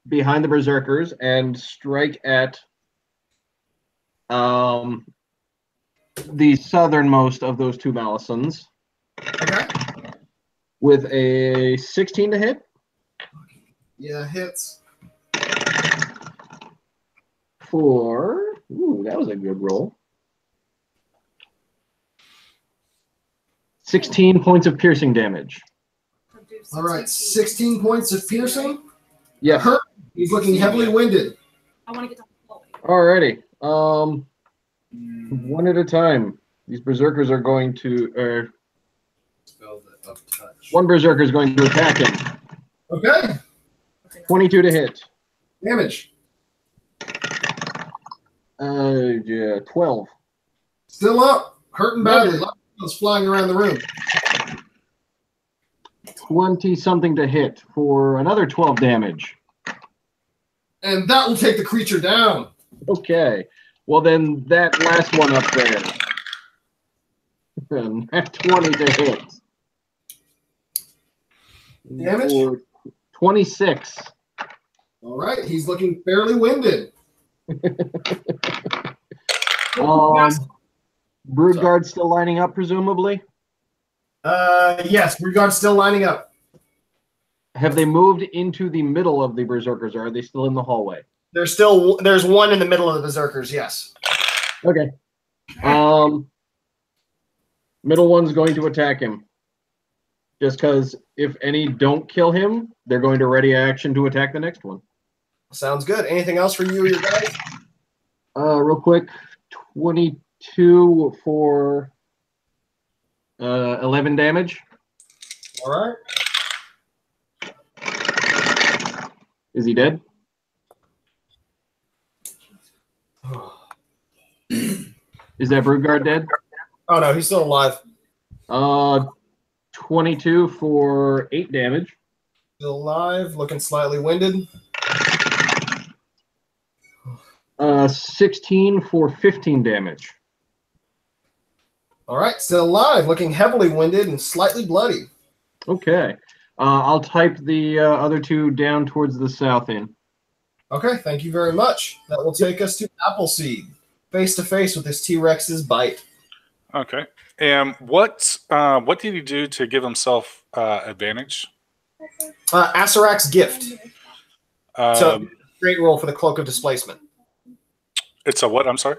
behind the berserkers and strike at the southernmost of those two Malisons Okay. with a 16 to hit. Yeah, hits. Ooh, that was a good roll. 16 points of piercing damage. All right, 16 points of piercing. Yeah. Hurt. He's looking heavily winded. I want to get to the Alrighty. One at a time. These berserkers are going to. One berserker is going to attack him. Okay. 22 to hit. Damage. Yeah, 12. Still up. Hurting badly. Lots of flying around the room. 20 something to hit for another 12 damage. And that will take the creature down. Okay. Well, then that last one up there. At 20 to hit. Damage? For 26. All right. He's looking fairly winded. Broodguard still lining up, presumably? Yes. Broodguard's still lining up. Have they moved into the middle of the berserkers, or are they still in the hallway? There's one in the middle of the berserkers, yes. Okay. Middle one's going to attack him. Just because if any don't kill him, they're going to ready action to attack the next one. Sounds good. Anything else for you or your guys? Real quick, 22 for 11 damage. All right. Is he dead? Is that Broodguard dead? Oh no, he's still alive. 22 for 8 damage. Still alive, looking slightly winded. 16 for 15 damage. All right, still alive, looking heavily winded and slightly bloody. Okay. I'll type the other two down towards the south end. Okay, thank you very much. That will take us to Appleseed, face to face with this T-Rex's bite. Okay. And what did he do to give himself advantage? Asarak's gift. So, Um, straight roll for the Cloak of Displacement. it's a what? I'm sorry.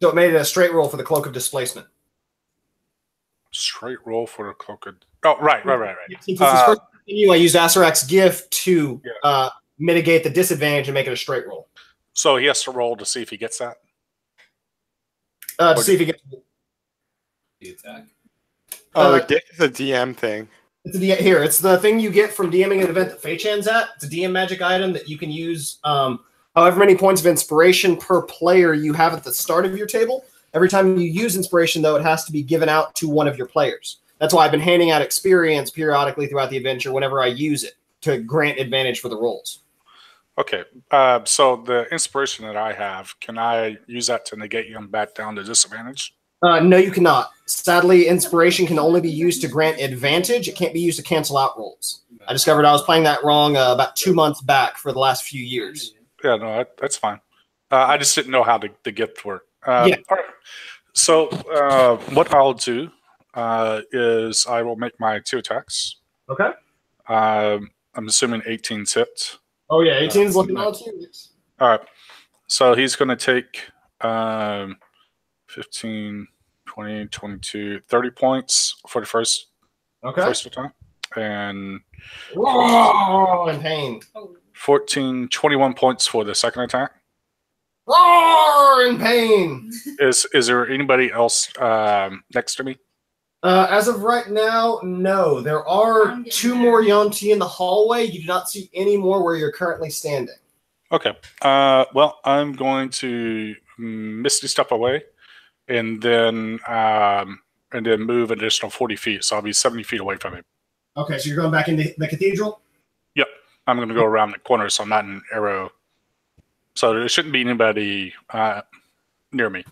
So it made it a straight roll for the Cloak of Displacement. Straight roll for a cloak. Oh, right. Since it's his first continue, I used Asarak's gift to mitigate the disadvantage and make it a straight roll. So he has to roll to see if he gets that. To see if he gets The attack. Oh, the gift is a DM thing. It's the thing you get from DMing an event that Fei-Chan's at. It's a DM magic item that you can use however many points of inspiration per player you have at the start of your table. Every time you use inspiration, though, it has to be given out to one of your players. That's why I've been handing out experience periodically throughout the adventure whenever I use it to grant advantage for the rolls. Okay. So the inspiration that I have, can I use that to negate him back down to disadvantage? No, you cannot. Sadly, inspiration can only be used to grant advantage. It can't be used to cancel out rolls. I discovered I was playing that wrong about 2 months back for the last few years. Yeah, no, that's fine. I just didn't know how the gift worked. Yeah. All right. So what I'll do is I will make my 2 attacks. Okay. I'm assuming 18's hit. Oh, yeah, 18's looking on you. All right. So he's going to take 15, 20, 22, 30 points for the first attack. And Roar in pain. 14, 21 points for the second attack. Roar in pain. Is there anybody else next to me? As of right now, no. There are 2 more Yonti in the hallway. You do not see any more where you're currently standing. Okay. Well, I'm going to Misty Step away, and then move an additional 40 feet. So I'll be 70 feet away from him. Okay, so you're going back into the cathedral? Yep. I'm going to go around the corner, so I'm not an arrow. So there shouldn't be anybody near me.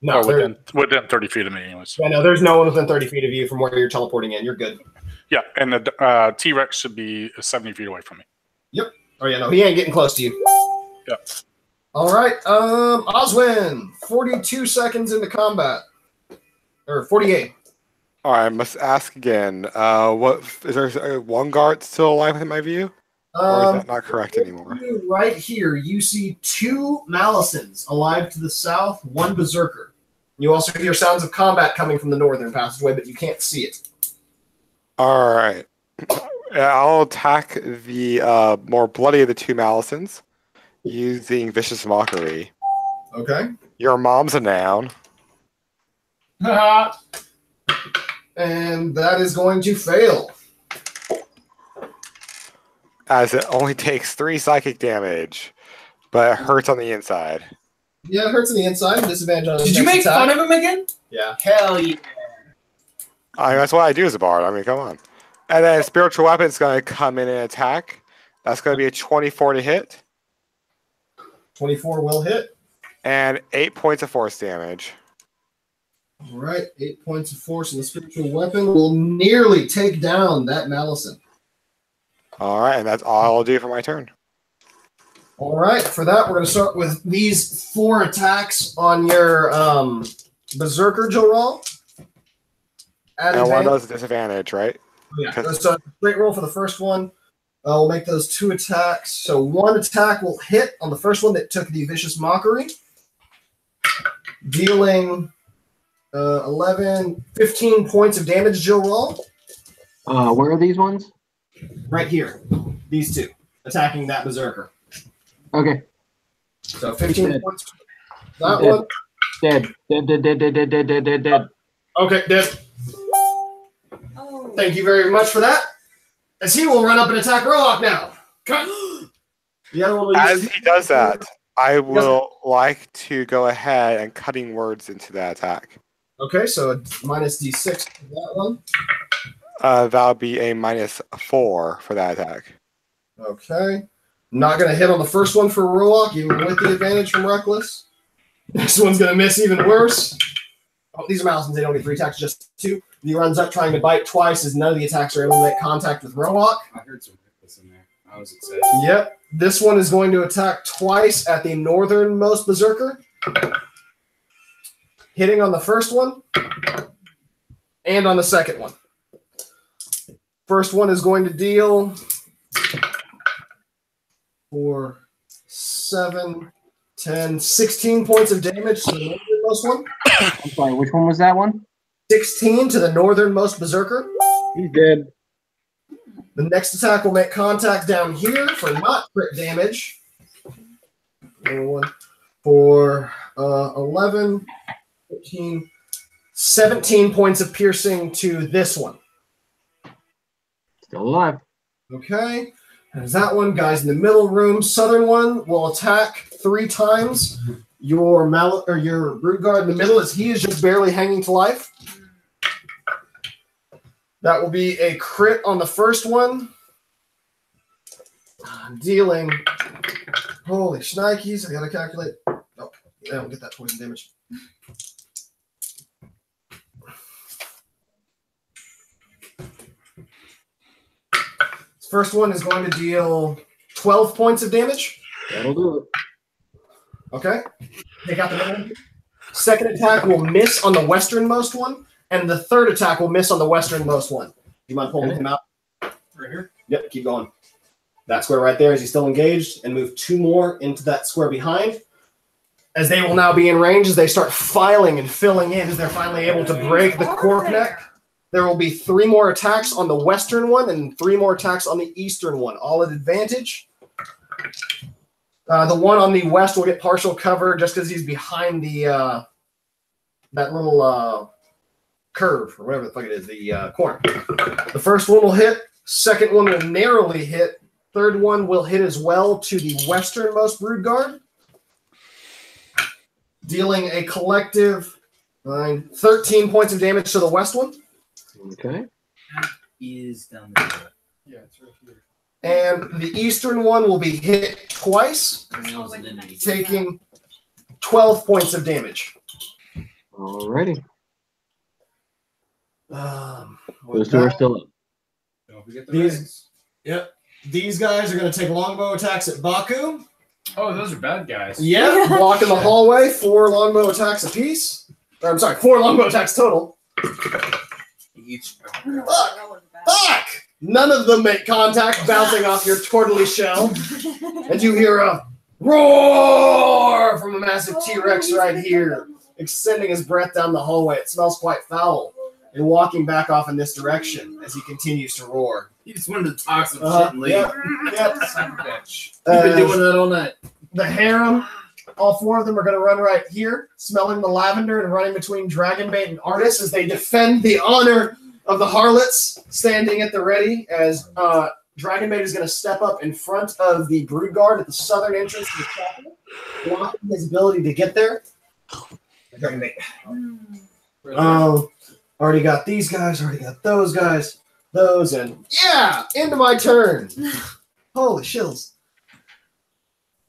No, or within 30 feet of me, anyways. Yeah, no, there's no one within 30 feet of you from where you're teleporting in. You're good. Yeah, and the T-Rex should be 70 feet away from me. Yep. Oh, yeah, no, he ain't getting close to you. Yep. All right, Oswin, 42 seconds into combat. Or 48. All right, I must ask again. What is there? One guard still alive in my view, or is that not correct anymore? Right here, you see 2 Malisons alive to the south, 1 Berserker. You also hear sounds of combat coming from the northern passageway, but you can't see it. All right, I'll attack the more bloody of the 2 Malisons using Vicious Mockery. Okay. Your mom's a noun. And that is going to fail. As it only takes 3 psychic damage, but it hurts on the inside. Yeah, it hurts on the inside. Disadvantage on the Did you make fun of him again? Yeah. Hell yeah. I mean, that's what I do as a bard. I mean, come on. And then Spiritual Weapon's going to come in and attack. That's going to be a 24 to hit. 24 will hit. And 8 points of force damage. All right, 8 points of force, and the Spiritual Weapon will nearly take down that Malison. All right, and that's all I'll do for my turn. All right, for that, we're going to start with these 4 attacks on your Berserker Joral. And one of those is disadvantage, right? Yeah, so straight roll for the first one. We'll make those 2 attacks. So 1 attack will hit on the first one that took the Vicious Mockery, dealing 15 points of damage, Joral. Where are these ones? Right here. These 2. Attacking that Berserker. Okay. So 15 points. That Dead. one. Dead. Okay, dead. Oh. Thank you very much for that. As he will run up and attack Roa-Aak now. Cut. The other one will As he does that, I will like to go ahead and cutting words into that attack. Okay, so a minus D6 for that one. That'll be a -4 for that attack. Okay. Not going to hit on the first one for Roa-Aak, even with the advantage from Reckless. Next one's going to miss even worse. Oh, these are Malisons. They don't get 3 attacks, just 2. He runs up trying to bite twice as none of the attacks are able to make contact with Roa-Aak. I heard some hiccoughs in there. I was excited. Yep. This one is going to attack twice at the northernmost berserker. Hitting on the first one and on the second one. First one is going to deal 4, 7, 10, 16 points of damage to the northernmost one. I'm sorry, which one was that one? 16 to the northernmost berserker. He's dead. The next attack will make contact down here for not crit damage. For 11, 15, 17 points of piercing to this one. Still alive. Okay. There's that one. Guys in the middle room. Southern one will attack 3 times. Your root guard in the middle, as he is just barely hanging to life. That will be a crit on the first one. Dealing. Holy shnikes. I gotta calculate. Oh, I don't get that poison damage. This first one is going to deal 12 points of damage. That'll do it. Okay. Take out the middle. Second attack will miss on the westernmost one, and the third attack will miss on the westernmost one. Do you mind pulling him out? Right here? Yep, keep going. That square right there, is he still engaged? And move 2 more into that square behind. As they will now be in range, as they start filing and filling in, as they're finally able to break the cork neck. There will be 3 more attacks on the western one and 3 more attacks on the eastern one, all at advantage. The one on the west will get partial cover just because he's behind the that little curve, or whatever the fuck it is, the corner. The first one will hit. Second one will narrowly hit. Third one will hit as well to the westernmost brood guard, dealing a collective 13 points of damage to the west one. Okay. Is down there. Yeah, it's right here. And the eastern one will be hit twice, taking 12 points of damage. Alrighty. With Those 2 are that, still up. Don't forget the These- rings. Yep. These guys are going to take longbow attacks at Baku. Oh, those are bad guys. Yeah, blocking the hallway. 4 longbow attacks apiece. Or, I'm sorry, 4 longbow attacks total. Each. Fuck! None of them make contact, bouncing off your tortily shell. And you hear a roar from a massive T-Rex right here, extending his breath down the hallway. It smells quite foul. And walking back off in this direction as he continues to roar. He just wanted to talk some shit and leave. Yep. Son of a bitch. He's been doing that all night. The harem, all 4 of them are going to run right here, smelling the lavender and running between Dragonbait and Artis as they defend the honor of the harlots, standing at the ready as Dragonbait is going to step up in front of the brood guard at the southern entrance to the chapel, blocking his ability to get there. Dragonbait. Oh, already got these guys, already got those guys, those, and yeah, into my turn. Holy shills.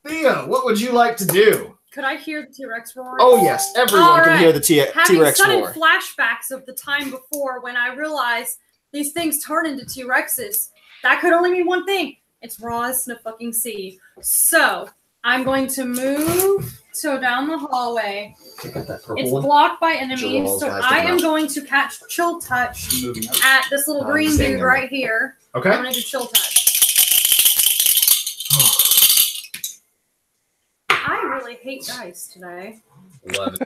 Theo, what would you like to do? Could I hear the T-Rex roar? Oh, yes, everyone All can right. hear the Having T-Rex sudden roar. flashbacks of the time before when I realized these things turn into T-Rexes, that could only mean one thing. It's Ras Nsi. So I'm going to move down the hallway. It's blocked by enemies, Jaws, so guys, I take 'em am out. going to catch Chill Touch Moving up. at this little green staying dude there. right here. I'm Okay. going to do Chill Touch. I really hate dice today. 11.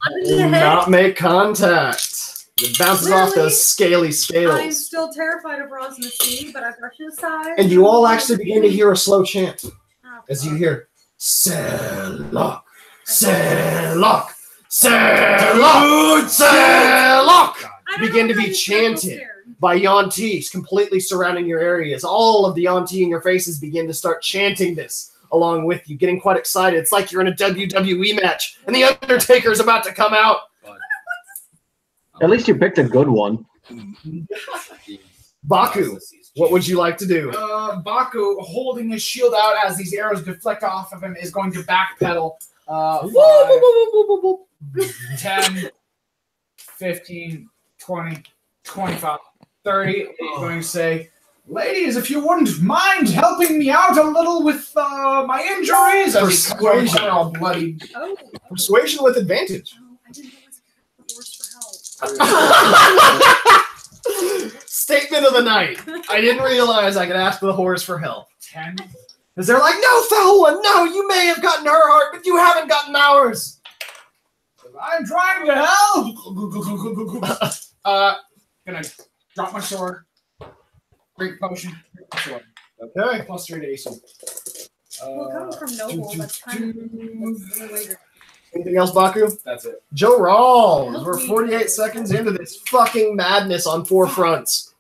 Under the head. Not make contact. It bounces off Really? those scaly I'm scales. still terrified of Ras Nsi, but I brush it aside. And you all actually begin to hear a slow chant Oh, as you hear Selok, Selok, Selok, Selok. I don't Begin know to how be you feel chanted scared. by Yantis completely surrounding your areas. All of the Yanti in your faces begin to start chanting this along with you, getting quite excited. It's like you're in a WWE match and the Undertaker is about to come out. At least you picked a good one. Baku, what would you like to do? Baku, holding his shield out as these arrows deflect off of him, is going to backpedal. 5, 10, 15, 20, 25, 30. He's going to say, ladies, if you wouldn't mind helping me out a little with my injuries. As he comes over all bloody. Oh, Persuasion with advantage. oh, I didn't realize I could ask the horse for help. Statement of the night. I didn't realize I could ask the horse for help. 10. Because they're like, no, foul one, no, you may have gotten her heart, but you haven't gotten ours. I'm trying to help. Gonna drop my sword. Great potion. Sword. Okay. Plus 3 to AC. Well, coming from Noble, that's kind of the way to. Anything else, Baku? That's it. Joe Rawls. We're 48 seconds into this fucking madness on 4 fronts.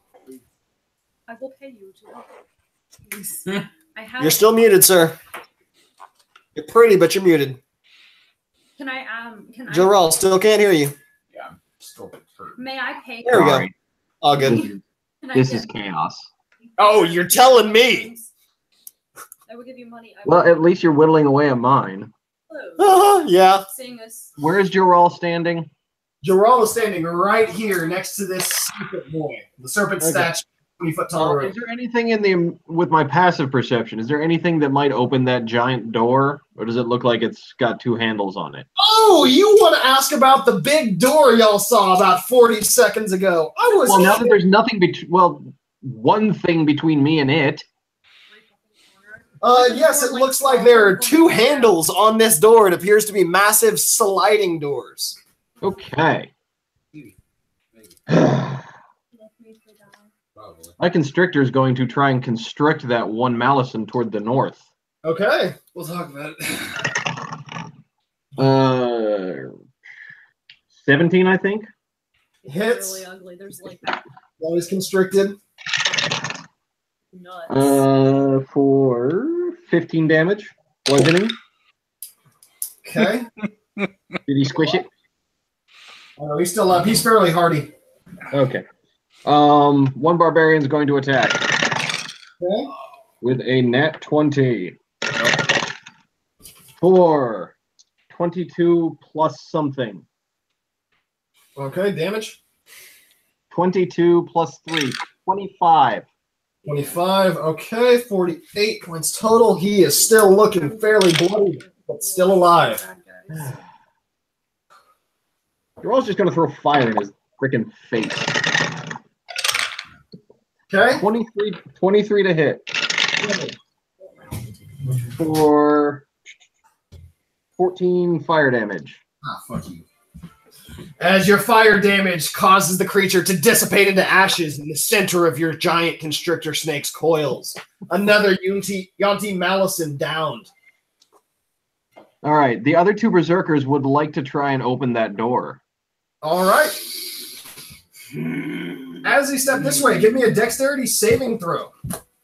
I will pay you to. I have. You're still muted, sir. You're pretty, but you're muted. Can I Can Joe Rawls still can't hear you. Yeah, I'm still hurt. May I pay? There we go. Sorry. All good. Can I This get- is chaos. Oh, you're telling me. I will give you money. Well, at least you're whittling away at mine. Yeah. Seeing this. Where's Jorol standing? Joe Rawls is standing right here next to this serpent boy. The serpent Okay. statue, 20-foot tall. Is there anything in the with my passive perception? Is there anything that might open that giant door, or does it look like it's got 2 handles on it? Oh, you want to ask about the big door y'all saw about 40 seconds ago? I was. Well, now that there's nothing one thing between me and it. Yes, it looks like there are 2 handles on this door. It appears to be massive sliding doors. Okay. Probably. My constrictor is going to try and constrict that one Malison toward the north. Okay. We'll talk about it. 17, I think. Hits. Really ugly. There's like Always constricted. nuts. For 15 damage. Poisoning. Okay. Did he squish it? Oh, he's still up. He's fairly hardy. Okay. One barbarian's going to attack Okay. with a nat 20 for 22 plus something. Okay, damage. 22 plus 3, 25. 25. Okay, 48 points total. He is still looking fairly bloody, but still alive. You're also just going to throw fire in his freaking face. Okay. 23 to hit for 14 fire damage. Ah, fuck you. As your fire damage causes the creature to dissipate into ashes in the center of your giant constrictor snake's coils. Another Yonti Malison downed. All right, the other 2 berserkers would like to try and open that door. All right. As he stepped this way, give me a dexterity saving throw.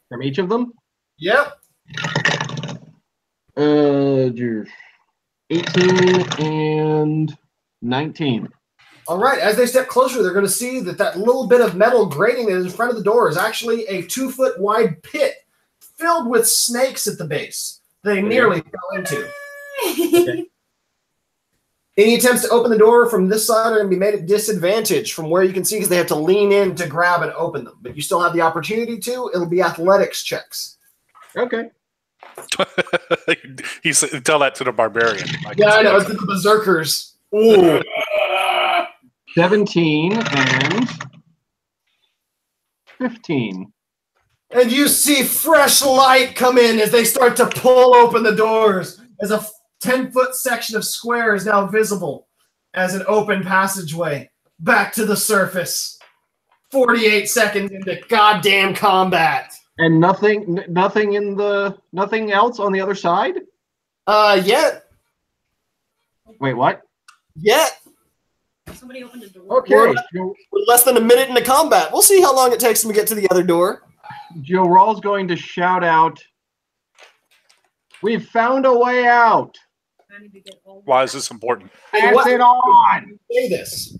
From each of them? Yep. 18 and 19. All right. As they step closer, they're going to see that little bit of metal grating that is in front of the door is actually a 2-foot wide pit filled with snakes at the base. They nearly fell into. Okay. Any attempts to open the door from this side are going to be made at disadvantage from where you can see because they have to lean in to grab and open them. But you still have the opportunity to. It'll be athletics checks. Okay. He said, tell that to the barbarian. Yeah, I know. It's the berserkers. Ooh. 17 and 15. And you see fresh light come in as they start to pull open the doors. As a 10-foot section of square is now visible as an open passageway back to the surface. 48 seconds into goddamn combat. And nothing else on the other side? Yet. Wait, what? Yet. Somebody opened a door. Okay. We're less than a minute into combat. We'll see how long it takes them to get to the other door. Joe Rawl's going to shout out, "We've found a way out." I need to get all Why is this important? Pass it on. Say this.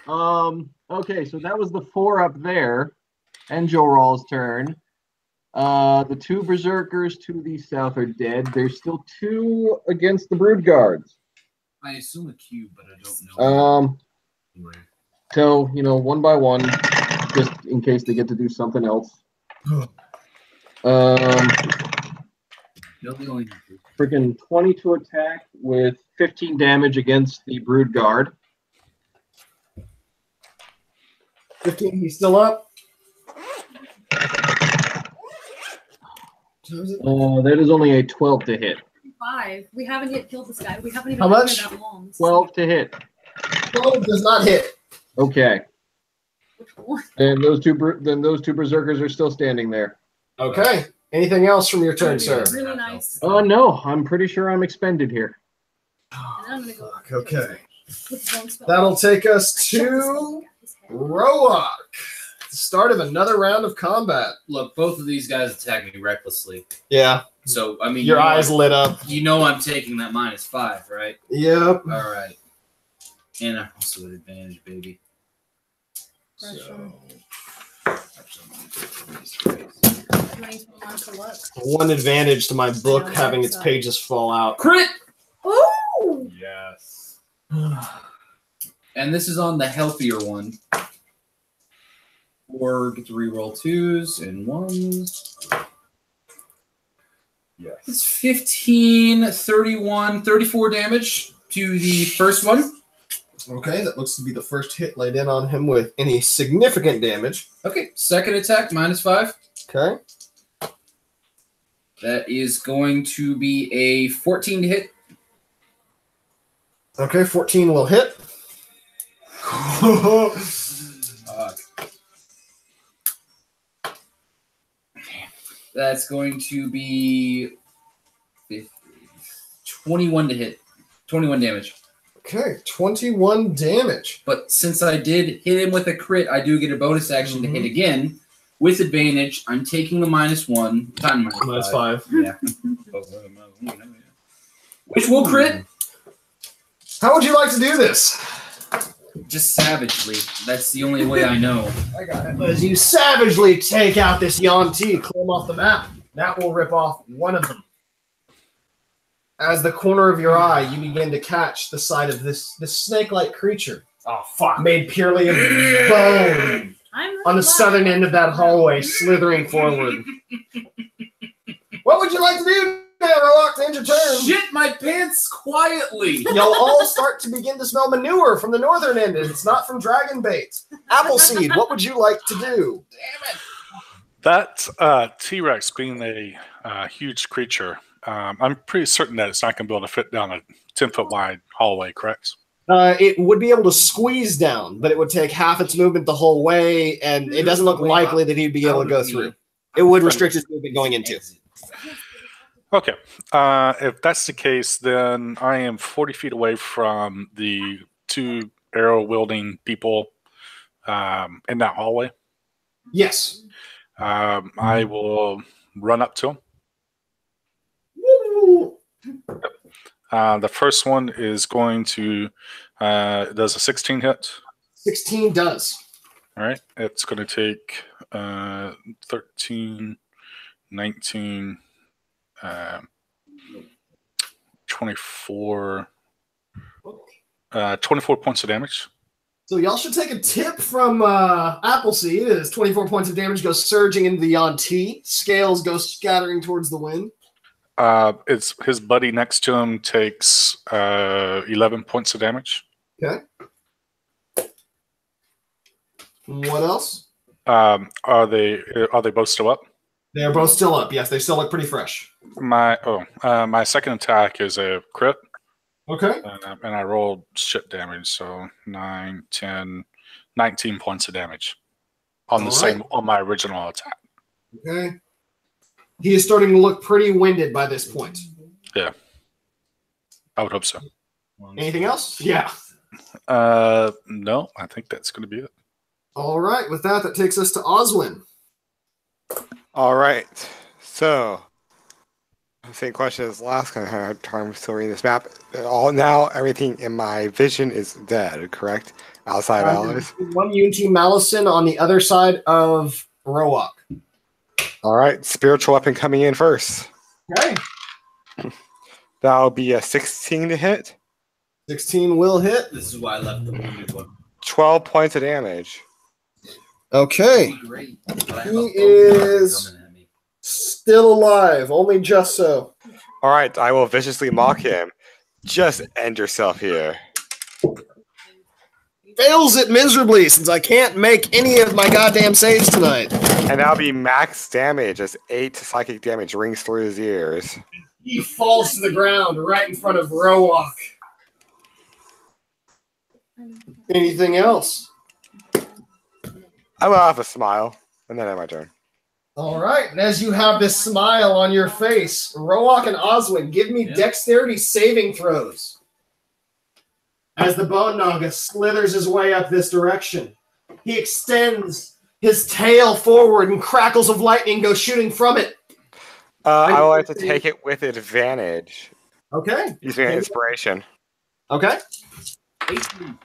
Okay, so that was the 4 up there, and Joe Rawl's turn. The 2 berserkers to the south are dead. There's still 2 against the brood guards. I assume a cube, but I don't know. Anyway. So, one by one, just in case they get to do something else. Freaking 20 to attack with 15 damage against the Brood Guard. 15, he's still up. That is only a 12 to hit. 5. We haven't yet killed this guy. We haven't even How been much? here that long. 12 to hit. 12 does not hit. Okay. And those two berserkers are still standing there. Okay. Anything else from your turn, sir? Really nice. No, I'm pretty sure I'm expended here. And I'm gonna go Okay. with one spell. That'll take us to Roa-Aak. The start of another round of combat. Look, both of these guys attack me recklessly. Yeah. So, I mean, Your eyes lit up. You know I'm taking that -5, right? Yep. All right. And I'm also at advantage, baby. Pressure. One advantage to my book having its pages fall out. Crit! Ooh! Yes. And this is on the healthier one. Or get to reroll 2s and 1s. Yes. It's 15, 31, 34 damage to the first one. Okay, that looks to be the first hit laid in on him with any significant damage. Okay, second attack, -5. Okay. That is going to be a 14 to hit. Okay, 14 will hit. That's going to be 21 to hit. 21 damage. Okay, 21 damage. But since I did hit him with a crit, I do get a bonus action to hit again. With advantage, I'm taking the -1. Time -5. Yeah. Which will crit. How would you like to do this? Just savagely. That's the only way I know. I got it. As you savagely take out this Yuan-Ti, clear them off the map, that will rip off one of them. As the corner of your eye, you begin to catch the sight of this snake-like creature. Oh, fuck. Made purely of bone. On the southern end of that hallway, slithering forward. What would you like to do now, Roa-Aak, to end your turn? Shit my pants quietly. You'll all start to begin to smell manure from the northern end, and it's not from dragon bait. Appleseed, what would you like to do? Damn it. That T-Rex being a huge creature, I'm pretty certain that it's not going to be able to fit down a 10-foot wide hallway, correct? It would be able to squeeze down, but it would take half its movement the whole way, and it doesn't look likely that he'd be able to go through. It would restrict his movement going into. Okay. If that's the case, then I am 40 feet away from the 2 arrow-wielding people in that hallway. Yes. I will run up to them. The first one is going to does a 16 hit. 16 does. All right. It's going to take 13, 19, 24 points of damage. So y'all should take a tip from Appleseed as 24 points of damage goes surging into the Yuan-Ti. Scales go scattering towards the wind. It's his buddy next to him takes 11 points of damage. Okay. What else? Are they both still up? They are both still up. Yes, they still look pretty fresh. My second attack is a crit. Okay. And I rolled shit damage, so 9, 10, 19 points of damage on on my original attack. Okay. He is starting to look pretty winded by this point. Yeah. I would hope so. Anything else? Yeah. No, I think that's going to be it. All right. With that takes us to Oswin. All right. So, same question as last time. Still reading this map. Everything in my vision is dead. Correct. Outside of allies. One Unity Malison on the other side of Roa-Aak. All right. Spiritual weapon coming in first. Okay. That'll be a 16 to hit. 16 will hit. This is why I left the wounded one. 12 points of damage. Okay. Great. He is still alive, only just so. All right, I will viciously mock him. Just end yourself here. Fails it miserably since I can't make any of my goddamn saves tonight. And that'll be max damage as 8 psychic damage rings through his ears. He falls to the ground right in front of Roa-Aak. Anything else? I will have a smile, and then I have my turn. All right, and as you have this smile on your face, Roa-Aak and Oswin, give me dexterity saving throws. As the Bone Naga slithers his way up this direction, he extends his tail forward and crackles of lightning go shooting from it. I will have to take it with advantage. Okay. Using an inspiration. Okay. 18.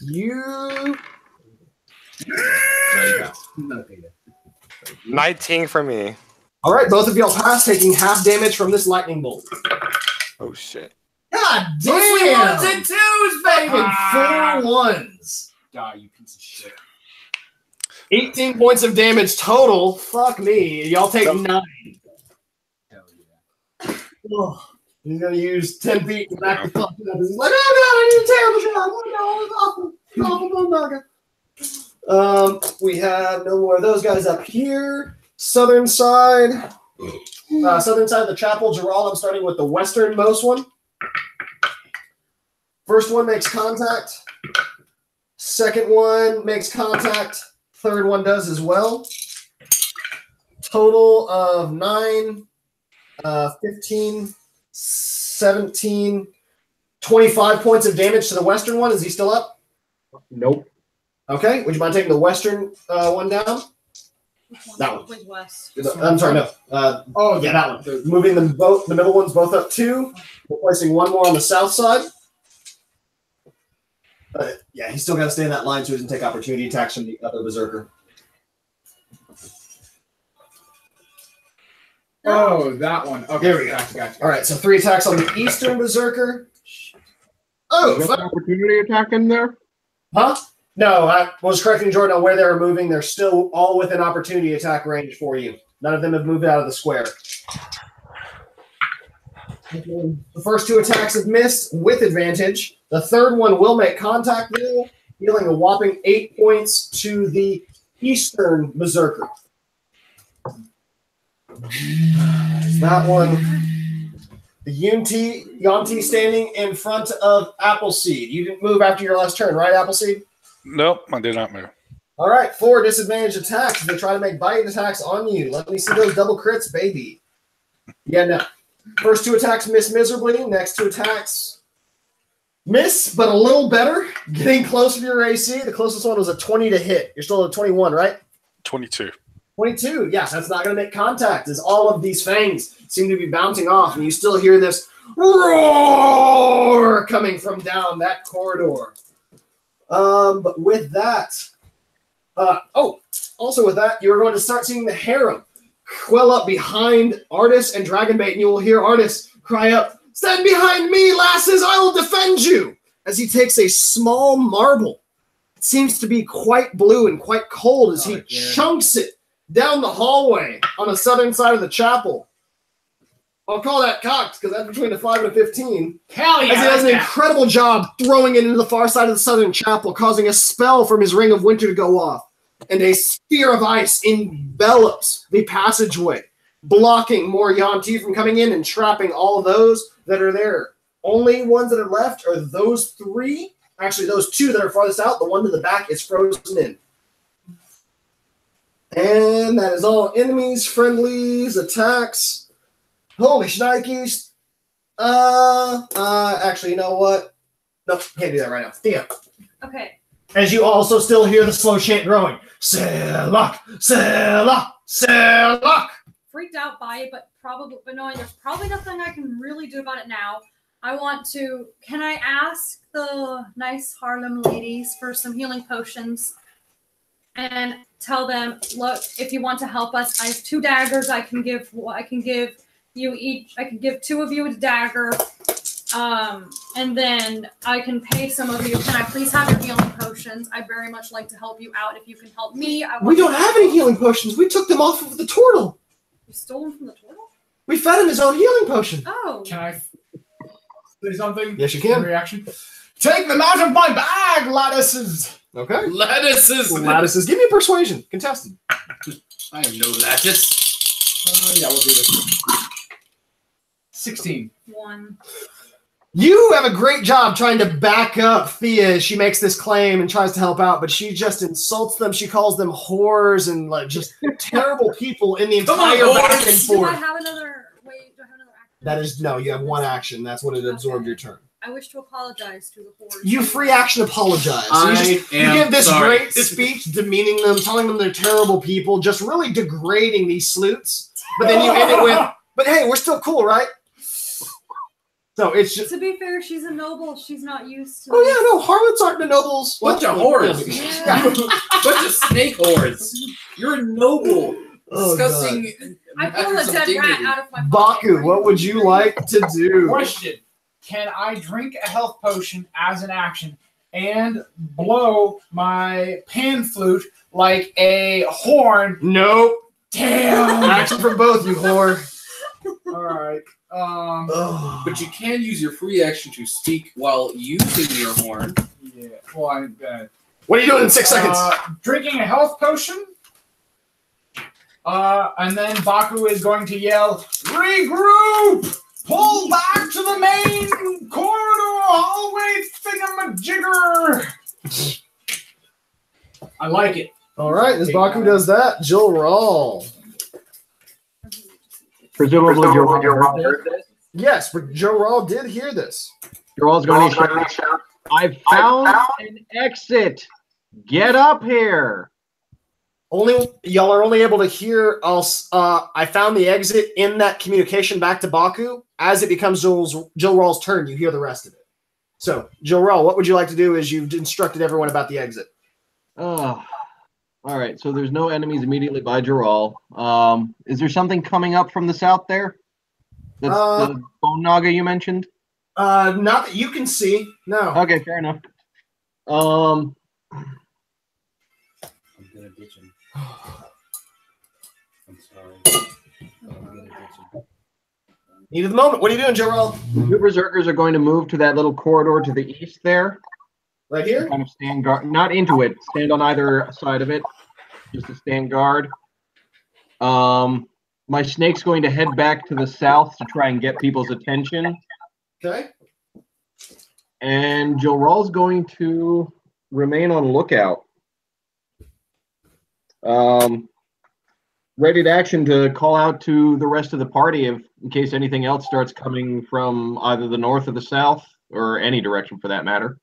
You. 19 for me. All right, both of y'all pass, taking half damage from this lightning bolt. Oh, shit. God damn! Mostly ones and twos, baby! And 4 ones. Die, you piece of shit. 18 points of damage total. Fuck me. Y'all take 9. Hell yeah. Oh, he's gonna use 10 feet to back the fuck up. He's like, oh god, I need a terrible shot. Oh no, it's awful. Awful. We have no more of those guys up here. Southern side. Southern side of the chapel, Gerald. I'm starting with the westernmost one. First one makes contact. Second one makes contact. Third one does as well. Total of 9, 15, 17, 25 points of damage to the western one. Is he still up? Nope. Okay. Would you mind taking the western one down? That one. With West. I'm sorry, no. Oh, yeah, that one. Moving them both, the middle ones both up 2. We're placing one more on the south side. Yeah, he's still got to stay in that line so he doesn't take opportunity attacks from the other berserker. Oh, that one. Okay, There we go. Gotcha. All right, so 3 attacks on the eastern berserker. Oh, Is there an opportunity attack in there? huh? No, I was correcting Jordan on where they were moving. They're still all within opportunity attack range for you. None of them have moved out of the square. The first 2 attacks have missed with advantage. The third one will make contact though, dealing a whopping 8 points to the eastern berserker. That one. The Yonti standing in front of Appleseed. You didn't move after your last turn, right, Appleseed? Nope, I did not move. All right, 4 disadvantaged attacks. They try to make biting attacks on you. Let me see those double crits, baby. Yeah, no. First 2 attacks miss miserably. Next 2 attacks miss, but a little better. Getting close to your AC. The closest one was a 20 to hit. You're still at 21, right? 22. 22. Yes, that's not going to make contact as all of these fangs seem to be bouncing off, and you still hear this roar coming from down that corridor. But with that, also with that, you're going to start seeing the harem well up behind Artis and Dragonbait, and you will hear Artis cry up, "Stand behind me, lasses, I will defend you!" As he takes a small marble. It seems to be quite blue and quite cold as he chunks it down the hallway on the southern side of the chapel. I'll call that cocked because that's between a 5 and a 15. Hell yeah! As he does an incredible job throwing it into the far side of the southern chapel, causing a spell from his ring of winter to go off. And a sphere of ice envelops the passageway, blocking more Yonti from coming in and trapping all those that are there. Only ones that are left are those 3. Actually, those 2 that are farthest out. The one to the back is frozen in. And that is all enemies, friendlies, attacks. Holy shnikes. Actually, you know what? No, can't do that right now. Thea. Okay. As you also still hear the slow chant growing. Selak, Selak, Selak. Freaked out by it, but knowing there's probably nothing I can really do about it now. Can I ask the nice Harlem ladies for some healing potions and tell them, look, if you want to help us, I have 2 daggers I can give you each. I can give 2 of you a dagger And then I can pay some of you. Can I please have your healing potions? I very much like to help you out. If you can help me, We don't have any healing potions. We took them off of the turtle. You stole them from the turtle? We fed him his own healing potion. Oh. Can I say something? Yes, you can. Reaction. Take them out of my bag, lattices. Okay. Lattices. Give me a persuasion. Contested. I have no lattice. Yeah, we'll do this. 16. 1. You have a great job trying to back up Thea as she makes this claim and tries to help out, but she just insults them. She calls them whores and like just terrible people in the entire back and Do I forth. have another? Wait, do I have another action? That is no. You have one action. That's what it absorbed your turn. I wish to apologize to the horde. You free action apologize. So you give this great speech demeaning them, telling them they're terrible people, just really degrading these sleuths. But then you end it with, but hey, we're still cool, right? So it's just. To be fair, she's a noble. She's not used to. Oh yeah, no, harlots aren't the nobles. Bunch of whores. Yeah. Bunch of snake whores. You're a noble. Oh, Discussing. I pulled a dead rat out of my pocket. Baku, what would you like to do? Question. Can I drink a health potion as an action and blow my pan flute like a horn? Nope. Damn. Action for both, you whore. All right. But you can use your free action to speak while using your horn. Yeah. Well, What are you doing in 6 seconds? Drinking a health potion. And then Baku is going to yell, "Regroup! Pull back to the main corridor, hallway thingamajigger!" I like it. All right, as Baku does that, Jill roll. Presumably, Joel heard this. Yes, but Joe Raw did hear this. Joel's going to shout, I found an exit. Get up here. Y'all are only able to hear us. I found the exit in that communication back to Baku. As it becomes Joe Raw's turn, you hear the rest of it. So, Joe Raw, what would you like to do as you've instructed everyone about the exit? Oh, all right. So there's no enemies immediately by Joral. Is there something coming up from the south there? That's the bone naga you mentioned? Not that you can see. No. Okay, fair enough. I'm gonna ditch him. I'm sorry. I'm gonna ditch him. Need of the moment. What are you doing, Joe Raw? The two berserkers are going to move to that little corridor to the east there. Right here? Kind of stand guard, not into it. Stand on either side of it, just to stand guard. My snake's going to head back to the south to try and get people's attention. Okay. And Joral's going to remain on lookout. Ready to action to call out to the rest of the party in case anything else starts coming from either the north or the south, or any direction for that matter.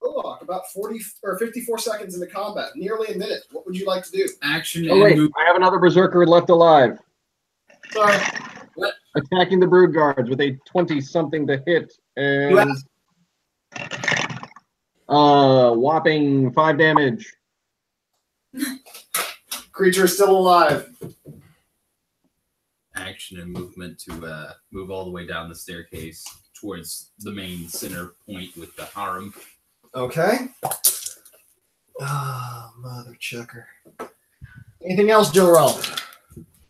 Roa-Aak, about 40 or 54 seconds into combat, nearly a minute. What would you like to do? Action Oh and wait, move. I have another berserker left alive. Sorry. Attacking the brood guards with a 20-something to hit and whopping 5 damage. Creature is still alive. Action and movement to move all the way down the staircase towards the main center point with the harem. Okay. Ah, mother chucker. Anything else, Joe Roll?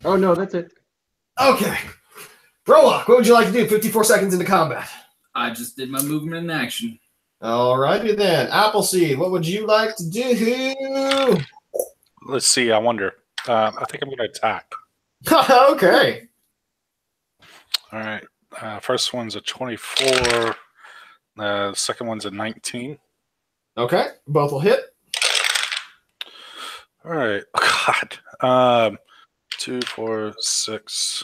Oh no, that's it. Okay. Roa-Aak, what would you like to do 54 seconds into combat? I just did my movement in action. Alrighty then. Appleseed, what would you like to do? Let's see. I wonder. I think I'm going to attack. Okay. All right. First one's a 24. The second one's a 19. Okay. Both will hit. All right. Oh, God. 2, 4, 6,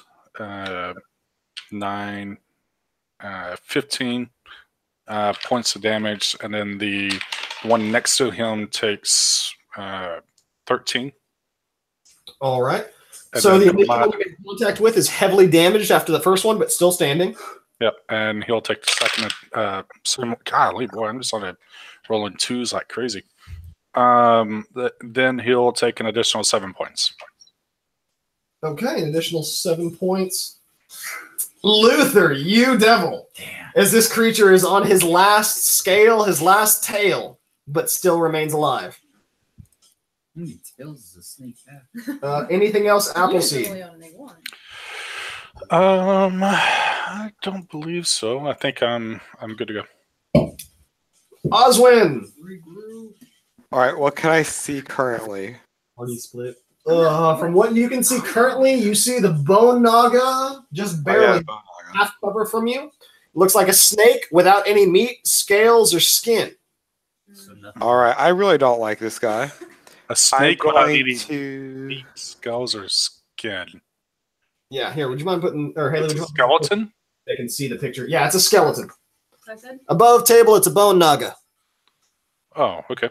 9, 15 points of damage, and then the one next to him takes 13. All right. And So the then initial one you get contact with is heavily damaged after the first one, but still standing. Yep, and he'll take the second. Golly, boy, I'm just on a rolling twos like crazy. Then he'll take an additional 7 points. Okay, an additional 7 points. Luther, you devil. Damn. as this creature is on his last scale, his last tail, but still remains alive. How many tails does a snake have? Anything else, Usually Appleseed? only on an A1. I don't believe so. I think I'm good to go. Oswin! All right, what can I see currently? Party split. From what you can see currently, you see the bone naga just barely half cover from you. Looks like a snake without any meat, scales, or skin. So nothing. All right, I really don't like this guy. A snake without any to. meat, skulls, or skin. Yeah, here, would you mind putting, or Haley, It's would a you mind skeleton? they can see the picture. Yeah, it's a skeleton. I said? Above table, it's a bone naga. Oh, okay.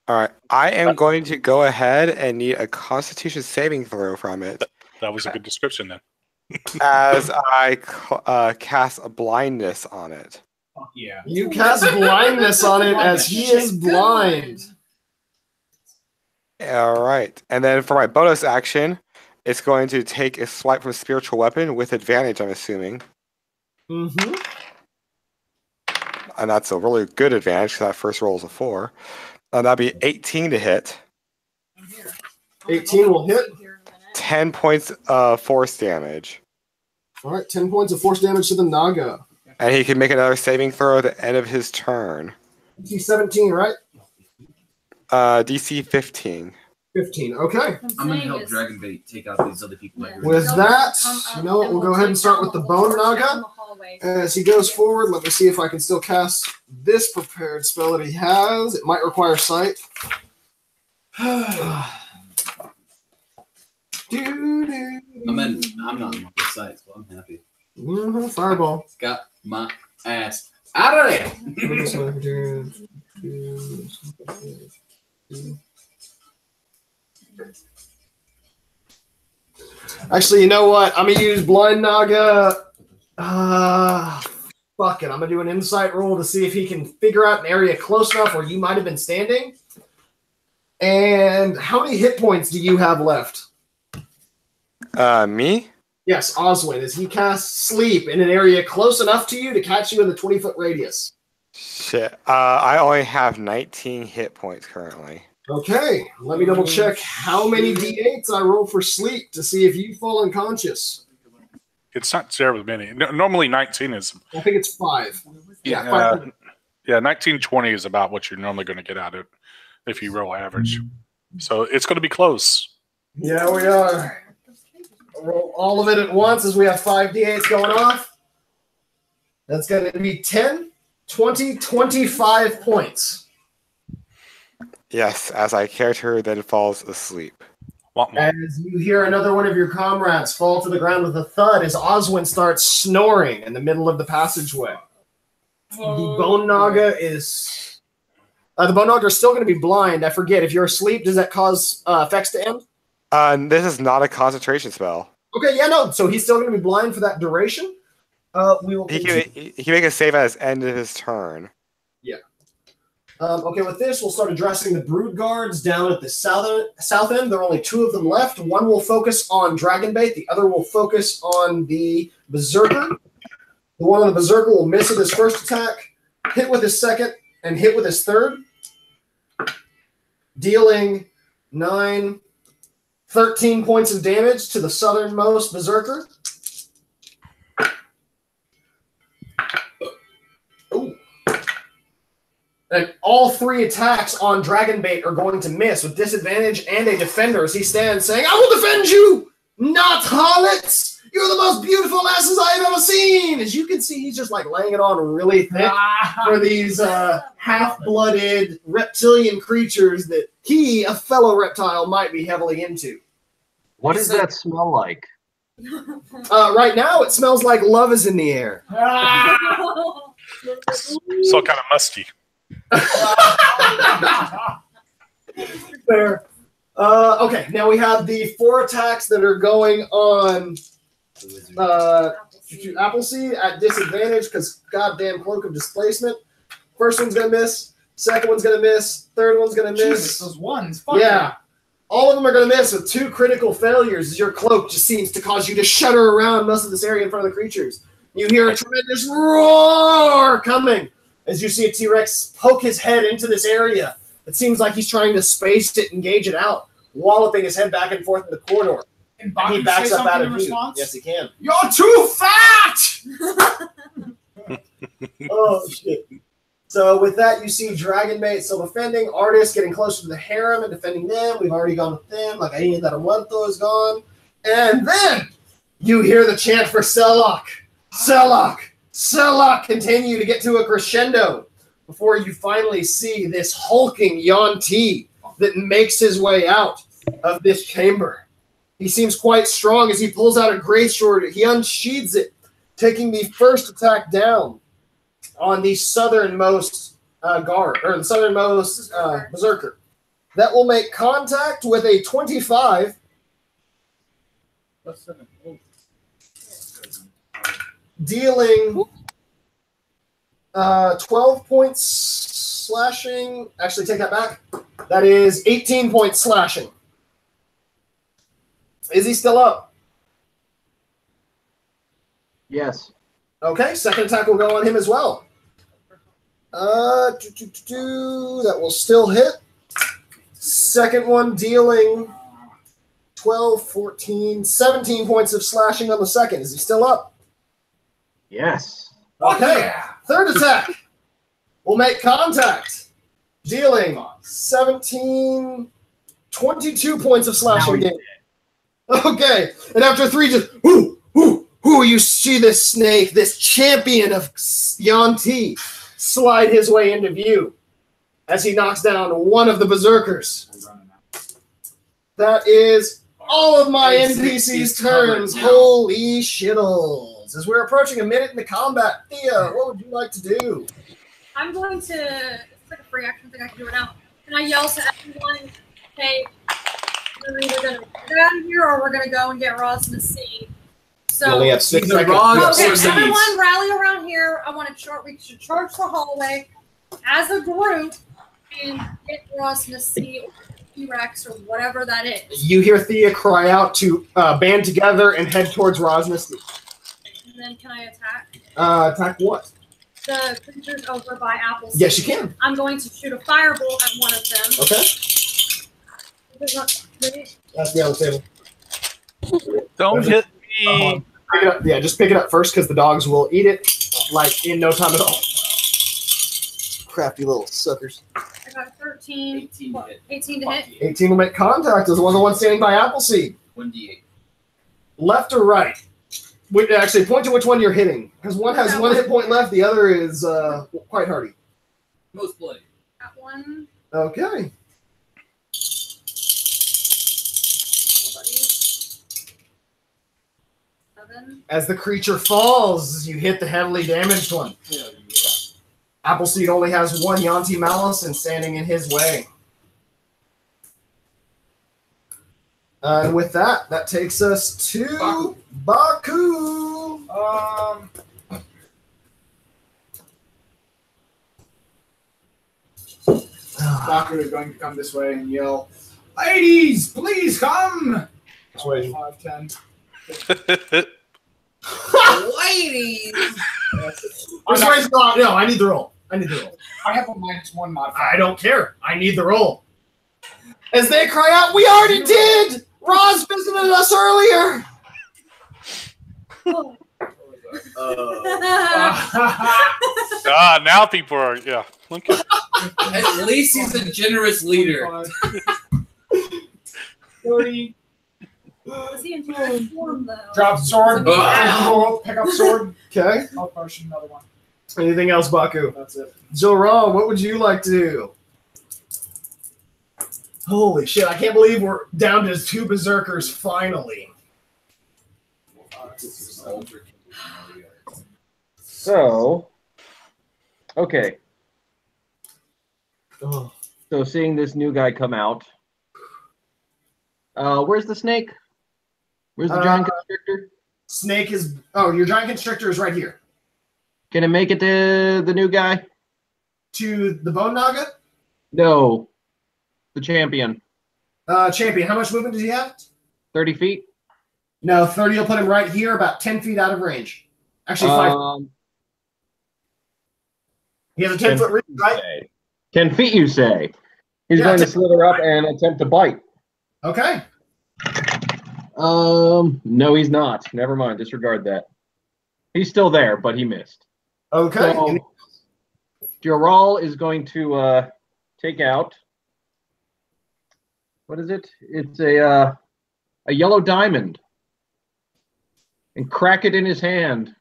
All right, I am going to go ahead and need a Constitution saving throw from it That was a good description then. as I cast a blindness on it. Yeah. You cast blindness on it as he is blind. All right, and then for my bonus action, it's going to take a swipe from a spiritual weapon with advantage, I'm assuming. Mm-hmm. And that's a really good advantage because that first roll is a 4. That'd be 18 to hit. 18 will hit. 10 points of force damage. All right, 10 points of force damage to the naga. And he can make another saving throw at the end of his turn. DC 17, right? DC 15. 15, okay. I'm gonna help Dragonbait take out these other people. Yeah. With that, you know what, we'll go ahead and start with the bone naga. As he goes forward, let me see if I can still cast this prepared spell that he has. It might require sight. I'm not on the site, so I'm happy. Fireball. Got my ass out of there. Actually, you know what? I'm gonna use blind naga. Fuck it. I'm gonna do an insight roll to see if he can figure out an area close enough where you might have been standing. And how many hit points do you have left? Me? Yes, Oswin. As he casts sleep in an area close enough to you to catch you in the 20-foot radius. Shit. I only have 19 hit points currently. Okay, let me double check how many d8s I roll for sleep to see if you fall unconscious. It's not terribly many. Normally 19 is. I think it's 5. Yeah, 5. Yeah, 19, 20 is about what you're normally going to get out of it if you roll average. So it's going to be close. Yeah, we are. Roll all of it at once as we have 5 d8s going off. That's going to be 10, 20, 25 points. Yes, as my character then falls asleep. As you hear another one of your comrades fall to the ground with a thud as Oswin starts snoring in the middle of the passageway. The bone naga is... the bone naga is still going to be blind. I forget. If you're asleep, does that cause effects to end? This is not a concentration spell. Okay, yeah, no. So he's still going to be blind for that duration. We will. He can make a save at the end of his turn. Yeah. Okay, with this, we'll start addressing the brood guards down at the south end. There are only 2 of them left. One will focus on Dragonbait. The other will focus on the Berserker. The one on the Berserker will miss with his first attack, hit with his second, and hit with his third, dealing 13 points of damage to the southernmost Berserker. Ooh. And all 3 attacks on Dragonbait are going to miss with disadvantage and a defender as he stands saying, "I will defend you, not harlots! You're the most beautiful lasses I have ever seen!" As you can see, he's just like laying it on really thick for these half-blooded reptilian creatures that he, a fellow reptile, might be heavily into. What does that smell like? Right now, it smells like love is in the air. So kind of musty. Fair. Okay, now we have the 4 attacks that are going on Appleseed at disadvantage because goddamn Cloak of Displacement. First one's going to miss. Second one's going to miss. Third one's going to miss. Jesus, those ones. Yeah. All of them are going to miss with 2 critical failures as your cloak just seems to cause you to shudder around most of this area in front of the creatures. You hear a tremendous roar coming as you see a T-Rex poke his head into this area. It seems like he's trying to space it and gauge it out, walloping his head back and forth in the corridor. Can And he Baku backs say up out something of in view. response? Yes, he can. You're too fat! Oh, shit. So with that, you see Dragonbait still defending, Artist getting closer to the harem and defending them. We've already gone with them. Like Aina Daramuerto is gone. And then you hear the chant for Selok. Selok! Selok continue to get to a crescendo before you finally see this hulking Yuan-Ti that makes his way out of this chamber. He seems quite strong as he pulls out a great sword. He unsheathes it, taking the first attack down on the southernmost guard, or the southernmost berserker. That will make contact with a 25. Dealing 12 points slashing. Actually, take that back. That is 18 points slashing. Is he still up? Yes. Okay, second attack will go on him as well. That will still hit. Second one dealing 12, 14, 17 points of slashing on the second. Is he still up? Yes. Okay. Third attack will make contact. Dealing 17, 22 points of slashing damage. Okay. And after three, just you see this snake, this champion of Yuan-Ti, slide his way into view as he knocks down one of the berserkers. That is all of my NPC's turns. Holy shittles. As we're approaching a minute into combat, Thea, what would you like to do? I'm going to, it's like a free action thing I can do it now. Can I yell to everyone, hey, we're either going to get out of here or we're going to go and get Ras Nsi. So, You only have 6 seconds. okay, everyone rally around here. I want to we should charge the hallway as a group and get Ras Nsi or T-Rex or whatever that is. You hear Thea cry out to band together and head towards Ras Nsi. And then can I attack? Attack what? The creatures over by Appleseed. Yes, you can. I'm going to shoot a firebolt at one of them. Okay. Ready? That's the other table. Don't hit me. Pick it up. Yeah, just pick it up first because the dogs will eat it like in no time at all. Crafty little suckers. I got a 13. 18 to hit. 18 will make contact as the one standing by Appleseed. 1d8. Left or right? Actually, point to which one you're hitting. Because one has 1 hit point left, the other is quite hardy. Most bloody. That one. Okay. As the creature falls, you hit the heavily damaged one. Appleseed only has 1 Yuan-Ti Malice and standing in his way. And with that, that takes us to Baku. Baku is going to come this way and yell, "Ladies, please come!" Which way? 5, 10. Ladies! Which way's not? No, I need the roll. I need the roll. I have a -1 modifier. I don't care. I need the roll. As they cry out, "We already did! Roz visited us earlier!" Now people are, yeah. Look at At least he's a generous leader. 30. Was he in T-Rex form, though? Drop sword. Wow. Pick up sword. Okay. I'll potion another one. Anything else, Baku? That's it. Zoran, what would you like to do? Holy shit, I can't believe we're down to 2 berserkers finally. So, okay. Oh. So seeing this new guy come out. Where's the snake? Where's the giant constrictor? Snake is... Oh, your giant constrictor is right here. Can it make it to the new guy? To the Bone Naga? No. The champion. Champion, how much movement does he have? 30 feet? No, 30 will put him right here, about 10 feet out of range. Actually, 5. He has a 10-foot reach, right? 10 feet, you say? He's Yeah, going to 10 slither up and attempt to bite. Okay. No, he's not. Never mind. Disregard that. He's still there, but he missed. Okay. So, Joral is going to take out. What is it? It's a yellow diamond, and crack it in his hand,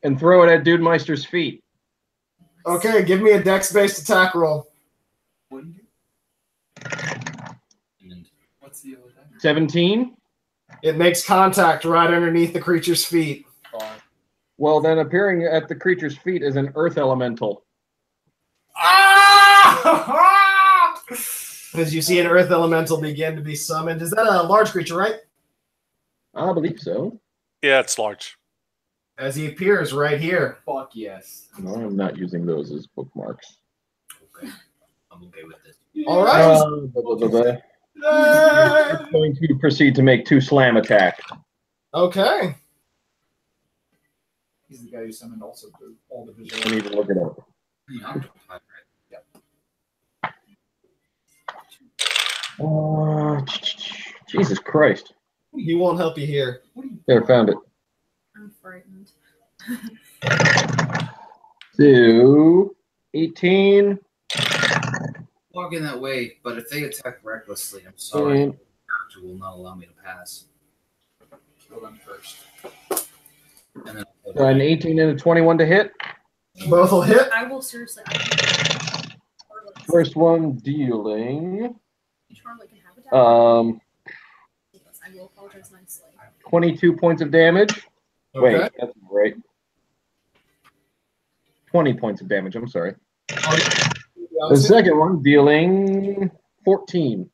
and throw it at Dude Meister's feet. Okay, give me a dex-based attack roll. What's the other thing? 17. It makes contact right underneath the creature's feet. Well, then appearing at the creature's feet is an earth elemental. Ah! As you see an earth elemental begin to be summoned. Is that a large creature, right? I believe so. Yeah, it's large. As he appears right here. Fuck yes. No, I'm not using those as bookmarks. Okay. I'm okay with this. All right. I'm going to proceed to make 2 slam attacks. Okay. He's the guy who summoned also all the I visual. need to look it up. Jesus Christ. He won't help you here. There, found it. I'm frightened. 2, 18, Walking that way, but if they attack recklessly, I'm sorry. and The character will not allow me to pass. Kill them first. And then an 18 and a 21 to hit. Both will hit. I will seriously. First one dealing Charlotte can have attack. um I will apologize nicely. 22 points of damage. Okay. Wait, that's right. 20 points of damage, I'm sorry. The second one dealing 14.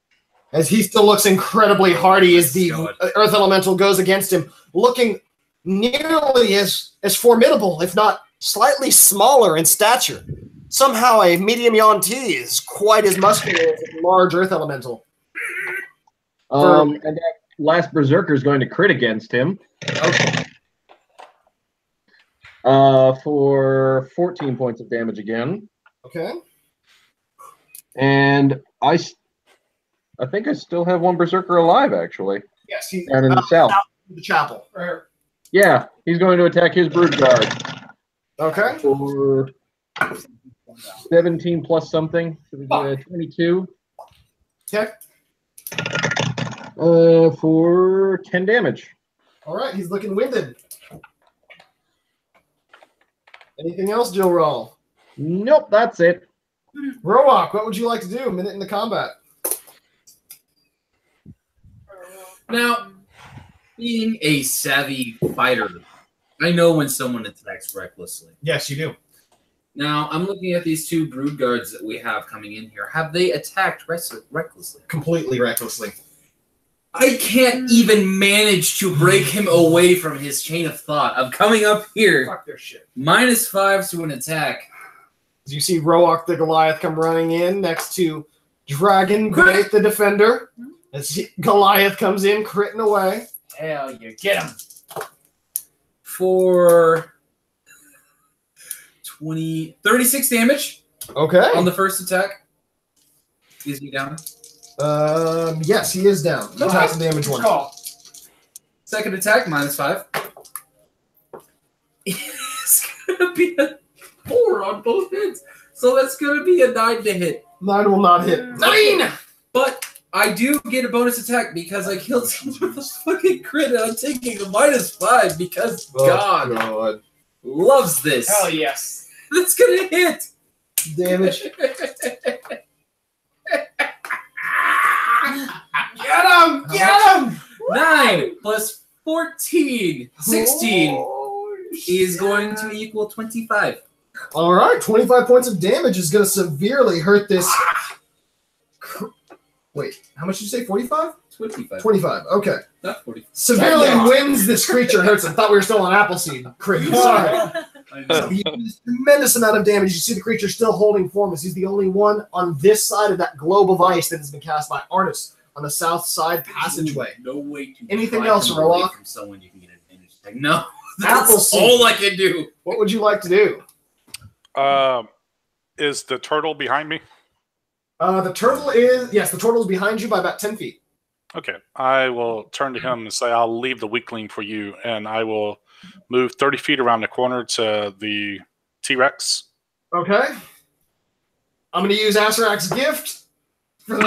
As he still looks incredibly hardy as the earth elemental goes against him, looking nearly as formidable, if not slightly smaller in stature. Somehow a medium Yuan-Ti is quite as muscular as a large earth elemental. And that last berserker is going to crit against him. Okay. For 14 points of damage again. Okay. And I think I still have one berserker alive, actually. Yes, he's Down in the south. out in the chapel. Yeah, he's going to attack his brood guard Okay. for 17 plus something. So we get a 22. Okay. For 10 damage. All right, he's looking winded. Anything else, Jill Roll? Nope, that's it. Roa-Aak, what would you like to do? A minute in the combat. now, being a savvy fighter, I know when someone attacks recklessly. Yes, you do. Now, I'm looking at these 2 brood guards that we have coming in here. Have they attacked recklessly? Completely recklessly. I can't even manage to break him away from his chain of thought. I'm coming up here. Fuck their shit. -5 to an attack. As you see Roa-Aak the Goliath come running in next to Dragon Great the Defender. As Goliath comes in, critting away. Hell yeah. Get him. For 36 damage Okay. on the first attack. Is he down? Yes, he is down. No, Attack and damage one. Call. Second attack, -5. It's gonna be a 4 on both hits. So that's gonna be a 9 to hit. 9 will not hit. 9! But I do get a bonus attack because I killed someone with a fucking crit and I'm taking a -5 because God loves this. Hell yes. That's gonna hit. Damage. Get him! Get him! 9 plus 14. 16 is going to equal 25. All right, 25 points of damage is going to severely hurt this. Wait, how much did you say? 45? 25. 25. Okay. Not 40. Severely wins this creature. Hurts him. Thought we were still on Appleseed. Crit. Sorry. He does tremendous amount of damage. You see the creature still holding form as he's the only one on this side of that globe of ice that has been cast by Arnis on the south side passageway. No way to Anything drive else, him away Roa-Aak? from someone you can get an advantage. Like, no. That's Appleseed. all I can do. What would you like to do? Is the turtle behind me? The turtle is the turtle is behind you by about 10 feet. Okay, I will turn to him and say, "I'll leave the weakling for you," and I will move 30 feet around the corner to the T-Rex. Okay. I'm going to use Asarak's gift for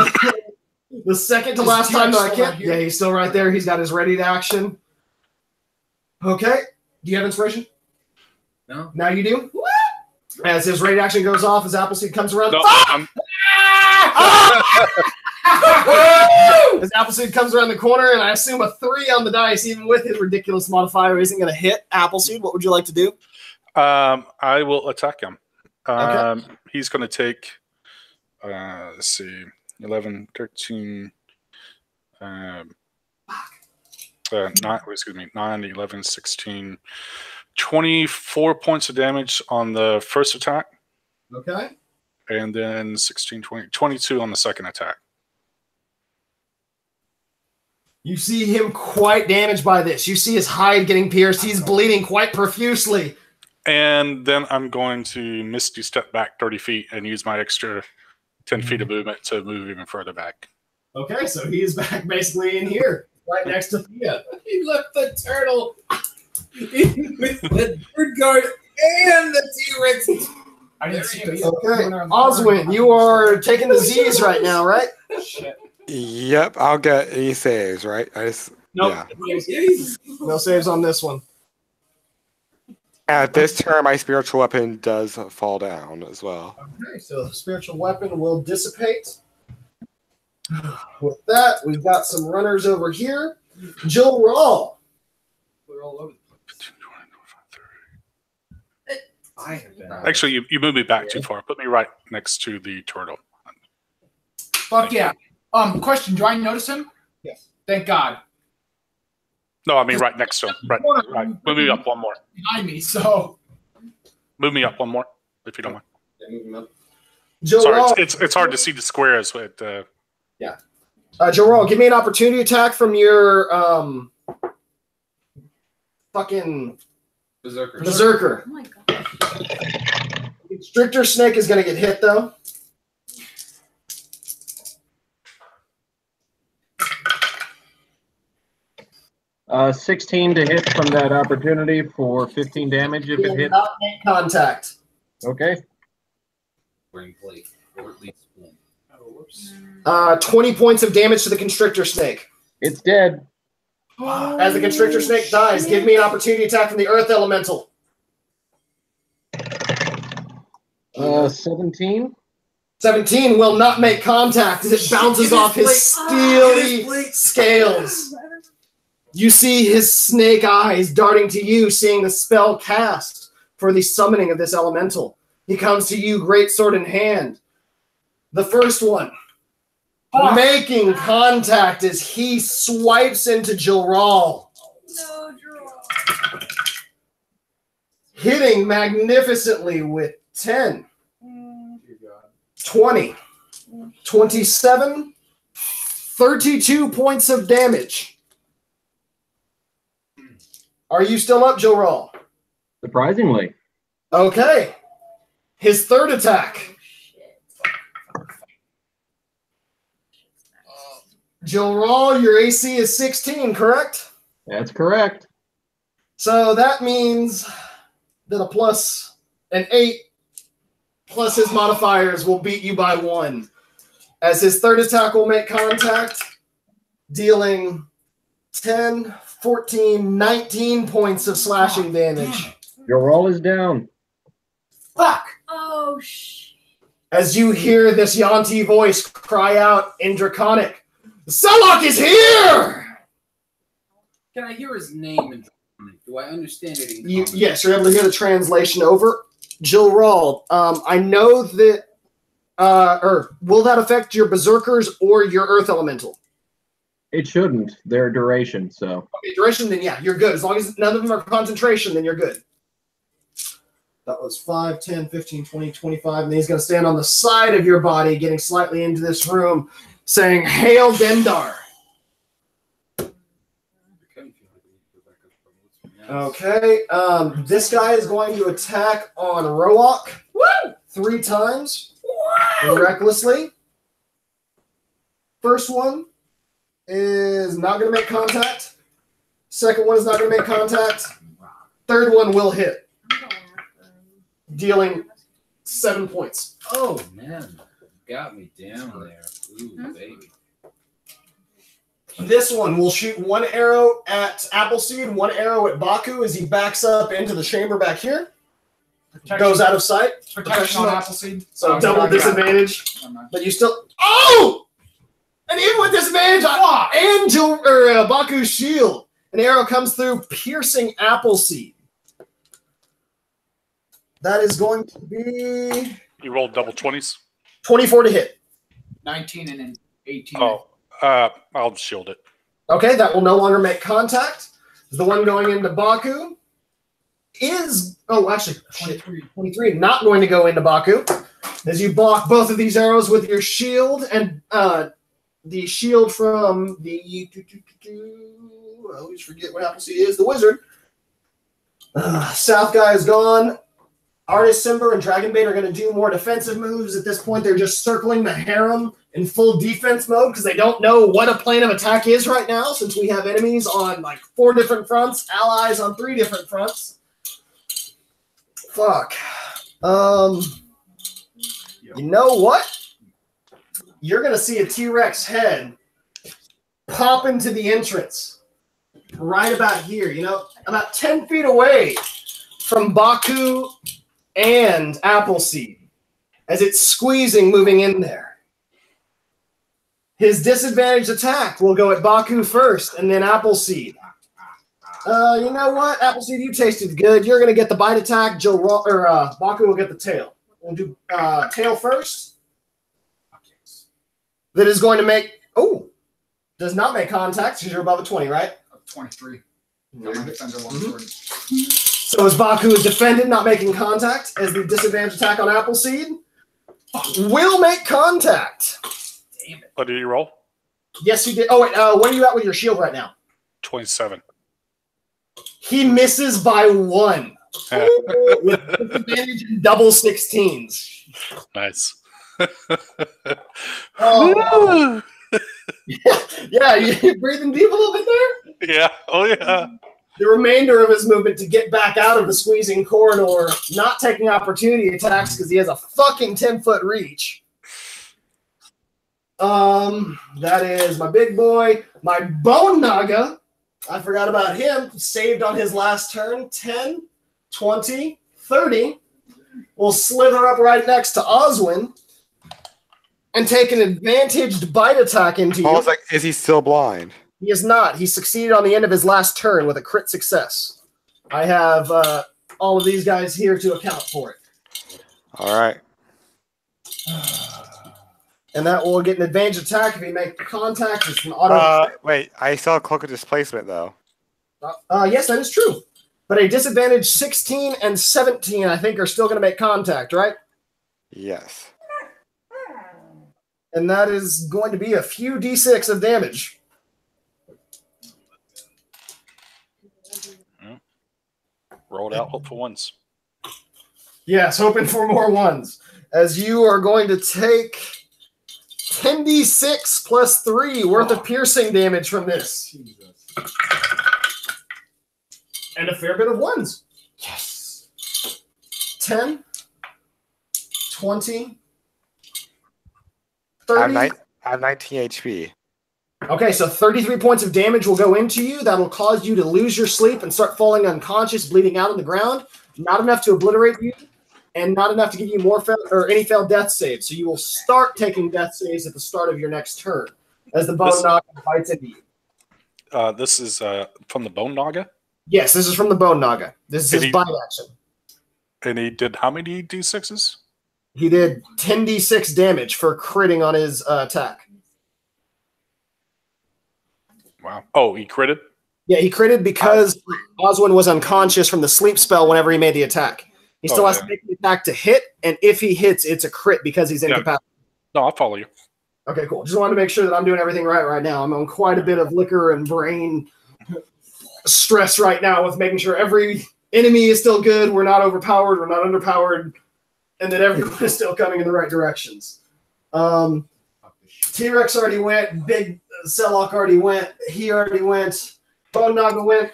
the second to last time that I can. Yeah, he's still right there. He's got his ready to action. Okay. Do you have inspiration? No. Now you do? As his ready to action goes off, as Appleseed comes around. No, As Appleseed comes around the corner, and I assume a 3 on the dice, even with his ridiculous modifier, isn't going to hit. Appleseed, what would you like to do? I will attack him. Okay. He's going to take, let's see, 11, 13, 9, 11, 16, 24 points of damage on the first attack. Okay. And then 16, 20, 22 on the second attack. You see him quite damaged by this. You see his hide getting pierced. He's bleeding quite profusely. And then I'm going to Misty step back 30 feet and use my extra 10 feet of movement to move even further back. Okay, so he is back basically in here, right next to Thea. He left the turtle with the bird guard and the T-Rex. I didn't see him. Okay, Oswin, you are taking the Z's right now, right? Shit. Yep, I'll get any saves, right? Nope. Yeah. No saves on this one. At this turn, my spiritual weapon does fall down as well. Okay, so the spiritual weapon will dissipate. With that, we've got some runners over here. Jill Raw. We're all over the place. Actually, you moved me back too far. Put me right next to the turtle. Fuck yeah. Question, do I notice him? Yes. Thank God. No, I mean right next to him. Right. Move me up one more. Behind me, so. Move me up one more, if you don't mind. Jill Sorry, Raw. it's hard to see the squares. But, Jill Raw, give me an opportunity attack from your fucking Berserker. Oh my god. Constrictor Snake is going to get hit, though. Uh, 16 to hit from that opportunity for 15 damage if it hits. Not make contact. Okay. Wearing plate, or at least one. 20 points of damage to the Constrictor Snake. It's dead. As the Constrictor Snake dies, give me an opportunity attack from the Earth Elemental. 17. 17 will not make contact as it bounces off his steely scales. You see his snake eyes darting to you, seeing the spell cast for the summoning of this elemental. He comes to you, great sword in hand. The first one, making contact as he swipes into Jilral. No, Jilral. Hitting magnificently with 10, 20, 27, 32 points of damage. Are you still up, Jilral? Surprisingly. Okay. His third attack. Jilral, your AC is 16, correct? That's correct. So that means that an 8 plus his modifiers will beat you by 1. As his third attack will make contact, dealing 10, 14, 19 points of slashing damage. Your roll is down. Fuck! Oh, shit. As you hear this Yanti voice cry out in Draconic, Selok is here! Can I hear his name? And do I understand it? In Yes, you're able to hear the translation over. Jill Rawl, I know that, will that affect your Berserkers or your Earth Elemental? It shouldn't. Their duration, so. Okay, duration, then yeah, you're good. As long as none of them are concentration, then you're good. That was 5, 10, 15, 20, 25, and then he's going to stand on the side of your body, getting slightly into this room, saying, Hail Okay. This guy is going to attack on Roa-Aak 3 times recklessly. First one is not going to make contact. Second one is not going to make contact. Third one will hit, dealing 7 points. Oh man, got me down there. Ooh, baby. This one will shoot 1 arrow at Appleseed, 1 arrow at Baku as he backs up into the chamber back here. Goes out of sight. Protection on Appleseed. So double disadvantage. But you still. Oh! And even with disadvantage, and Baku's shield, an arrow comes through, piercing Appleseed. That is going to be. You rolled double 20s? 24 to hit. 19 and 18. Oh, I'll shield it. Okay, that will no longer make contact. The one going into Baku is. Oh, actually, 23 not going to go into Baku. As you block both of these arrows with your shield and the shield from the. I always forget what Appleseed is. The wizard. South guy is gone. Artist Simber and Dragonbait are going to do more defensive moves. At this point, they're just circling the harem in full defense mode because they don't know what a plan of attack is right now, since we have enemies on like 4 different fronts, allies on 3 different fronts. Fuck. You know what? You're going to see a T-Rex head pop into the entrance right about here, about 10 feet away from Baku and Appleseed as it's squeezing, moving in there. His disadvantaged attack will go at Baku first and then Appleseed. You know what? Appleseed, you tasted good. You're going to get the bite attack. Baku will get the tail. We'll do tail first. That is going to make... Oh! Does not make contact because you're above a 20, right? 23. No, my defender longsword. So as Baku is defended, not making contact, as the disadvantage attack on Appleseed will make contact. Damn it. What did you roll? Yes, you did. Oh, wait. What are you at with your shield right now? 27. He misses by 1. With disadvantage and double 16s. Nice. Oh. Yeah, you breathing deep a little bit there? Yeah. Oh, yeah. The remainder of his movement to get back out of the squeezing corridor, not taking opportunity attacks because he has a fucking 10-foot reach. That is my big boy, my Bone Naga. I forgot about him. Saved on his last turn. 10, 20, 30. Will slither up right next to Oswin and take an advantaged bite attack into you. I was like, is he still blind? He is not. He succeeded on the end of his last turn with a crit success. I have all of these guys here to account for it. All right. And that will get an advantage attack if he makes contact. It's an auto. Wait, I saw a cloak of displacement, though. Yes, that is true. But a disadvantage 16 and 17, I think, are still going to make contact, right? Yes. And that is going to be a few d6 of damage. Rolled out, hope for ones. Yes, hoping for more ones. As you are going to take 10d6 plus 3 worth of piercing damage from this. And a fair bit of ones. Yes. 10, 20, 30. I have 19 HP. Okay, so 33 points of damage will go into you. That'll cause you to lose your sleep and start falling unconscious, bleeding out on the ground. Not enough to obliterate you, and not enough to give you more any failed death saves. So you will start taking death saves at the start of your next turn as the Bone Naga bites into you. This is from the Bone Naga? Yes, this is from the Bone Naga. This is his bite action. And he did how many d6s? He did 10d6 damage for critting on his attack. Wow. Oh, he critted? Yeah, he critted because Oswin was unconscious from the sleep spell whenever he made the attack. He still has to make the attack to hit, and if he hits, it's a crit because he's incapacitated. No, I'll follow you. Okay, cool. Just wanted to make sure that I'm doing everything right now. I'm on quite a bit of liquor and brain stress right now with making sure every enemy is still good, we're not overpowered, we're not underpowered, and that everyone is still coming in the right directions. T-Rex already went, Big Sellock already went, he already went, Bone Naga went.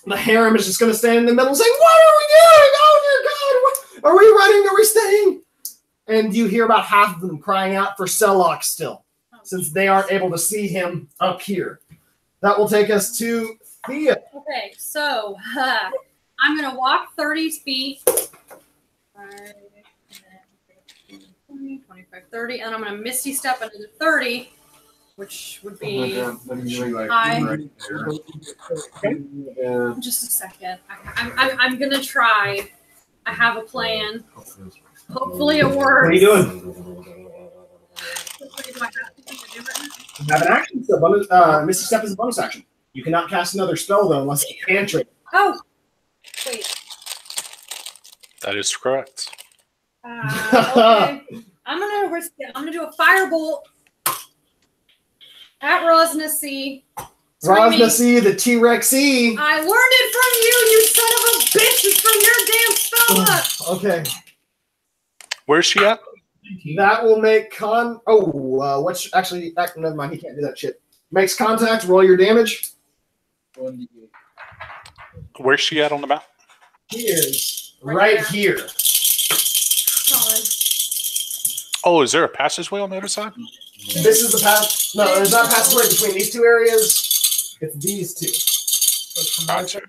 The harem is just going to stand in the middle saying, "What are we doing? Oh dear God! Are we running? Are we staying?" And you hear about half of them crying out for Sellock still, since they aren't able to see him up here. That will take us to Thea. Okay, so I'm going to walk 30 feet. 20, 25, 30, and I'm going to Misty Step another 30, which would be high. Just a second. I'm going to try. I have a plan. Hopefully it works. What are you doing? Do I have something to do right now? You have an action. So Misty Step is a bonus action. You cannot cast another spell, though, unless you cantrip. Oh, wait. That is correct. Okay. I'm gonna risk it. I'm gonna do a firebolt at Ras Nsi. Ras Nsi, the T-Rex-y. I learned it from you, you son of a bitch! It's from your damn spell book. Okay. Where's she at? That will make what's actually never mind, he can't do that shit. Makes contact, roll your damage. Where's she at on the map? He is right here. Solid. Oh, is there a passageway on the other side? This is the path. No, there's not a passageway between these two areas. It's these two. Gotcha.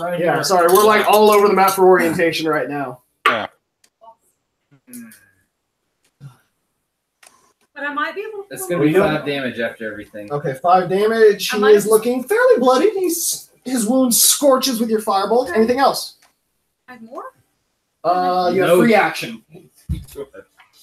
Right Yeah, here. sorry, we're like all over the map for orientation right now. Yeah. But I might be able to. That's pull gonna be We don't- 5 damage after everything. Okay, 5 damage. I He might is have- looking fairly bloody. His wound scorches with your firebolt. Anything else? Add more? You have No. free action.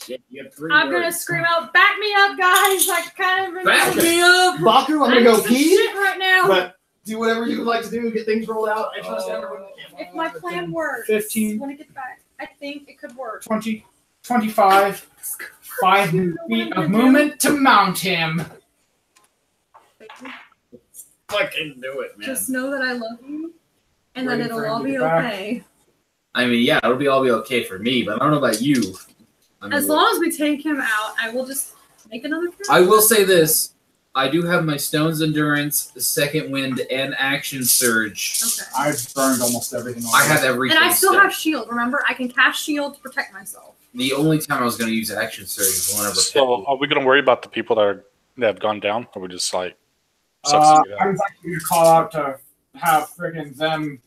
Shit, you have 3 I'm gonna scream out, "Back me up, guys!" Like kind of. Back me up! Baku, I'm I gonna need go some pee, shit right now. but do whatever you would like to do. Get things rolled out. I trust everyone. If my plan works, 15. when I get back, I think it could work. 20, 25, 5 feet of movement to mount him. Fucking do it, man. Just know that I love you, and Ready that for it'll him all to be get back? okay. I mean, yeah, it'll all be okay for me, but I don't know about you. I mean, As long as we take him out, I will just make another turn. I will say this. I do have my Stone's Endurance, Second Wind, and Action Surge. Okay. I've burned almost everything. I have everything. And I still still. have shield. Remember, I can cast shield to protect myself. The only time I was going to use Action Surge is whenever. So, are we going to worry about the people that have gone down, or we just like I substitute out? was actually going to call out to have friggin' them.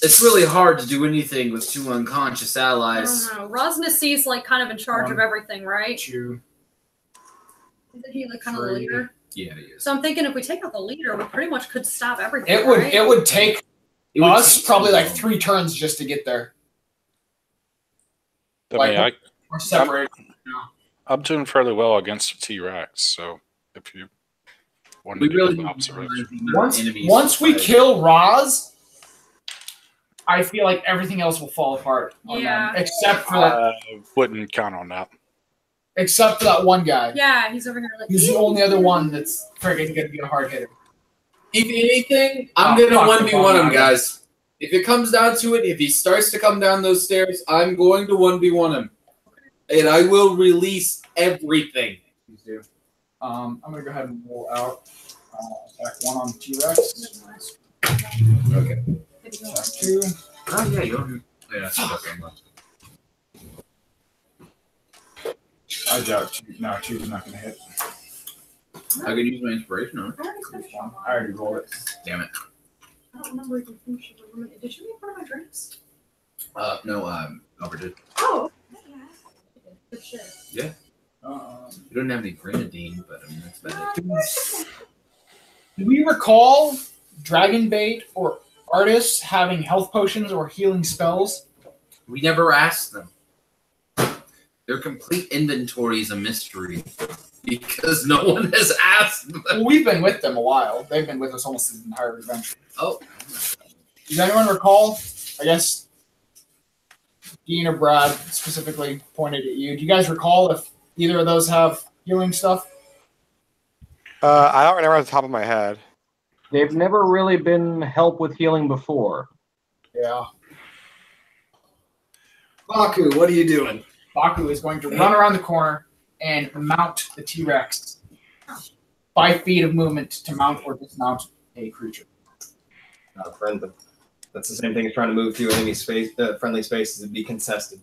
It's really hard to do anything with 2 unconscious I allies. don't know. Ras Nsi's like kind of in charge of everything, right? 2. Isn't he like kind of the 3. leader? Yeah, it is. So I'm thinking if we take out the leader, we pretty much could stop everything. It would right? it would take It would us take probably too like long. 3 turns just to get there. I mean, We're separated. I'm doing fairly well against the T-Rex, so if you want We to really do the need opposite to route. realize the amount of enemies Once we fight. kill Raz, I feel like everything else will fall apart. On Yeah. them, except for that. I wouldn't count on that. Except for that one guy. Yeah, he's over here like. He's the only other one that's friggin' gonna be a hard hitter. If anything, I'm Oh, gonna fuck, 1v1 him, fuck. guys. If it comes down to it, if he starts to come down those stairs, I'm going to 1v1 him. And I will release everything. Please do. I'm gonna go ahead and roll out. Attack 1 on T-Rex. Okay. Attack 2. Oh, yeah, you don't. Yeah, that's okay. I doubt 2. No, 2 is not gonna hit. I can use my inspiration on it. I already finished I one. already rolled it. Damn it. I don't remember if you finished it. Did you make one of my drinks? No, overdid. Oh. Good shit. You don't have any grenadine, but I mean, that's better. Do we recall Dragon Bait or artists having health potions or healing spells? We never asked them. Their complete inventory is a mystery because no one has asked them. Well, we've been with them a while. They've been with us almost the entire adventure. Oh, Does anyone recall? I guess Dean or Brad specifically pointed at you. Do you guys recall if either of those have healing stuff? I don't remember off the top of my head. They've never really been help with healing before. Yeah. Baku, what are you doing? Baku is going to run around the corner and mount the T-Rex. 5 feet of movement to mount or dismount a creature. Friendly. That's the same thing as trying to move to enemy space, friendly spaces and be contested.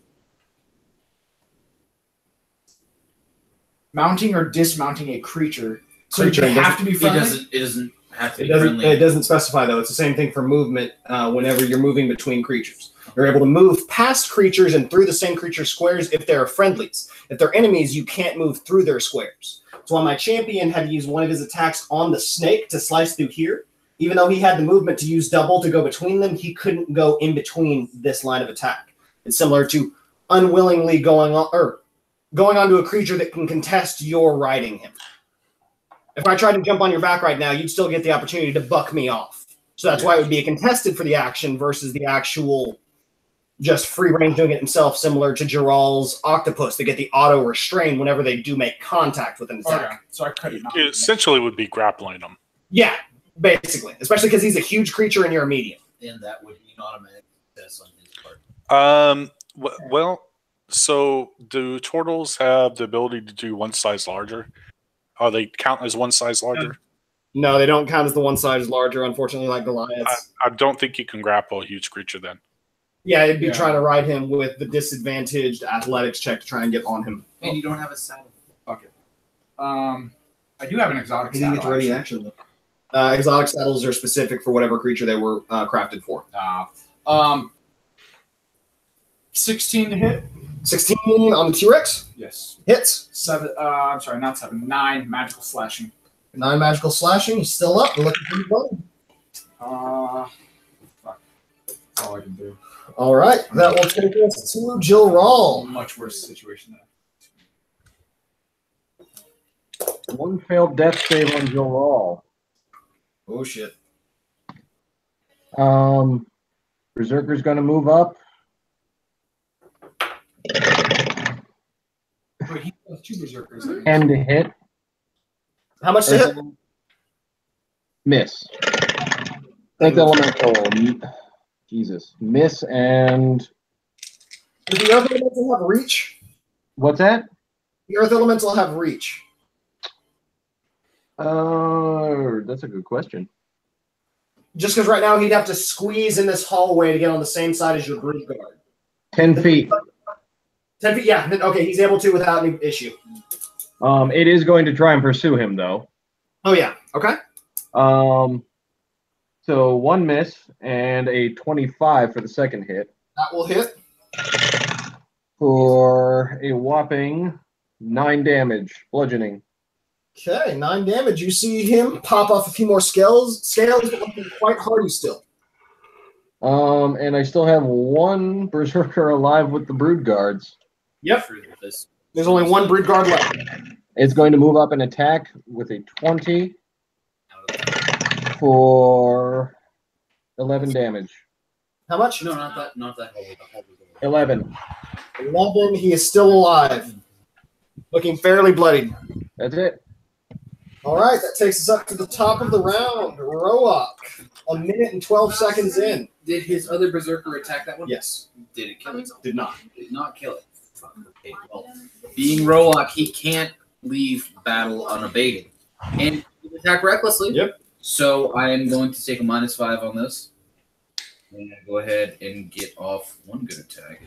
Mounting or dismounting a creature. So Creature, you have to be friendly? It doesn't have to It be friendly. doesn't specify though. It's the same thing for movement. Whenever you're moving between creatures, you're able to move past creatures and through the same creature's squares if they're friendlies. If they're enemies, you can't move through their squares. So while my champion had to use one of his attacks on the snake to slice through here, even though he had the movement to use double to go between them, he couldn't go in between this line of attack. It's similar to unwillingly going onto a creature that can contest your riding him. If I tried to jump on your back right now, you'd still get the opportunity to buck me off. So that's why it would be a contested for the action versus the actual just free range doing it himself, similar to Geral's octopus. They get the auto restrain whenever they do make contact with an attack. Okay, so I couldn't. It essentially would be grappling them. Yeah, basically. Especially because he's a huge creature and you're a medium. And that would be an automatic success on his part. Well, so do turtles have the ability to do one size larger? Are they count as one size larger? No, they don't count as the one size larger, unfortunately, like Goliaths. I don't think you can grapple a huge creature then. Yeah, it'd be trying to ride him with the disadvantaged athletics check to try and get on him. And you don't have a saddle. Okay. I do have an exotic He didn't saddle. get ready action, though. Exotic saddles are specific for whatever creature they were crafted for. 16 to hit. 16 on the T-Rex. Yes. Hits. 7. I'm sorry, not 7. 9 magical slashing. 9 magical slashing. He's still up. We're looking for the button. Fuck. That's all I can do. All right. That will take us to Jill Rawl. Much worse situation than One failed death save on Jill Rawl. Oh, shit. Berserker's going to move up. Wait, he has 2 berserkers. 10 to hit. How much to hit? Miss. Strength elemental. Jesus. Miss and... Does the Earth Elemental have reach? What's that? The Earth Elemental have reach. That's a good question. Just because right now he'd have to squeeze in this hallway to get on the same side as your brood guard. 10 feet. 10 feet, yeah. Okay, he's able to without any issue. It is going to try and pursue him, though. Oh, yeah. Okay. So 1 miss and a 25 for the second hit. That will hit. For a whopping 9 damage, bludgeoning. Okay, 9 damage. You see him pop off a few more scales, but looking quite hardy still. And I still have 1 berserker alive with the brood guards. Yep. There's only 1 brood guard left. It's going to move up and attack with a 20 for 11 damage. How much? No, not that hallway. The hallway. 11. 11. He is still alive. Looking fairly bloodied. That's it. All right, that takes us up to the top of the round. Roa-Aak, 1 minute and 12 seconds in. Did his other berserker attack that one? Yes. Did it kill itself? Did not. Did not kill it. Okay, well, being Roa-Aak, he can't leave battle unabated. And he can attack recklessly. Yep. So I am going to take a -5 on this. And go ahead and get off 1 good attack.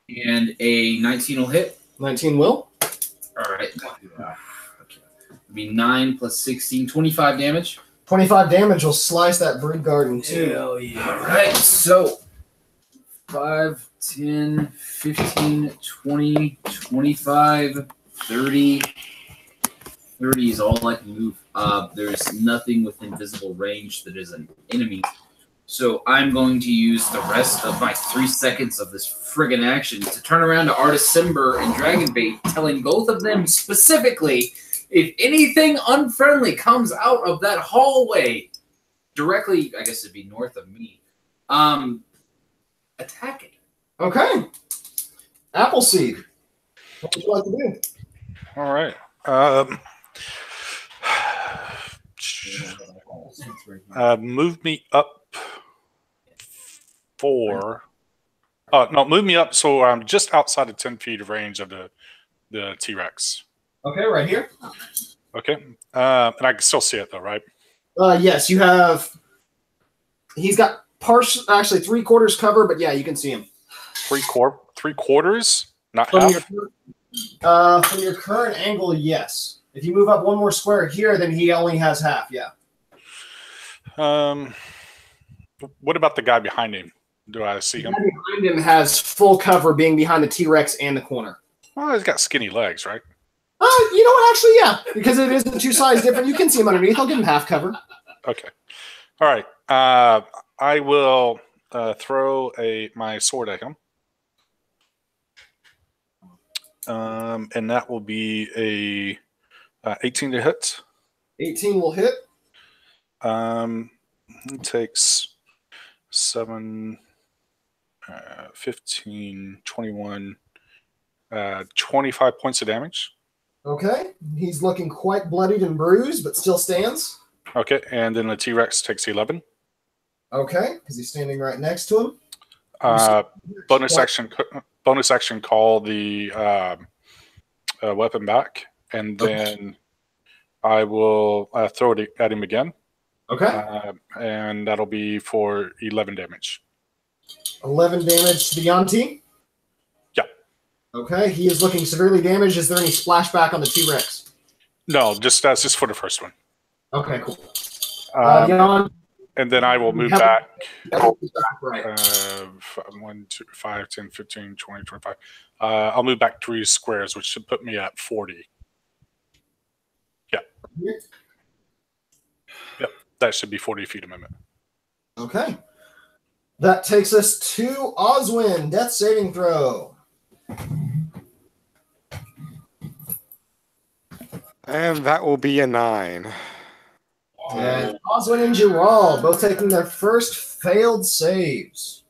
And a 19 will hit. 19 will. All right. Okay. It'll be 9 plus 16, 25 damage. 25 damage will slice that brood guard in 2. Hell yeah. All right. So 5, 10, 15, 20, 25, 30. 30 is all I can move. There's nothing within visible range that is an enemy. So I'm going to use the rest of my 3 seconds of this friggin' action to turn around to Artis Cimber and Dragonbait, telling both of them specifically, if anything unfriendly comes out of that hallway, directly, I guess it'd be north of me, attack it. Okay. Appleseed. What would you like to do? All right. Move me up 4. No, move me up so I'm just outside of 10 feet of range of the T-Rex. Okay, right here. Okay. And I can still see it though, right? Yes, you have. He's got actually 3/4 cover, but yeah, you can see him. 3/4, not From half. from your current angle, yes. If you move up one more square here, then he only has half. Yeah. What about the guy behind him? Do I see him? The guy behind him has full cover, being behind the T-Rex and the corner. Well, he's got skinny legs, right? You know what? Actually, yeah, because it isn't 2 sides different. You can see him underneath. I'll give him half cover. Okay. All right. I will throw my sword at him. And that will be a 18 to hit. 18 will hit. He takes 7, 15, 21, 25 points of damage. Okay. He's looking quite bloodied and bruised, but still stands. Okay, and then the T-Rex takes 11. Okay, because he's standing right next to him. Bonus action, call the weapon back, and then I will throw it at him again. Okay. And that'll be for 11 damage. 11 damage to the Yanti. Yeah. Okay, he is looking severely damaged. Is there any splashback on the T-Rex? No, that's just for the first one. Okay, cool. And then I will move back. Right. 1, 2, 5, 10, 15, 20, 25. I'll move back 3 squares, which should put me at 40. Yeah. Yep. That should be 40 feet a minute. Okay. That takes us to Oswin. Death saving throw. And that will be a 9. And Oswin and Gerald both taking their first failed saves.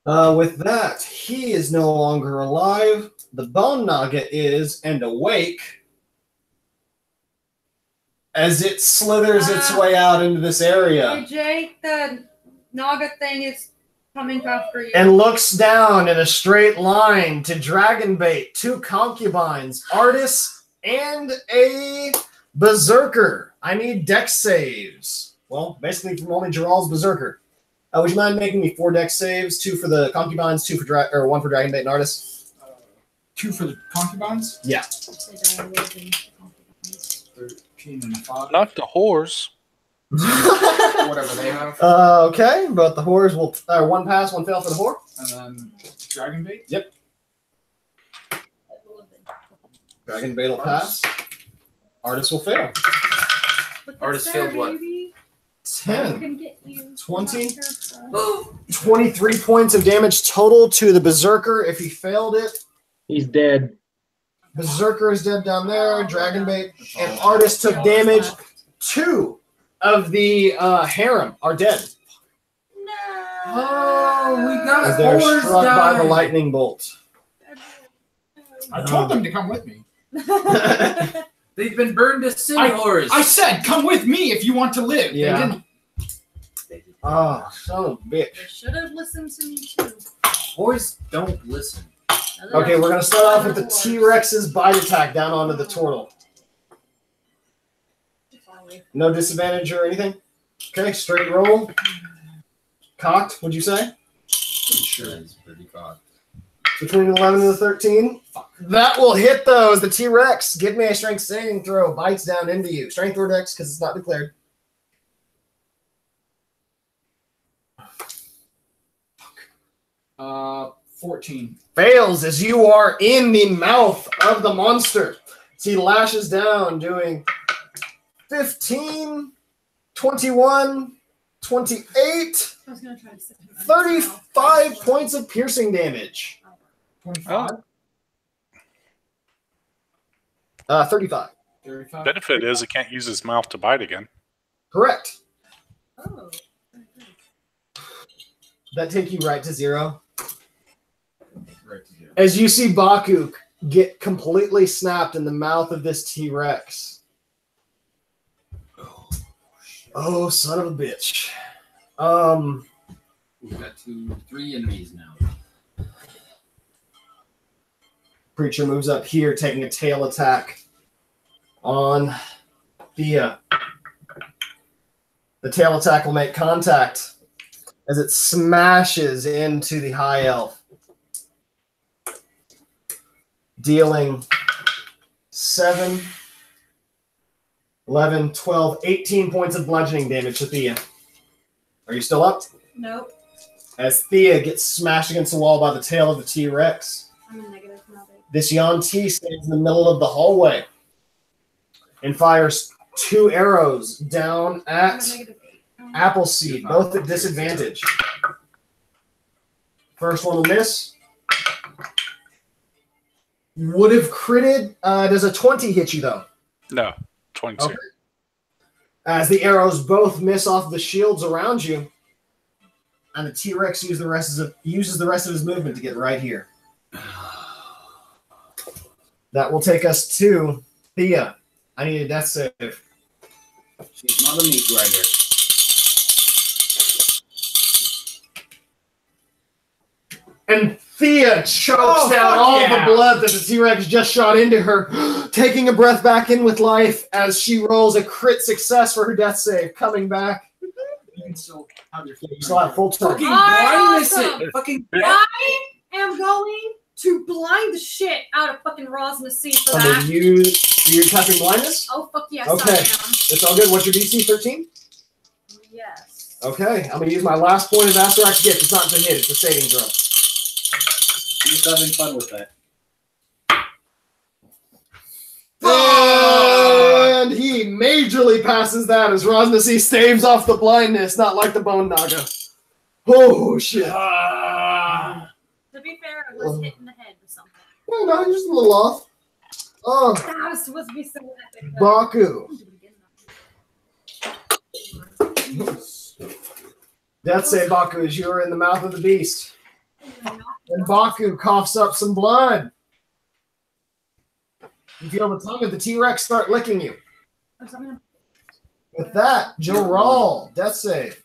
With that, he is no longer alive. The bone naga is, and awake as it slithers its way out into this area. Hey, Jake, the naga thing is coming after you. And looks down in a straight line to Dragonbait, 2 concubines, Artis, and a Berserker. I need dex saves. Well, basically from only Gerald's Berserker. Would you mind making me 4 dex saves? 2 for the concubines, 1 for Dragonbait and Artis? 2 for the concubines? Yeah. 13 and 5. Not the whores. Whatever they have. Okay, but the whores will 1 pass, 1 fail for the whore. And then Dragonbait? Yep. Dragonbait will pass. Artis will fail. Artis failed what? 10, 20, 23 points of damage total to the Berserker. If he failed it, He's dead. Berserker is dead down there. Dragonbait and Artis took damage. 2 of the harem are dead. Oh, we got As they're horse struck by the die. lightning bolt. I told them to come with me. They've been burned as sin horrors. I said, come with me if you want to live. Yeah. They didn't. Oh, son of a bitch. They should have listened to me too. Boys don't listen. Okay, we're going to start off with the T-Rex's bite attack down onto the turtle. No disadvantage or anything? Okay, straight roll. Cocked, would you say? Sure, it's pretty cocked. Between the 11 and the 13. That will hit those. The T-Rex. Give me a strength saving throw. Bites down into you. Strength or dex because it's not declared. 14. Fails as you are in the mouth of the monster. So he lashes down doing 15, 21, 28, I was gonna try to sit him in 35 points of piercing damage. 25. 35. 35. Benefit is he can't use his mouth to bite again. Correct. Oh. That take you right to 0. Right to 0. As you see Baku get completely snapped in the mouth of this T-Rex. Oh, son of a bitch. We've got 3 enemies now. Creature moves up here, taking a tail attack on Thea. The tail attack will make contact as it smashes into the high elf, dealing 7, 11, 12, 18 points of bludgeoning damage to Thea. Are you still up? Nope. As Thea gets smashed against the wall by the tail of the T-Rex. I'm in negative now, babe. This Yuan-Ti stands in the middle of the hallway and fires 2 arrows down I'm at at negative 8. Appleseed, both at disadvantage. First one will miss. Would have critted. Does a 20 hit you, though? No, 22. Okay. As the arrows both miss off the shields around you, and the T-Rex uses the rest of his movement to get right here. That will take us to Thea. I need a death save. She's not a meat grinder. And Thea chokes down all the blood that the T-Rex just shot into her, taking a breath back in with life as she rolls a crit success for her death save, coming back. You can still have your You still have full turn. fucking Alright, blindness awesome. it. Fucking I am going to blind the shit out of fucking Ras Nsi for I'm that. gonna use you're typing blindness? Oh, fuck yes, Okay. I am. It's all good. What's your DC? 13? Yes. Okay. I'm gonna use my last point of Asterak's gift. It's not to hit, it's a saving throw. Just having fun with that. And he majorly passes that as Ras Nsi staves off the blindness, not like the Bone Naga. Oh shit. To be fair, I was hit in the head with something. Oh, no, you're just a little off. Oh, That was supposed to be so epic. Baku. Death save, Baku, as you are in the mouth of the beast. And Baku coughs up some blood. You feel the tongue of the T-Rex start licking you. With that, Joral, death save.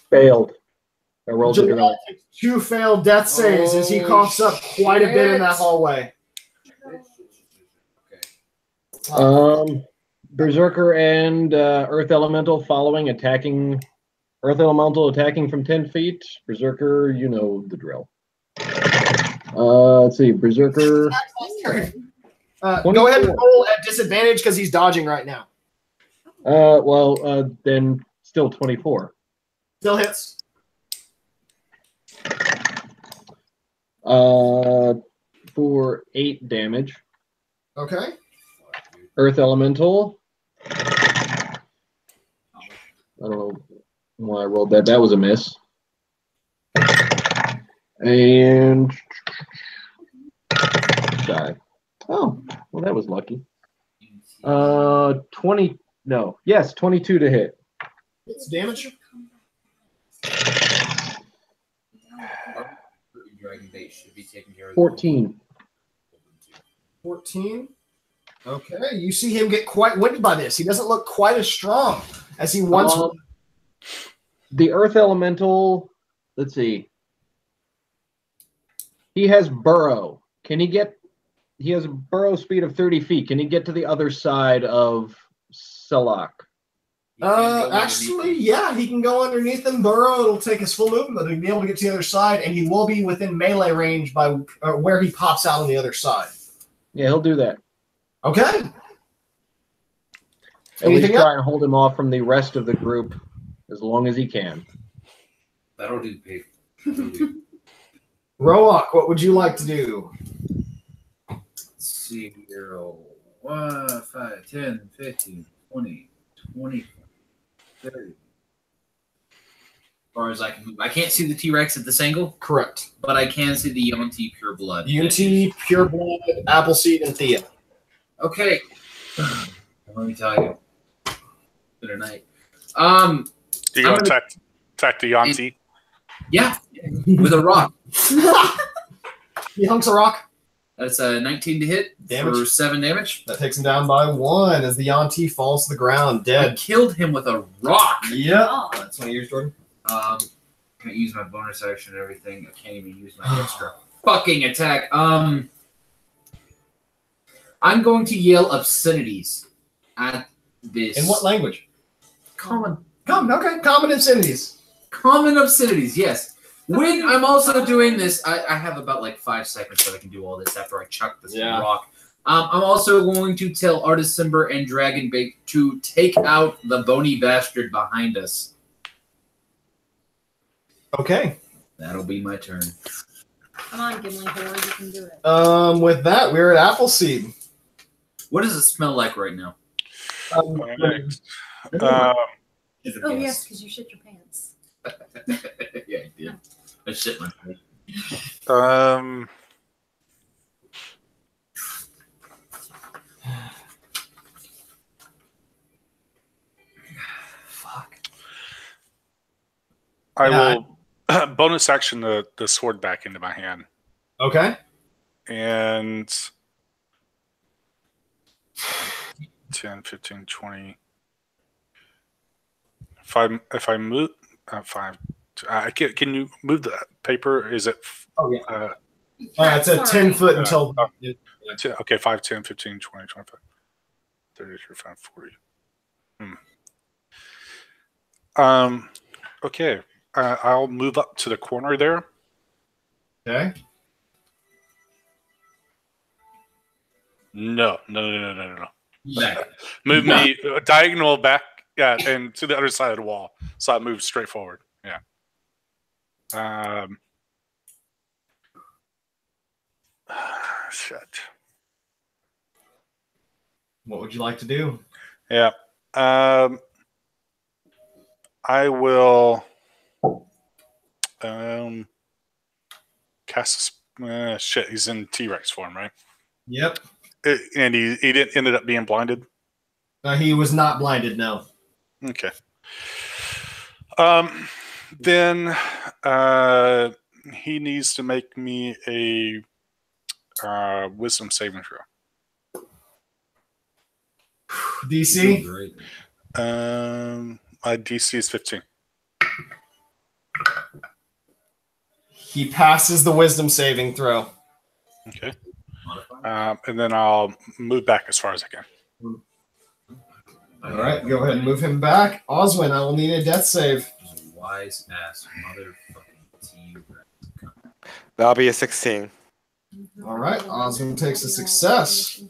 Failed. I rolled it Joral wrong. takes 2 failed death saves as he coughs up quite a bit in that hallway. Berserker and Earth Elemental attacking from 10 feet. Berserker, you know the drill. Let's see, Berserker. Go ahead and roll at disadvantage because he's dodging right now. Then still 24. Still hits. For 8 damage. Okay. Earth Elemental. I don't know why I rolled that. That was a miss. And die. Oh, well, that was lucky. 22 to hit. It's damage. Dragon bait should be taken care of. 14. 14. Okay, you see him get quite winded by this. He doesn't look quite as strong as he once was. The Earth Elemental, let's see. He has burrow. He has a burrow speed of 30 feet. Can he get to the other side of Selak? Actually, yeah, he can go underneath and burrow. It'll take his full movement, but he'll be able to get to the other side, and he will be within melee range by where he pops out on the other side. Yeah, he'll do that. Okay. At least Anything try else? and hold him off from the rest of the group as long as he can. That'll do, Pepe. Roa-Aak, what would you like to do? Let's see here. 1, 5, 10, 15, 20, 25, 30. As far as I can move. I can't see the T-Rex at this angle, Correct. but I can see the Yuan-Ti pure blood. UT, Pure Blood, Appleseed, and Thea. Okay. Let me tell you. Good night. Do you go attack the Yanti? Yeah, with a rock. He hunks a rock. That's a 19 to hit for Damage. 7 damage. That takes him down by 1 as the Yanti falls to the ground, I dead. killed him with a rock. Yep. Oh. That's one of yours, Jordan. Can I use my bonus action and everything? I can't even use my extra fucking attack. I'm going to yell obscenities at this. In what language? Common. Okay. Common obscenities. Common obscenities, yes. When I'm also doing this, I have about like 5 seconds that I can do all this after I chuck this rock. I'm also going to tell Artist Simber and Dragonbait to take out the bony bastard behind us. Okay. That'll be my turn. Come on, Gimli Horde, you can do it. With that, we're at Appleseed. What does it smell like right now? Oh, yes, because you shit your pants. Yeah, I did. I shit my pants. Fuck. I will bonus action the sword back into my hand. Okay. And 10, 15, 20. If I move 5, can you move the paper? Is it? Oh yeah. It's a 10 foot until. Okay, 5, 10, 15, 20, 25, 30, 35, 40. Okay. I'll move up to the corner there. Okay. No. Back. Move me diagonal back, and to the other side of the wall, so I move straight forward. Yeah. Shit. What would you like to do? Yeah. I will cast. Shit, he's in T-Rex form, right? Yep. And he ended up being blinded. He was not blinded. No. Okay. Then he needs to make me a wisdom saving throw. DC. My DC is 15. He passes the wisdom saving throw. Okay. And then I'll move back as far as I can. All right, go ahead and move him back. Oswin, I will need a death save. Wise ass motherfucking T-Rex. That'll be a 16. All right, Oswin takes a success.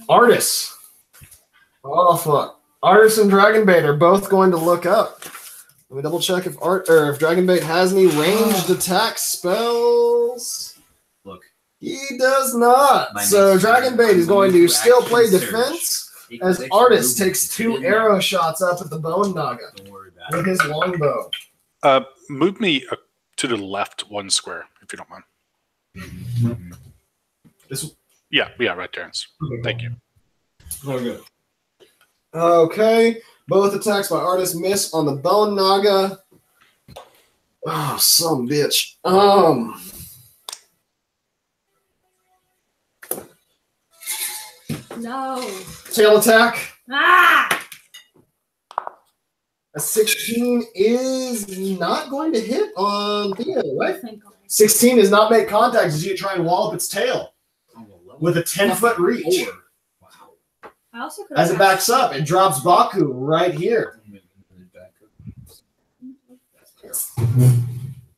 Artis. Oh fuck. Artis and Dragonbait are both going to look up. Let me double check if if Dragonbait has any ranged attack spells. Look. He does not. So Dragonbait is going to still play defense as Artis takes 2 arrow shots up at the Bone Naga with his longbow. Move me to the left 1 square, if you don't mind. This. Yeah, right there. Thank you. Oh, good. Okay, both attacks by Artis miss on the Bone Naga. Oh, some bitch. No. Tail attack. Ah! A 16 is not going to hit on Thea, right? Thank God. 16 does not make contact as you try and wall up its tail with a 10-foot reach. I also could As it backs up, it drops Baku right here.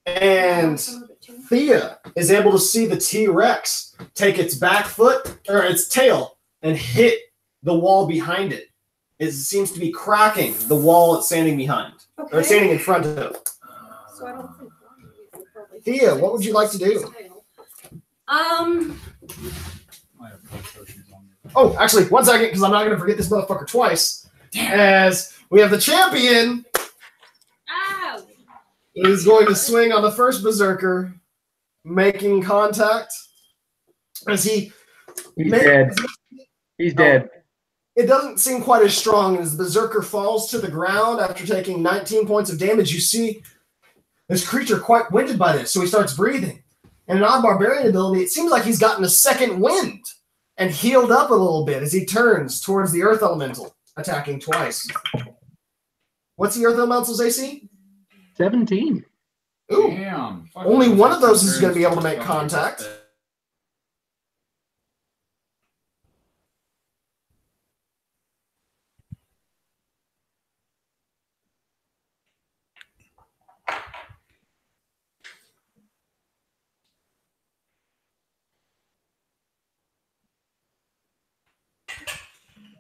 And Thea is able to see the T-Rex take its back foot, or its tail, and hit the wall behind it. It seems to be cracking the wall it's standing behind, or standing in front of. So I don't think Thea, what would you like to do? Oh, actually, 1 second, because I'm not going to forget this motherfucker twice. As we have the champion. Ow! Is going to swing on the first berserker, making contact. As he's dead. He's dead. It doesn't seem quite as strong as the berserker falls to the ground after taking 19 points of damage. You see This creature quite winded by this, so he starts breathing. And an odd barbarian ability, it seems like he's gotten a second wind and healed up a little bit as he turns towards the earth elemental, attacking twice. What's the earth elemental's AC? 17. Ooh. Damn. Only one of those is going to be able to make contact.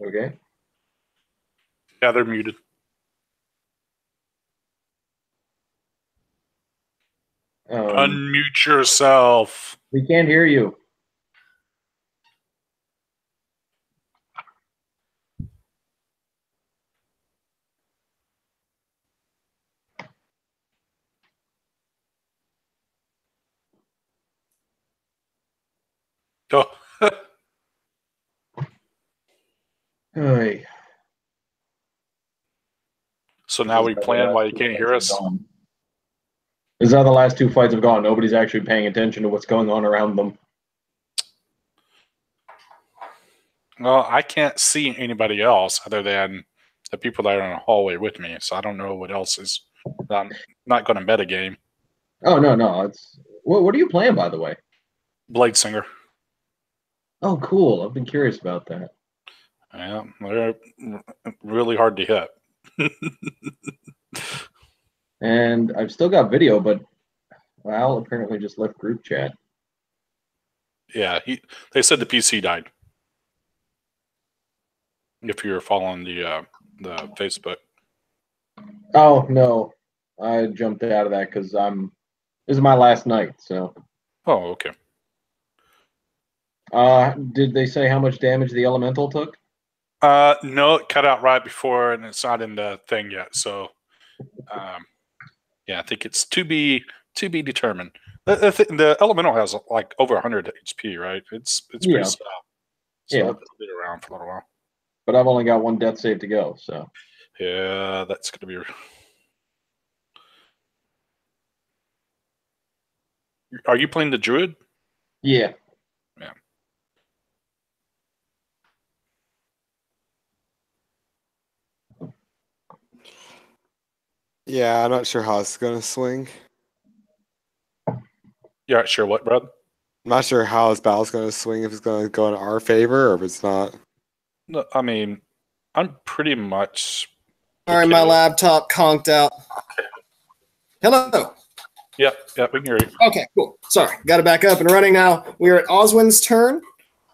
Okay. Yeah, they're muted. Unmute yourself. We can't hear you. Oh. Hey. So now we plan why you can't hear us? This is how the last 2 fights have gone. Nobody's actually paying attention to what's going on around them. Well, I can't see anybody else other than the people that are in the hallway with me, so I don't know what else is. I'm not going to bet a game. Oh, no. It's what are you playing, by the way? Blade Singer. Oh, cool. I've been curious about that. Yeah, they're really hard to hit. And I've still got video, but Al apparently just left group chat. Yeah, they said the PC died. If you're following the Facebook. Oh, no. I jumped out of that because this is my last night, so. Oh, okay. Did they say how much damage the elemental took? No, it cut out right before, and it's not in the thing yet. So, yeah, I think it's to be determined. The elemental has like over 100 HP, right? It's pretty soft. So yeah, it'll be around for a little while. But I've only got one death save to go, so. Yeah, that's going to be. Are you playing the druid? Yeah. Yeah. Yeah, I'm not sure how it's gonna swing. Yeah, sure. What, Brad? I'm not sure how this battle's gonna swing. If it's gonna go in our favor or if it's not. No, I mean, I'm pretty much. All right, my laptop conked out. Hello. Yeah, we can hear you. Okay, cool. Sorry, got it back up and running now. We are at Oswin's turn.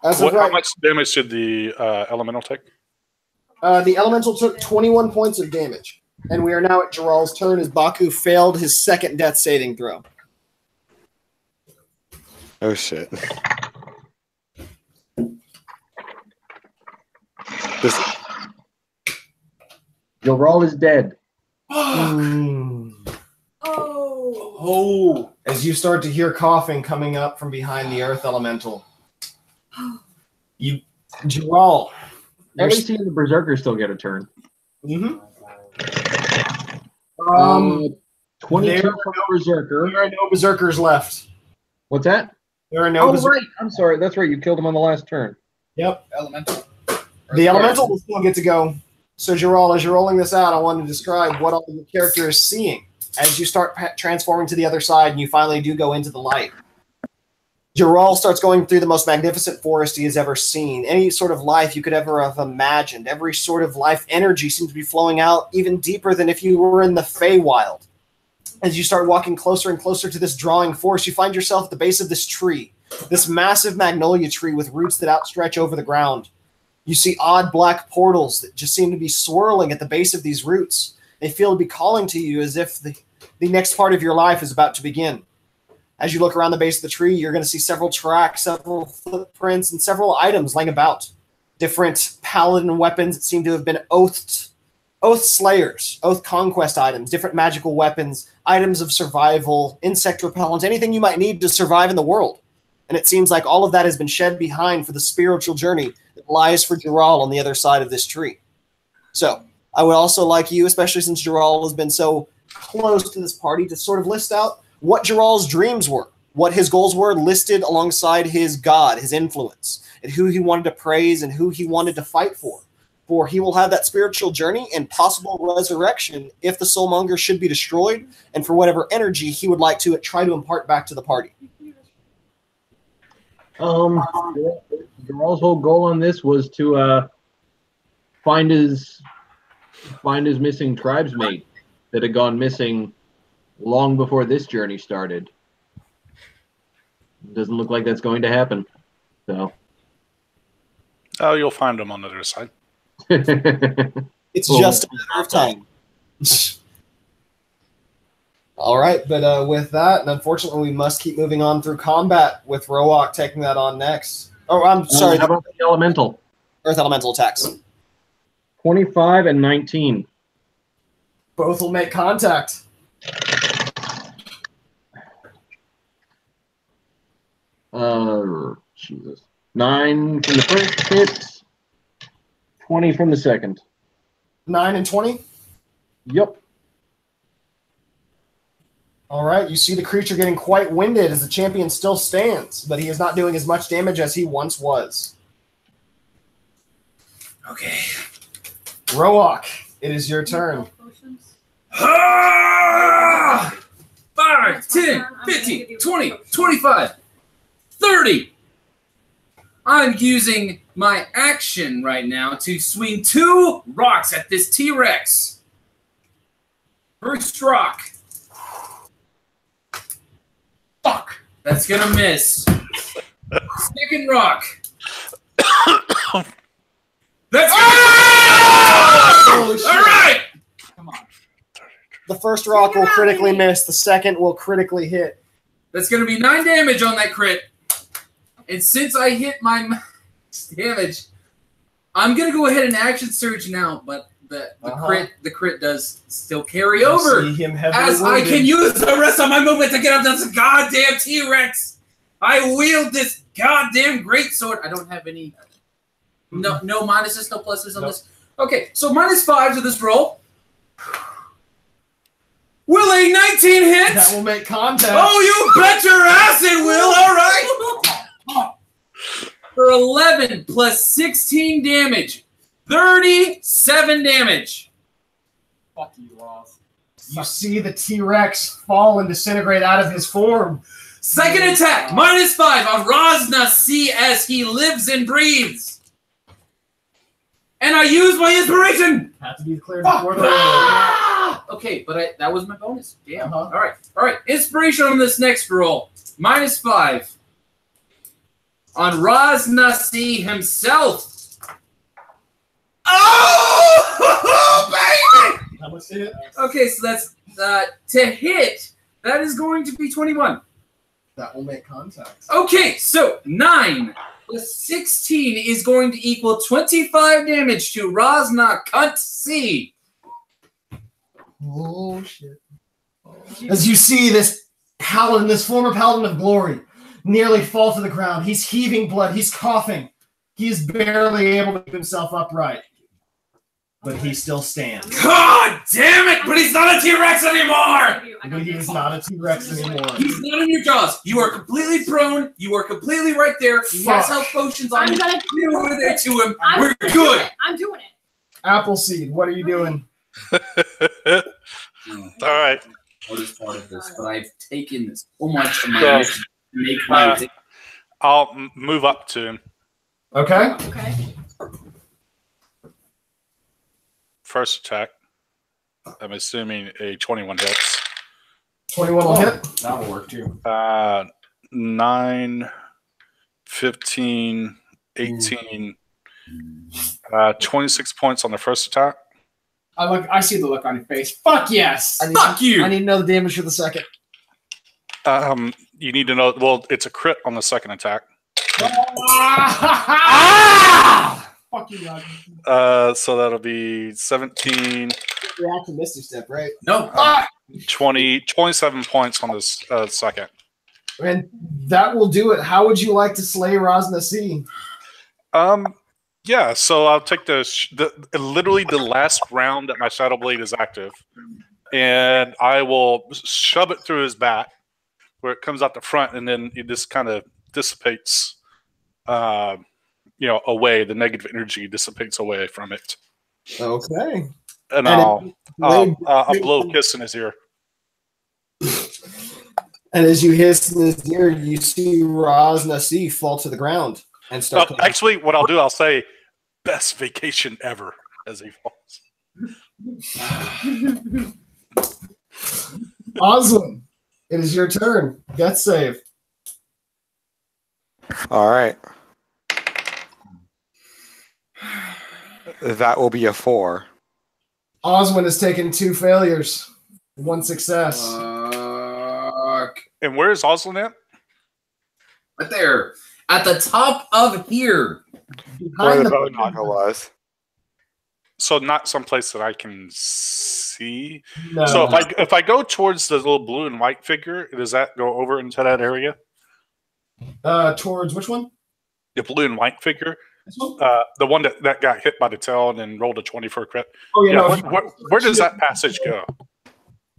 How much damage did the elemental take? The elemental took 21 points of damage. And we are now at Jiral's turn as Baku failed his second death saving throw. Oh shit. Jiral is dead. Oh. As you start to hear coughing coming up from behind the earth elemental. Jiral. At least the berserkers still get a turn. Mm-hmm. 22 for berserker. There are no berserkers left. What's that? There are no berserkers. Right. I'm sorry. That's right. You killed him on the last turn. Yep. Elemental. The elemental will still get to go. So, Jiral, as you're rolling this out, I want to describe what all your character is seeing as you start transforming to the other side and you finally do go into the light. Jiral starts going through the most magnificent forest he has ever seen. Any sort of life you could ever have imagined. Every sort of life energy seems to be flowing out even deeper than if you were in the Feywild. As you start walking closer and closer to this drawing force, you find yourself at the base of this tree, this massive magnolia tree with roots that outstretch over the ground. You see odd black portals that just seem to be swirling at the base of these roots. They feel to be calling to you as if the next part of your life is about to begin. As you look around the base of the tree, you're going to see several tracks, several footprints, and several items laying about. Different paladin weapons that seem to have been oath slayers, oath conquest items, different magical weapons, items of survival, insect repellent, anything you might need to survive in the world. And it seems like all of that has been shed behind for the spiritual journey that lies for Jiral on the other side of this tree. So, I would also like you, especially since Jiral has been so close to this party to sort of list out what Jiral's dreams were, what his goals were, listed alongside his god, his influence, and who he wanted to praise and who he wanted to fight for. For he will have that spiritual journey and possible resurrection if the soulmonger should be destroyed, and for whatever energy he would like to try to impart back to the party. Jiral's whole goal on this was to find his missing tribesmate that had gone missing long before this journey started. Doesn't look like that's going to happen. So. Oh, you'll find him on the other side. It's just a matter of time. All right, but with that, and unfortunately, we must keep moving on through combat with Roa-Aak taking that on next. Oh, I'm sorry. How about the elemental? Earth elemental attacks. 25 and 19. Both will make contact. Jesus. 9 from the first hit, 20 from the second. 9 and 20? Yep. All right, you see the creature getting quite winded as the champion still stands, but he is not doing as much damage as he once was. Okay. Roa-Aak, it is your turn. 5, 10, 15, 20, 25, 30. I'm using my action right now to swing 2 rocks at this T-Rex. First rock. Fuck. That's gonna miss. Second rock. That's Holy shit. all right. Come on. The first rock will critically miss. The second will critically hit. That's gonna be 9 damage on that crit. And since I hit my damage, I'm gonna go ahead and action surge now. But the crit does still carry over, See him heavily as I wounded. can use the rest of my movement to get up this goddamn T-Rex. I wield this goddamn greatsword. I don't have any no minuses, no pluses on this. Okay, so -5 to this roll. Will a 19 hit? That will make contact. Oh, you bet your ass it will. All right. For 11 plus 16 damage, 37 damage. Fuck you, Ross. You see the T-Rex fall and disintegrate out of his form. Second attack, -5 on Ras Nsi as he lives and breathes. And I use my inspiration. Have to be declared before the roll. Okay, but that was my bonus. Damn. Uh-huh. All right. Inspiration on this next roll, -5 on Ras Nsi himself. Oh, baby! How much did it? Okay, so that's to hit. That is going to be 21. That will make contact. Okay, so 9 plus 16 is going to equal 25 damage to Ras Nsi. Oh, shit. As you see this paladin, this former paladin of glory, nearly fall to the ground. He's heaving blood. He's coughing. He is barely able to keep himself upright. But he still stands. God damn it! But he's not a T-Rex anymore! But he is not a T-Rex anymore. He's not in your jaws. You are completely prone. You are completely right there. He has health potions on I'm you. gonna Get over there to him. I'm We're doing good. it. I'm doing it. Appleseed, what are you doing? All right. What is part of this? But I've taken so much of my mission to make my I'll move up to him. Okay. Okay. First attack. I'm assuming a 21 hits. 21 will hit. That will work too. 9, 15, 18, 26 points on the first attack. I see the look on your face. Fuck yes. Fuck you! I need to know the damage for the second. You need to know. Well, it's a crit on the second attack. Fuck you, God. So that'll be 17, You're optimistic step, right? No. 20, 27 points on this second. And that will do it. How would you like to slay Ras Nsi? Yeah, so I'll take literally the last round that my Shadow Blade is active. and I will shove it through his back where it comes out the front, and then it just kind of dissipates, away. The negative energy dissipates away from it. Okay. And And I'll blow a kiss in his ear. And as you hiss in his ear, you see Ras Nsi fall to the ground and start. Actually, what I'll do, I'll say, "Best vacation ever," as he falls. Awesome. It is your turn. Death save. All right. That will be a 4. Oswin has taken 2 failures, 1 success. Fuck. And where is Oslin at? Right there. At the top of here. Where Behind the the bow knocker was. So not someplace that I can see. No. So if I go towards the little blue and white figure, does that go over into that area? Towards which one? The blue and white figure, This one? the one that got hit by the tail and then rolled a 20 for a crit. Oh yeah. Yeah, No, where does that passage go?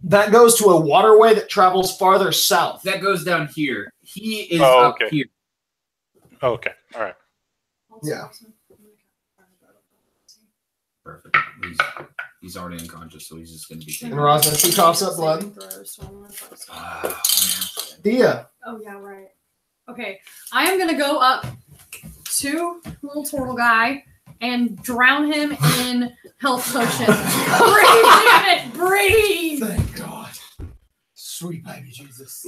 that goes to a waterway that travels farther south. That goes down here. He is Oh, up okay. here. Oh, okay, all right. Yeah. Perfect. He's already unconscious, so he's just going to be. And Ras Nsi coughs up blood. Thea. Oh yeah, right. Okay, I am gonna go up to little turtle guy and drown him in health potion. Breathe, damn it, breathe. Thank God. Sweet baby Jesus.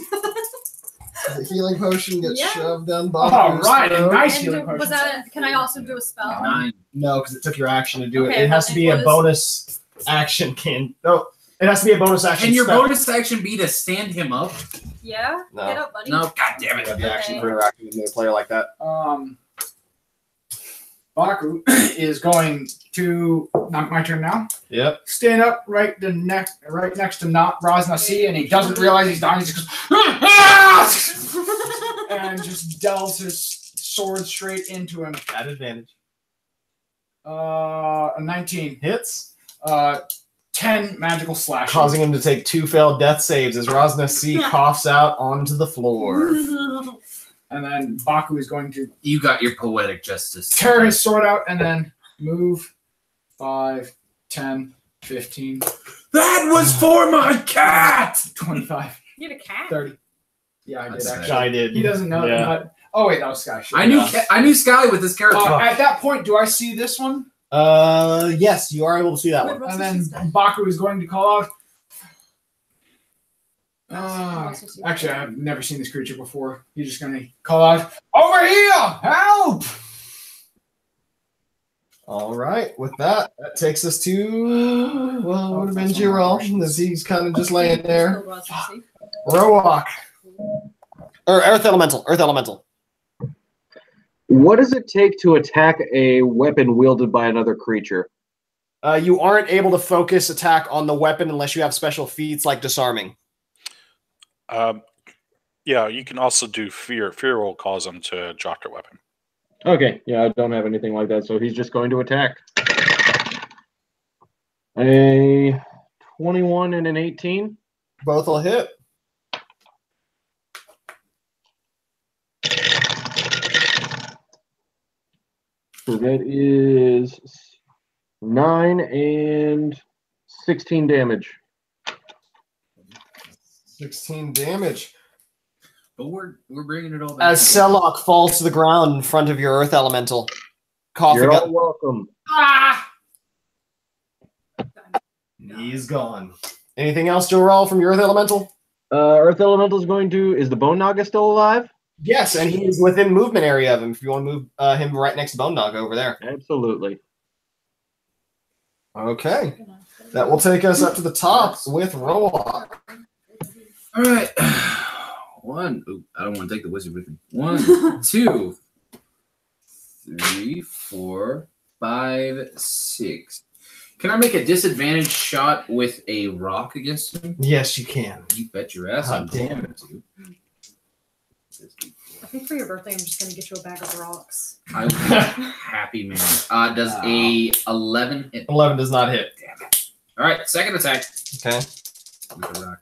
The healing potion gets Yeah. shoved down All Baku's right, a throat. nice And healing potion. was that? Can I also do a spell? 9. No, because it took your action to do Okay, it. It has to be a what is- bonus action. It has to be a bonus action. Can your spell. bonus action be to stand him up? Yeah. No. Get up, buddy. No, god damn You it. have the action Okay. for interacting with a player like that. Baku is going to, not my turn now, Yep. stand up right next to Ras Nsi, and he doesn't realize he's dying. He just goes, and just delves his sword straight into him. At advantage. A 19. Hits. 10 magical slashes. Causing him to take 2 failed death saves as Ras Nsi coughs out onto the floor. And then Baku is going to You got your poetic justice. tear his sword out and then move 5, 10, 15, That was for my cat! 25, You had a cat. 30. Yeah, I did That's actually. I did. He doesn't know Yeah. that. Oh, wait, that was Sky. Shit. I knew Sky with this character. At that point, do I see this one? Yes, you are able to see that one. And then Baku is going to call out. Actually, I've never seen this creature before. He's just going to call out, "Over here! Help!" All right, with that takes us to, well, it would have been Giral, as he's kind of just laying there. Roa-Aak. Or Earth Elemental. Earth Elemental. What does it take to attack a weapon wielded by another creature? You aren't able to focus attack on the weapon unless you have special feats like disarming. Yeah, you can also do fear. Fear will cause them to drop their weapon. Okay, yeah, I don't have anything like that, so he's just going to attack. A 21 and an 18. Both will hit. So that is 9 and 16 damage. 16 damage. But we're bringing it all back. As Selok falls to the ground in front of your Earth Elemental, coughing You're up. all welcome. He's gone. Anything else to roll from your Earth Elemental? Earth Elemental is going to... Is the Bone Naga still alive? Yes, and he is within movement area of him. If you want to move him right next to Bone Dog over there. Absolutely. Okay. That will take us up to the top with Roa-Aak. All right. One. Ooh, I don't want to take the wizard with me. 1, 2, 3, 4, 5, 6. Can I make a disadvantage shot with a rock against him? Yes, you can. You bet your ass. God I'm damn going to. I think for your birthday, I'm just gonna get you a bag of rocks. I'm a happy man. Does a 11 hit? 11 does not hit. Damn it. All right, second attack. Okay. with a rock.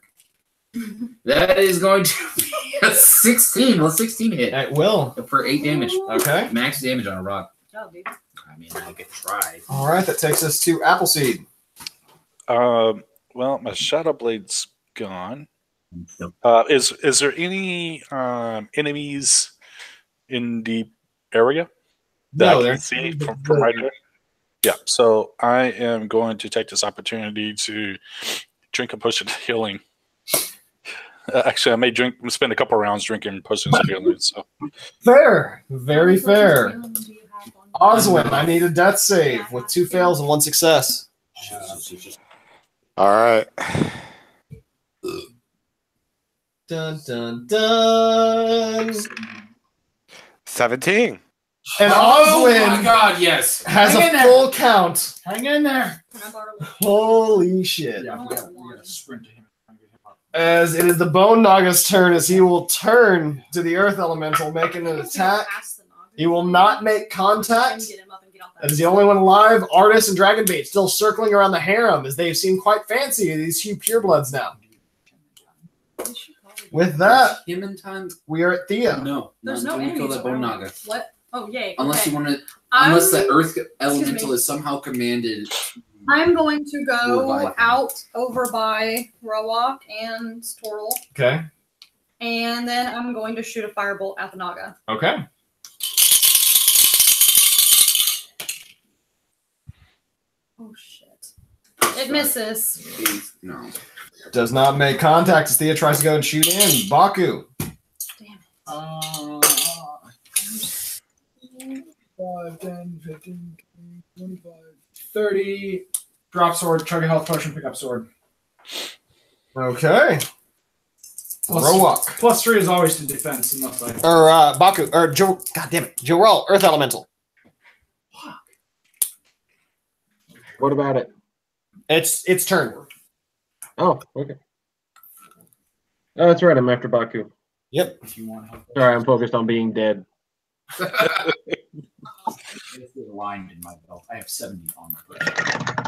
That is going to be a 16. Well, 16 hit. It will. For 8 damage. Okay. Max damage on a rock. Oh, dude. I mean, I could try. All right, that takes us to Appleseed. Well, my Shadow Blade's gone. Is there any enemies in the area that No, I there- can see from right there? Yeah, so I am going to take this opportunity to drink a potion of healing. Actually, I may spend a couple rounds drinking potions of healing. So Fair. Very fair. Do you have one? Oswin, I need a death save with 2 fails and 1 success. All right. Dun, dun, dun. 17. And Oh my Oswin god, yes. has Hang in a there. full count. Hang in there. Can I borrow one? Holy shit. Yeah, we gotta sprint to him. Try and get him up. As it is the Bone Naga's turn, as he will turn to the Earth Elemental, making an attack. He will not make contact. That is the only one alive. Artist and Dragonbait still circling around the harem, as they seem quite fancy, these few purebloods now. With that, Him in time? we are at Thea. No. There's not no until we kill enemies that bone around. naga. What? Oh, yay. Unless okay. you want to. I'm- Unless the earth elemental me. is somehow commanded. I'm going to go Revive him. out over by Roa-Aak and Tortle, Okay. and then I'm going to shoot a firebolt at the Naga. Okay. Oh, shit. It misses. No. Does not make contact as Thea tries to go and shoot in. Baku. Damn it. 5, 10, 15, 20, 25, 30. Drop sword, chug a health potion, pick up sword. Okay. Roa-Aak. +3 is always to defense unless I. Or Baku. Or Joe. God damn it. Joel. Earth Elemental. What about it? It's turn. Oh, okay. Oh, that's right. I'm after Baku. Yep. If you want help. Sorry, I'm focused on being dead. It's aligned in my belt. I have 70 on my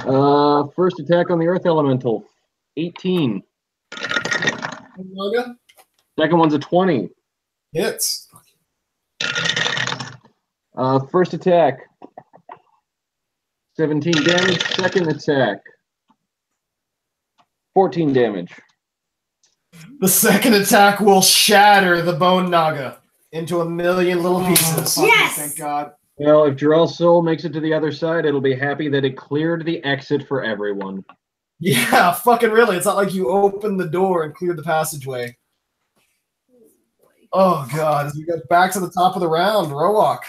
belt. First attack on the Earth Elemental, 18. Naga. Second one's a 20. Hits. First attack, 17 damage. Second attack, 14 damage. The second attack will shatter the Bone Naga into a million little pieces. Fuck, Yes! Thank God. Well, if Jarrell's soul makes it to the other side, it'll be happy that it cleared the exit for everyone. Yeah, fucking really. It's not like you opened the door and cleared the passageway. Oh, God. As we get back to the top of the round, Roa-Aak.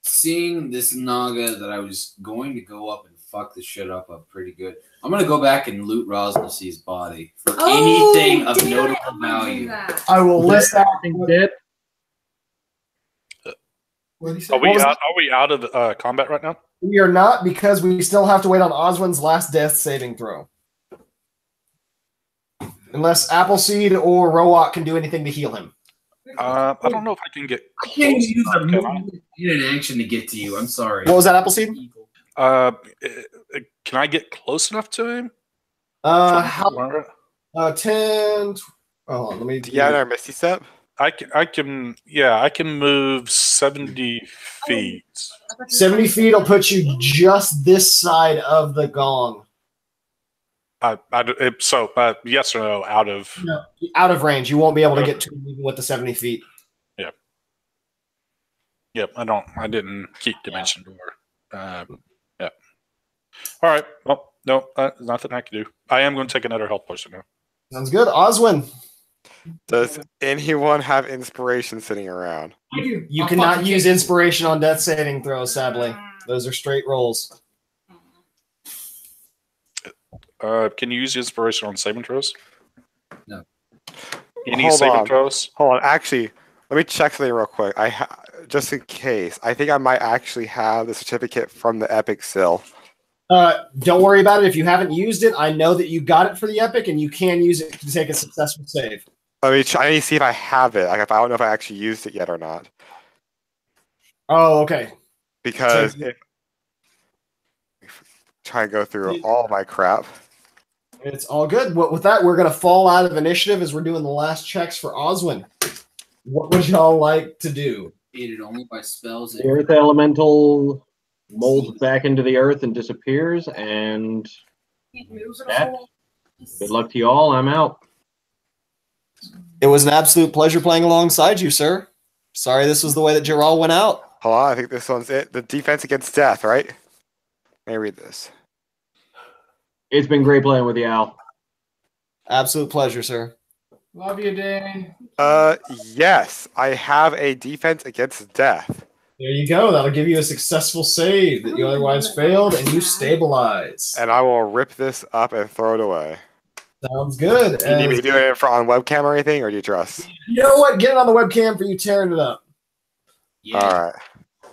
Seeing this naga that I was going to go up and fuck this shit up pretty good. I'm gonna go back and loot Ras Nsi's body for anything of damn it, notable I'm gonna do value. that. I will list out. Dead? What did he say? are What was we out of combat right now? We are not, because we still have to wait on Oswin's last death saving throw. Unless Appleseed or Roa-Aak can do anything to heal him. I don't know if I can get I can't close use a enough, can I? movement in an action to get to you. I'm sorry. What was that, Appleseed? Can I get close enough to him? How? Or- 10. Hold on, let me. Yeah, in our Misty Step. I can move 70 feet. 70 feet will put you just this side of the gong. So yes or no, out of No, out of range. You won't be able to get to him even with the 70 feet. Yep, I didn't keep dimension door. Yeah. All right. Well, no, nothing I can do. I am going to take another health potion now. Sounds good. Oswin, Does anyone have inspiration sitting around? I do. you I'll cannot fucking use kick- inspiration on death saving throws, sadly. Those are straight rolls. Can you use inspiration on saving throws? No. Any Hold saving on. throws? Hold on. Actually, let me check something real quick. Just in case. I think I might actually have the certificate from the Epic still. Don't worry about it. If you haven't used it, I know that you got it for the epic, and you can use it to take a successful save. I need to see if I have it. Like, if I don't know if I actually used it yet or not. Oh, okay. Because So- try and go through all my crap. It's all good. With that, we're going to fall out of initiative as we're doing the last checks for Oswin. What would y'all like to do? Aided only by spells. The earth elemental molds back into the earth and disappears, and Can't move it that. all. Good luck to you all. I'm out. It was an absolute pleasure playing alongside you, sir. Sorry this was the way that Gerald went out. Hold on, I think this one's it. The defense against death, right? Let me read this. It's been great playing with you, Al. Absolute pleasure, sir. Love you, Dane. Yes, I have a defense against death. There you go. That'll give you a successful save that you otherwise failed, and you stabilize. And I will rip this up and throw it away. Sounds good. Do you need me to do it on webcam or anything, or do you trust? You know what? Get it on the webcam for you tearing it up. Yeah. All right.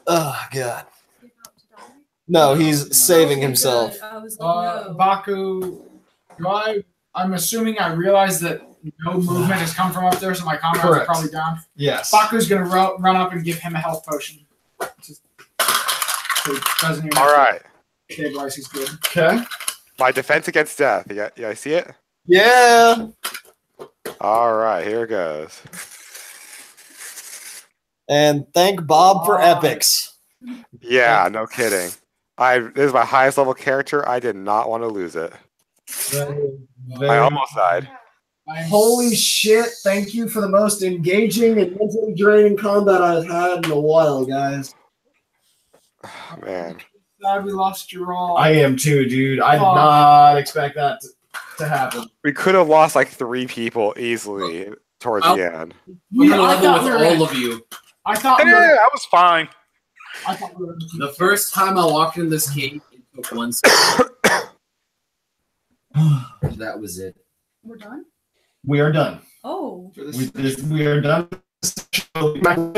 Oh, God. No, he's saving himself. I was like, no. Baku, I'm assuming I realized that no movement has come from up there, so my comrades are Correct. probably down. Yes. Baku's going to run up and give him a health potion. Just, so he doesn't even All right. stabilize. He's good. Okay. My defense against death. You guys see it? Yeah. All right, here goes. And thank Bob for epics. Yeah, no kidding. This is my highest level character. I did not want to lose it. I almost died. Holy shit, thank you for the most engaging and mentally draining combat I've had in a while, guys. Oh, man. Glad we lost your all. I am too, dude. I did not expect that to happen. We could have lost like 3 people easily towards the end. I'm gonna I level thought with we were- all of you. I thought we Yeah, were, I was fine. I thought we were The first time I walked in this cave, it took 1 second. That was it. We're done? We are done. Oh. We are done. But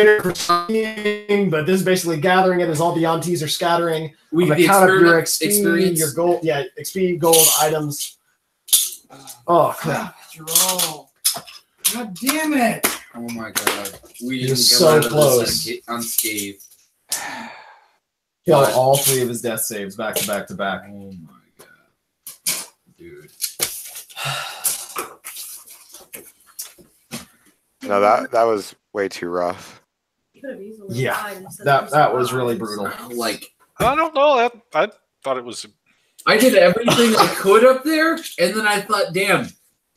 this is basically gathering it as all the Yantees are scattering. We On the the count of your experiment, XP, your gold, XP, gold items. Oh crap! Jerome. God damn it! Oh my god. We You're didn't so get out of close. this unscathed. Kill all 3 of his death saves back to back to back. Oh my god. Dude. No, that was way too rough. Could have easily Yeah, died instead of that was survived, really so- brutal. Like, I don't know. I thought it was. I did everything I could up there, and then I thought, damn,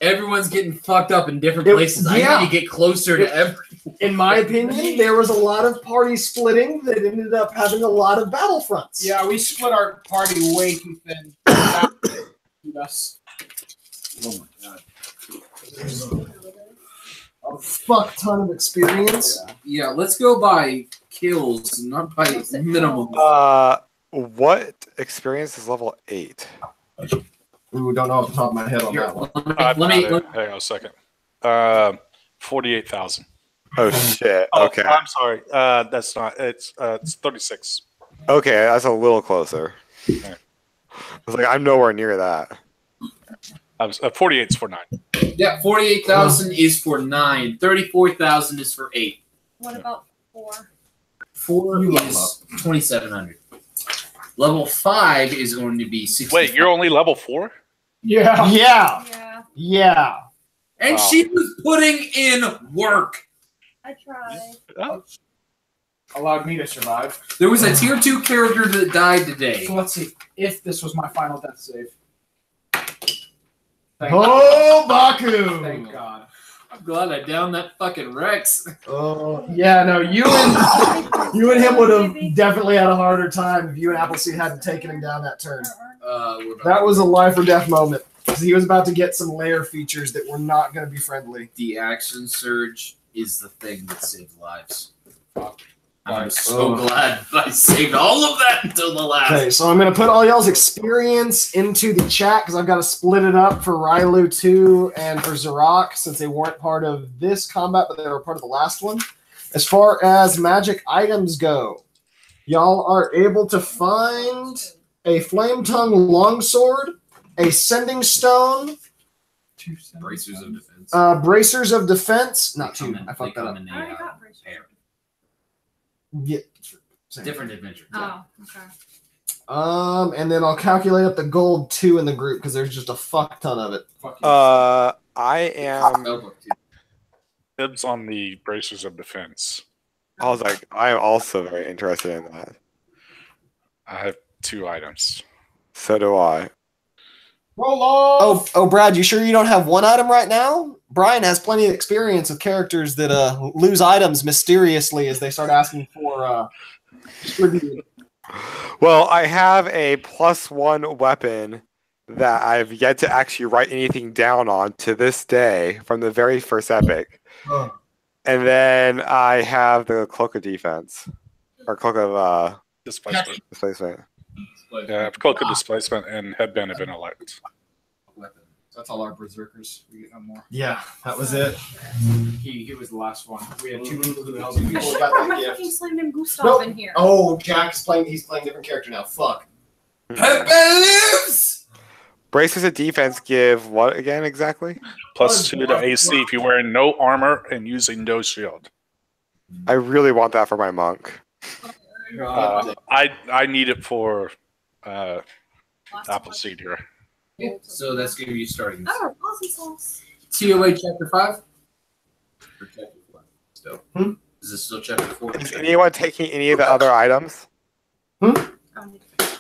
everyone's getting fucked up in different places. I yeah. need to get closer to every. In my opinion, there was a lot of party splitting that ended up having a lot of battlefronts. Yeah, we split our party way too thin. Us. Oh my god. A fuck ton of experience. Yeah, let's go by kills, not by minimum. What experience is level 8? Ooh, don't know off the top of my head on that one. Let me Hang on a second. 48,000. Oh shit. Oh, Okay. I'm sorry. That's not. It's 36. Okay, that's a little closer. Okay. I was like, I'm nowhere near that. I was 48's for 9. Yeah, 48,000 is for 9. 34,000 is for 8. What about 4? 4 You level is 2,700. Level 5 is going to be 60. Wait, you're only level 4? Yeah. Yeah, Yeah, yeah. And Wow. she was putting in work. I tried. Oh, Allowed me to survive. There was a tier 2 character that died today. So let's see if this was my final death save. Thank Oh, Baku! Thank God. I'm glad I downed that fucking Rex. Oh, yeah, no, you and him would have definitely had a harder time if you and Appleseed hadn't taken him down that turn. That was a life or death moment. Because he was about to get some layer features that were not going to be friendly. The action surge is the thing that saved lives. I'm so glad I saved all of that until the last. Okay, so I'm going to put all y'all's experience into the chat because I've got to split it up for Rylu 2 and for Roa-Aak since they weren't part of this combat, but they were part of the last one. As far as magic items go, y'all are able to find a Flame Tongue Longsword, a Sending Stone, Bracers of defense. Bracers of Defense. Not They two. come in- I fucked they that come up. in I already a, got bracers. pair. Yeah. Same. Different adventure. Oh, okay. And then I'll calculate up the gold 2 in the group because there's just a fuck ton of it. I am. Dibs on the braces of defense. I was like, I am also very interested in that. I have 2 items. So do I. Roll off. Oh, Brad, you sure you don't have 1 item right now? Brian has plenty of experience with characters that lose items mysteriously as they start asking for distributed. Well, I have a +1 weapon that I've yet to actually write anything down on to this day from the very first epic. Oh. And then I have the Cloak of Defense. Or Cloak of Displacement. Displacement. Yeah, Cloak of Displacement and Headband of Intellect. That's all our berserkers. We get no more. Yeah, that was it. He was the last one. We had 2 people who held People I got forgot that my gift. fucking slam name Gustav Nope. in here. Oh, Jack's playing. He's playing a different character now. Fuck. Pepe lives! Braces of Defense give what again exactly? +2 to AC if you're wearing no armor and using no shield. I really want that for my monk. I need it for Last Appleseed here. Yeah, so that's going to be starting. Oh, awesome sauce. TOA Chapter 5? Or Chapter 4? Still. Hmm? Is this still Chapter 4? Is anyone taking any of the other items?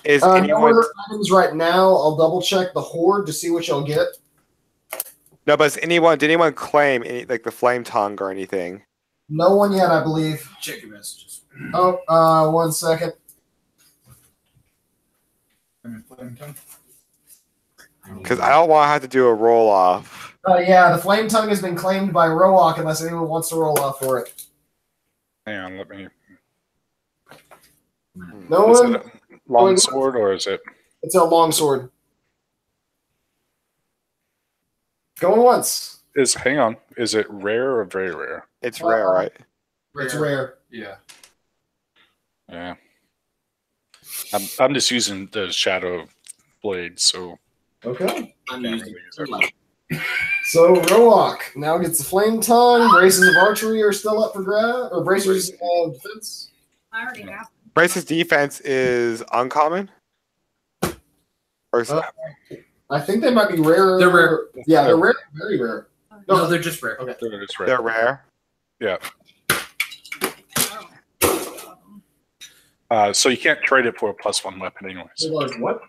Is No anyone? other items right now. I'll double check the horde to see what y'all get. No, but did anyone claim any, like the flame tongue or anything? No one yet, I believe. Check your messages. Oh, 1 second. Because I don't want to have to do a roll off. Yeah, the flame tongue has been claimed by Roa-Aak unless anyone wants to roll off for it. Hang on, let me. No Is one. it a long sword or is it? It's a long sword. Going once. Hang on. Is it rare or very rare? It's rare, right? It's rare. Yeah. Yeah. I'm just using the shadow blade, so Okay. I'm can't using really use it. So Roa-Aak now gets the flame tongue. Braces of archery are still up for grab, or braces of defense. I already have. Braces defense is uncommon. Or is I think they might be rare. They're rare. Yeah, they're rare. Very rare. No, they're just rare. Okay. It's rare. they're rare? Yeah. Oh. So you can't trade it for a +1 weapon, anyways. What?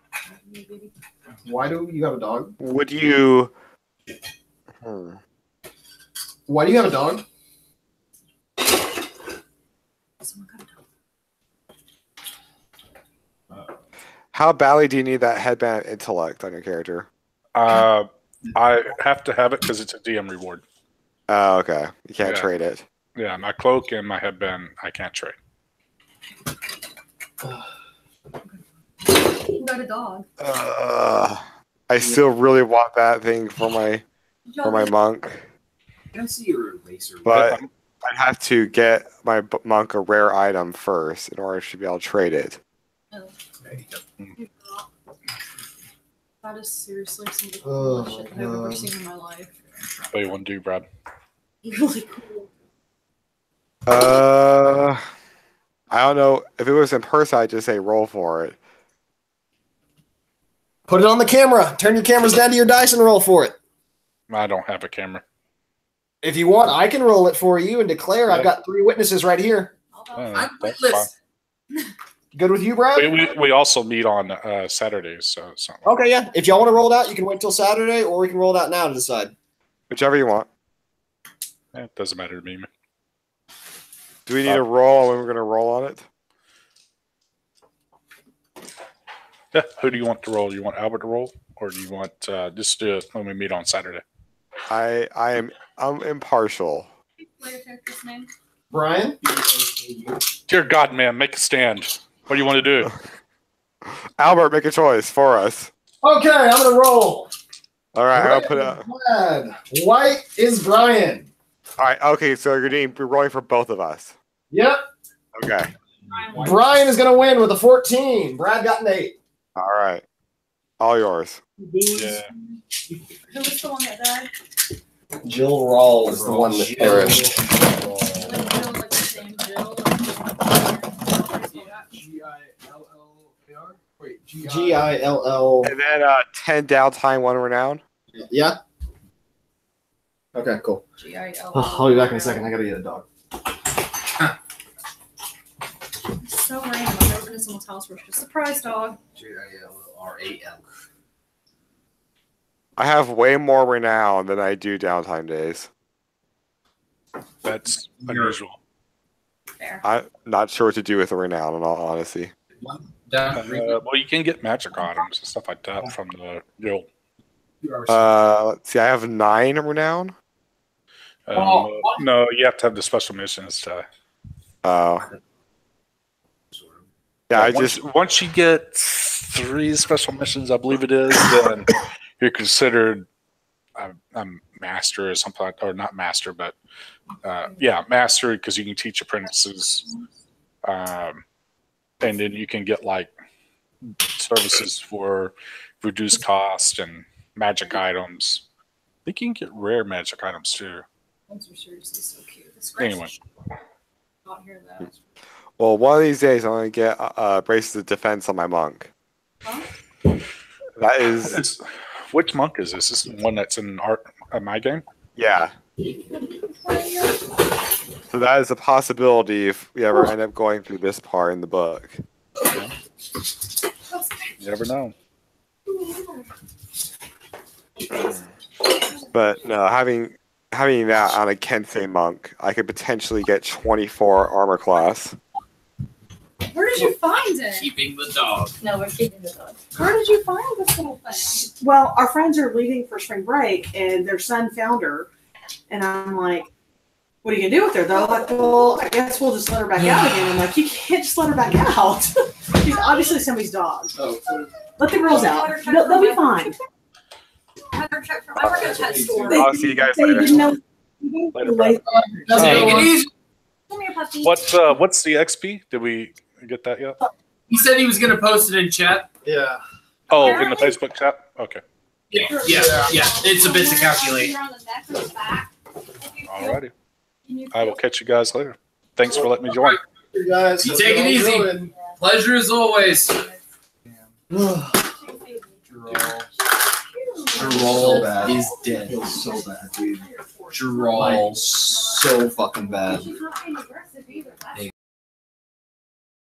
Why do you have a dog? Would you? Why do you have a dog? Someone got a dog. How badly do you need that headband of intellect on your character? I have to have it because it's a DM reward. Oh, okay. You can't Yeah. trade it. Yeah, my cloak and my headband, I can't trade. You got a dog. I still really want that thing for my monk, I don't see your eraser. but I'd have to get my monk a rare item first in order to be able to trade it. Oh. That is seriously some of the Oh, coolest shit that I've ever seen in my life. What do you want to do, Brad? Really cool. I don't know. If it was in person, I'd just say roll for it. Put it on the camera. Turn your cameras down to your dice and roll for it. I don't have a camera. If you want, I can roll it for you and declare. I've got 3 witnesses right here. I'm That's witless. Good with you, Brad? we also meet on Saturdays, so Okay, yeah. If y'all want to roll it out, you can wait till Saturday, or we can roll it out now to decide. Whichever you want. it doesn't matter to me. Do we need a roll when we're going to roll on it? Yeah, who do you want to roll? You want Albert to roll, or do you want just do it when we meet on Saturday? I'm impartial. Player character's name. Brian? Dear God, man, make a stand. What do you want to do? Albert, make a choice for us. Okay, I'm going to roll. All right, I'll Red put is it. Brad. White is Brian. All right, okay, so you're rolling for both of us. Yep. Okay. Brian is going to win with a 14. Brad got an 8. All right. All yours. Yeah. Who was the one that died? Jill Rawl is the one that perished. Like Jill, like the same Jill. Gill. Wait, Gill. And then 10 downtime, 1 renown. Yeah. Okay, cool. G-I-L. I'll be back in a second. I gotta get a dog. It's so random. I've never been in someone's house where it's just surprise dog. G-I-L-R-A-L. I have way more renown than I do downtime days. That's unusual. Fair. I'm not sure what to do with a renown, in all honesty. Well, you can get magic items and stuff like that from the guild. Let's see, I have 9 renown. No, you have to have the special missions to. Yeah, Once you get 3 special missions, I believe it is, then you're considered a master or something like, or not master, but master, because you can teach apprentices, and then you can get like services for reduced cost and magic items. I think you can get rare magic items too. Those are seriously so cute. Anyway. Not hear that. well, one of these days I'm going to get braces of defense on my monk. Huh? That is... Which monk is this? Is this the one that's in my game? Yeah. So that is a possibility if we ever end up going through this part in the book. You never know. But no, having that on a Kensei monk, I could potentially get 24 armor class. Where did you find it? Keeping the dog. No, we're keeping the dog. Where did you find this little thing? Well, our friends are leaving for spring break, and their son found her. And I'm like, what are you going to do with her? They're like, well, I guess we'll just let her back out again. I'm like, you can't just let her back out. She's obviously somebody's dog. Let the girls out. They'll be fine. I work at a pet store. I'll see you guys They later. didn't know. Later, bro. Take it easy. Come here, puppy. What's the XP? Did we get that yet? He said he was going to post it in chat. Yeah. Oh, in the Facebook chat? Okay. Yeah. It's a bit to calculate. Alrighty. I will catch you guys later. Thanks for letting me join. You guys. You take it easy. Pleasure as always. Droll is dead. Feels so bad, dude. Droll. So fucking bad.